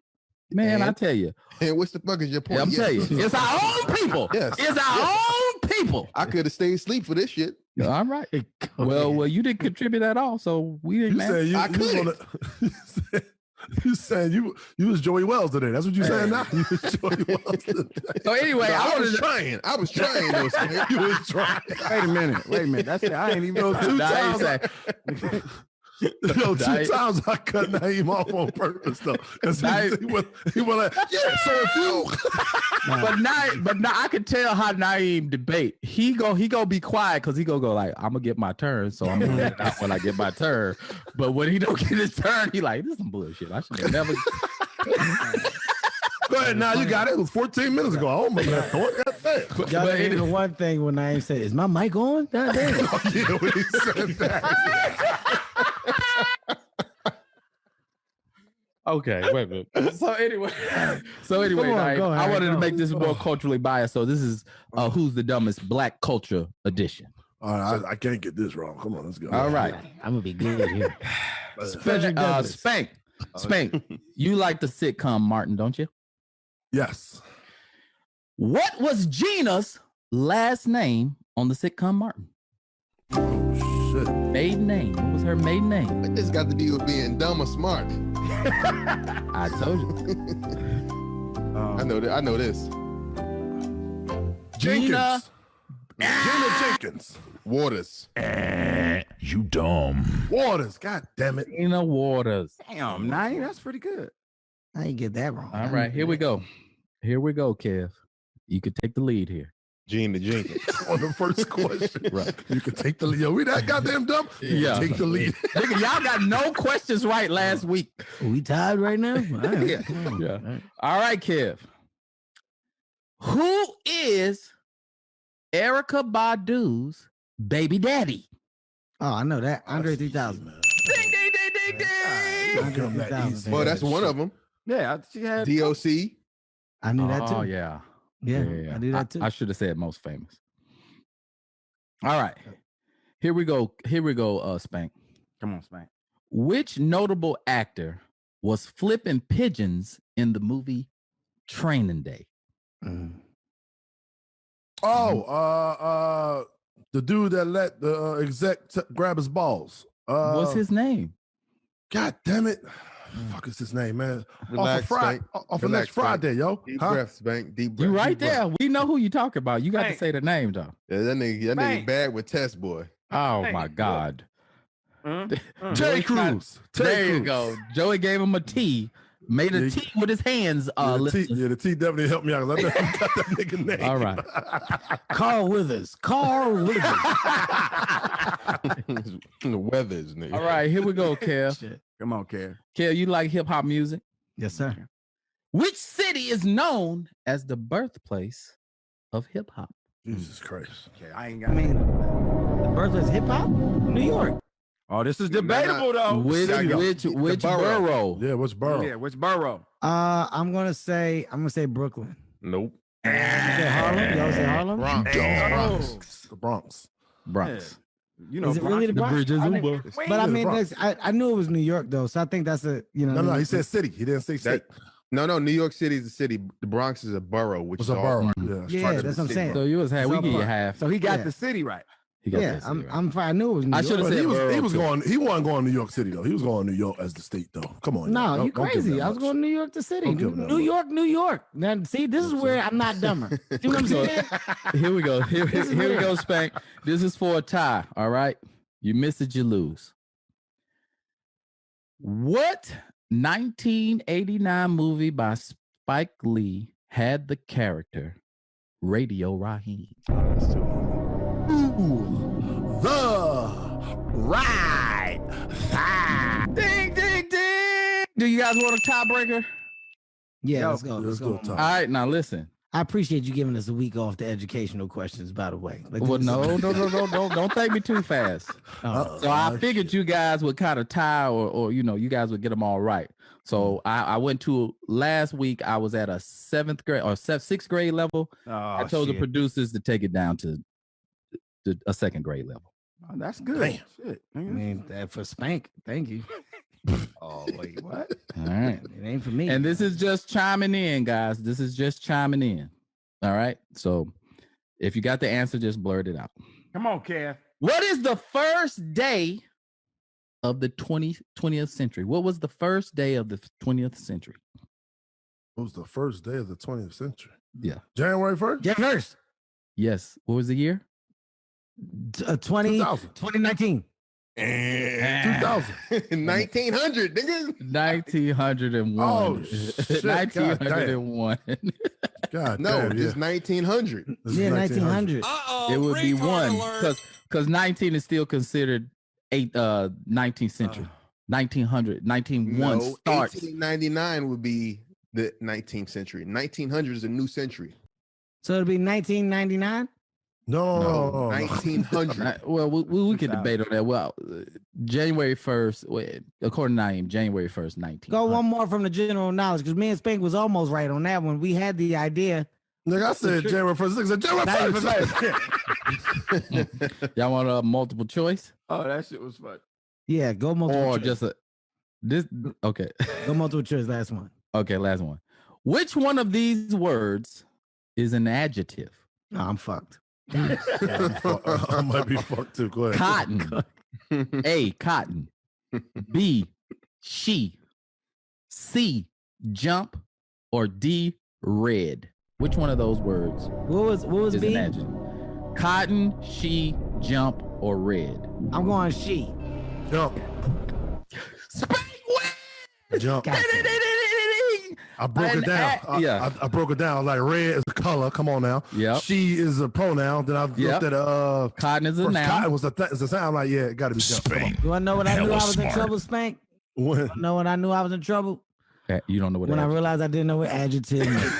I tell you. And what's the fuck is your point? I'm telling you, it's our own people. Yes. It's our own people. I could have stayed asleep for this shit. All right. Well, you didn't contribute at all, so we didn't. You saying you was Joey Wells today. That's what you saying now. You was Joey Wells today. So anyway, I was trying. I was trying. You was trying. Wait a minute. That's it. I ain't even know 2 times. Two times I cut Naeem off on purpose though. Because he was like, yeah, so if you but now I can tell how Naeem debate. He go be quiet because he go like, I'm gonna get my turn, so I'm gonna let it out when I get my turn. But when he don't get his turn, he like, this is some bullshit. I should have never. Go ahead now, you got it. It was 14 minutes ago. Oh my God. Y'all didn't hear the one thing when Naeem said, "Is my mic on?" God damn. Yeah, when he said that. Okay, wait a minute. So anyway, I wanted to make this more culturally biased. So this is Who's the Dumbest Black Culture Edition. All right, I can't get this wrong. Come on, let's go. All right. I'm gonna be good here. Spank, you like the sitcom Martin, don't you? Yes. What was Gina's last name on the sitcom Martin? Oh shit. Maiden name. What was her maiden name? What this got to do with being dumb or smart? I told you. I know this. Jenkins. Gina Jenkins. Waters. You dumb. Waters. God damn it. Gina Waters. Damn, Naeem, that's pretty good. I ain't get that wrong. All right, here we go. Here we go, Kev. You could take the lead here. Gene Jenkins. On the first question. Right. You can take the lead. Yo, we that goddamn dumb? You Yeah. can take the lead. Nigga, y'all got no questions right last week. We tied right now? All right. Yeah. Come on. Yeah. All right. All right, Kev. Who is Erica Badu's baby daddy? Oh, I know that. Andre 3000. Ding, ding, ding, ding, ding. Andre 3000. Well, that's one of them. Yeah, she had DOC. I knew that too. Oh, yeah. Yeah, I knew that too. I should have said most famous. All right. Here we go. Spank. Come on, Spank. Which notable actor was flipping pigeons in the movie Training Day? Oh, the dude that let the exec grab his balls. What's his name? God damn it. Fuck is his name, man? Relax, Off of Relax, next Friday, yo. Deep Huh? breaths, Bank. Deep breaths. You right deep breaths. there. We know who you talking about. You got to Hey. say the name, though. Yeah, that nigga Bang. bad with test boy. Oh, Hey, my God. Terry Joey Crews. There you go. Joey gave him a T. Made a Yeah, T with his hands. The T definitely helped me out because I never got that nigga name. All right. Carl Withers. Carl Withers. The weathers, nigga. All right, here we go, Kev. Shit. Come on, Kev. Kev, you like hip hop music? Yes, sir. Which city is known as the birthplace of hip hop? Jesus Christ. Okay, I ain't I got. mean, the birthplace of hip hop? New York. Oh, this is debatable though. Which borough? Yeah, which borough? Yeah, which borough? I'm gonna say Brooklyn. Nope. You say Harlem? Y'all say Harlem? Bronx. The Bronx. Bronx. You know, Is it really the Bronx? bridges I over. think- Wait, But I the mean, Bronx. I knew it was New York though, so I think that's a No, he said city. He didn't say state. No, New York City is a city. The Bronx is a borough, which It's is a all- borough. Yeah. Yeah, part of that's the what I'm city. saying. So you was half. We Some give you part. half. So he got Yeah. the city right. He got Yeah, that city right. I'm fine. I knew it was New I York. should've But said he borough, was too. going. He wasn't going to New York City though. He was going to New York as the state though. Come on. No, y'all. you Don't give crazy. that I was much. going to New York the city. Don't give that New much. York, New York. Now, see, this is where I'm not dumber. See what I'm saying? Here we go. Here we go, Spank. This is for a tie. All right. You miss it, you lose. What 1989 movie by Spike Lee had the character Radio Raheem? The Right. Fine. Ding, ding, ding. Do you guys want a tiebreaker? Yeah, Yo, let's go. let's do a tie. All right, now listen. I appreciate you giving us a week off the educational questions, by the way. Like, Well, this is- no, don't take me too fast. Oh, So I figured you guys would kind of tie, or you guys would get them all right. So I went to last week. I was at a sixth grade level. Oh, I told the producers to take it down to a second grade level. Oh, that's good. Damn. Shit. I mean, that for Spank. Thank you. Oh, wait, what? All right. It ain't for me. And this is just chiming in, guys. This is just chiming in. All right. So if you got the answer, just blurt it out. Come on, Kev. What is the first day of the 20th century? What was the first day of the 20th century? It was the first day of the 20th century. Yeah. January 1st? Jeff Nurse. Yes. What was the year? 2019. 2000. 1900, nigga. 1901. Oh, shit. God damn. 1901. God No, damn, just 1900. This is Yeah, 1900. It would be one because 19 is still considered 19th century. 1900, 1901 No, starts. 1899 would be the 19th century. 1900 is a new century. So it'll be 1999. No. 1900. Well, we could debate on that. Well, January 1st, according to Naeem, January 1st, 19. Go one more from the general knowledge because me and Spank was almost right on that one. We had the idea. Nigga, I said January 1st. Nigga said January 1st. Y'all want a multiple choice? Oh, that shit was fun. Yeah, go multiple Or choice. just this? Okay. Go multiple choice. Last one. Okay, last one. Which one of these words is an adjective? No, I'm fucked. I might be fucked too. Go ahead. Cotton. A, cotton. B, she. C, jump. Or D, red. Which one of those words What was is B? an adjective? Cotton, she, jump, or red? I'm going she. Jump. Spank win! Jump. Gotcha. I broke it down. I broke it down. Like red is a color. Come on now. Yeah. She is a pronoun. Then I looked at cotton is a noun. Cotton was a sound. Like yeah, it got to be Spank. You want to know when I knew I was smart. in trouble, Spank? When? Know when I knew I was in trouble? You don't know what when adjective. I realized I didn't know what adjective meant.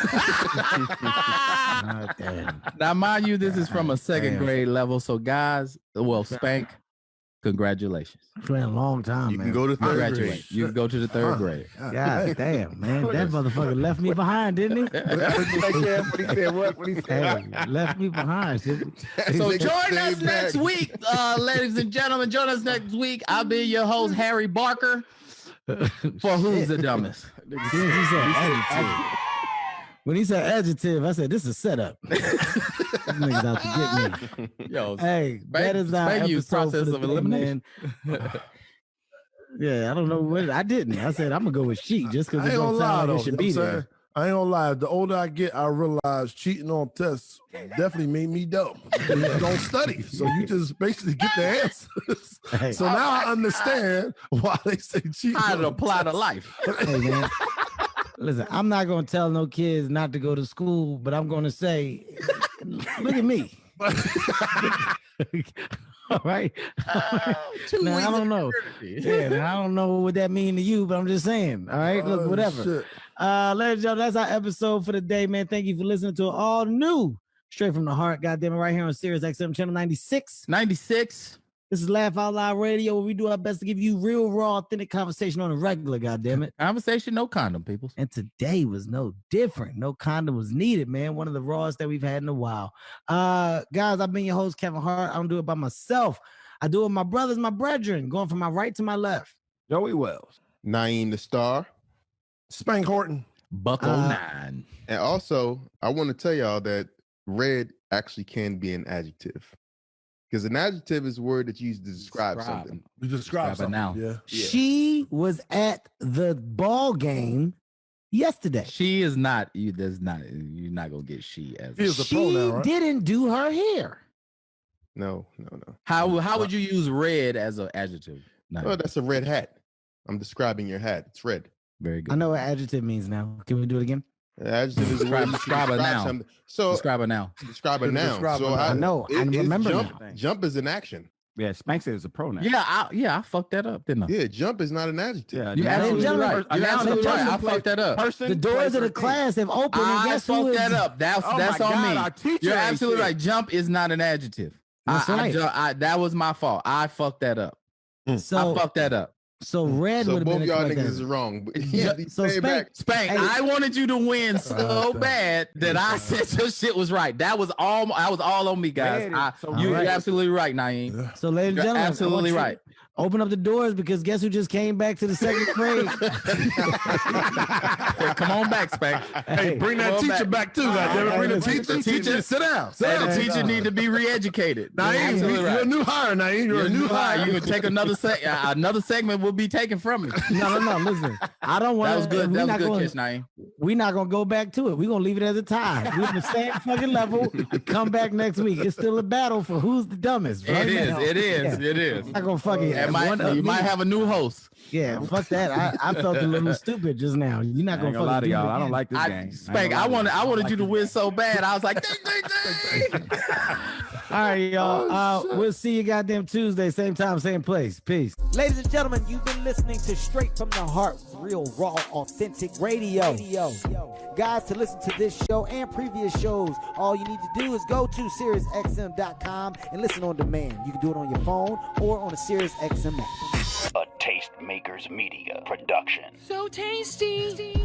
Now, mind you, this is from a second grade level. So, guys, Spank, congratulations. It's been a long time, You man. can go to third grade. You can go to the third grade. God damn, man. That motherfucker left me behind, didn't he? What he said? Hey, left me behind. So join us next week, ladies and gentlemen. Join us next week. I'll be your host, Harry Barker, for Who's the Dumbest. When he said adjective, I said, this is a setup. These niggas out to get me. Yo, hey, that is our episode process for the of day, elimination. man. Yeah, I don't know what I didn't. I said I'm gonna go with she just because I it ain't don't gonna lie sound like though. it should be there. I ain't gonna lie. The older I get, I realize cheating on tests definitely made me dumb. You don't study, so you just basically get the answers. Hey. So now I understand why they say cheat. How to apply to life. Hey, man. Listen, I'm not gonna tell no kids not to go to school, but I'm gonna say, look at me. All right. Now, I don't know. Yeah, now, I don't know what that mean to you, but I'm just saying. All right, look, whatever. Shit. Ladies and gentlemen, that's our episode for the day, man. Thank you for listening to all new Straight from the Heart. Goddamn it, right here on Sirius XM channel 96. 96. This is Laugh Out Loud Radio, where we do our best to give you real, raw, authentic conversation on a regular, goddamn it. Conversation, no condom, people. And today was no different. No condom was needed, man. One of the rawest that we've had in a while. Guys, I've been your host, Kevin Hart. I don't do it by myself. I do it with my brothers, my brethren, going from my right to my left. Joey Wells. Naeem the Star. Spank Horton. Bucko 9. And also, I want to tell y'all that red actually can be an adjective. Because an adjective is a word that you use to describe something. You describe something. Now. Yeah. She was at the ball game yesterday. She is not. You're not gonna get she as. She is a She pronoun, right? didn't do her hair. No. How would you use red as an adjective? No. Oh, that's a red hat. I'm describing your hat. It's red. Very good. I know what adjective means now. Can we do it again? An adjective is a word to Describe a noun. something. So Describe it now. describe a noun. Describe So a noun. I know. I remember jump. now. Jump is an action. Yeah, Spank said it's a pronoun. I fucked that up, didn't I? Yeah, jump is not an adjective. Yeah, You're noun absolutely is- right. a You're noun is absolutely a right. person, I place, fucked that up. Person, The doors place, of the or thing. class have opened. And I guess who fucked is- that up. That's Oh on my God, me. our teacher You're ain't absolutely shit. right. Jump is not an adjective. That's right. That was my fault. I fucked that up. So, I fucked that up. so red So would have both been the y'all correct niggas answer. is wrong. But Yeah, so say it back. Spank, Hey. I wanted you to win so bad that I said your shit was right. That was all on me, guys. Red is- so You're red. absolutely right, Naeem. So, ladies and You're gentlemen, I absolutely want you right. to open up the doors because guess who just came back to the second grade? Yeah, come on back, Spank. Hey, bring that Come on teacher back too, goddamn it. Bring the teacher. Teacher, sit down. Sit And the down. teacher need to be re-educated. You're Naeem, absolutely you're a new hire, Naeem. You're a new hire. You can take another segment will be taken from me. No. Listen, I don't want That was good. That was a good going, kiss, Naeem. We're not gonna go back to it. We're gonna leave it as a tie. We're on the same fucking level. Come back next week. It's still a battle for who's the dumbest. Right? It is. Yeah. It is. I'm not gonna fucking. You might have a new host. Yeah, fuck that. I felt a little stupid just now. You're not I gonna ain't gonna lie to fucking do it y'all. I don't again. like this game. Spank, I wanted you to win so bad. I was like, ding, ding, ding. All right, y'all. We'll see you goddamn Tuesday, same time, same place. Peace. Ladies and gentlemen, you've been listening to Straight from the Heart, real, raw, authentic radio. Guys, to listen to this show and previous shows, all you need to do is go to SiriusXM.com and listen on demand. You can do it on your phone or on the SiriusXM app. A Tastemakers Media production. So tasty.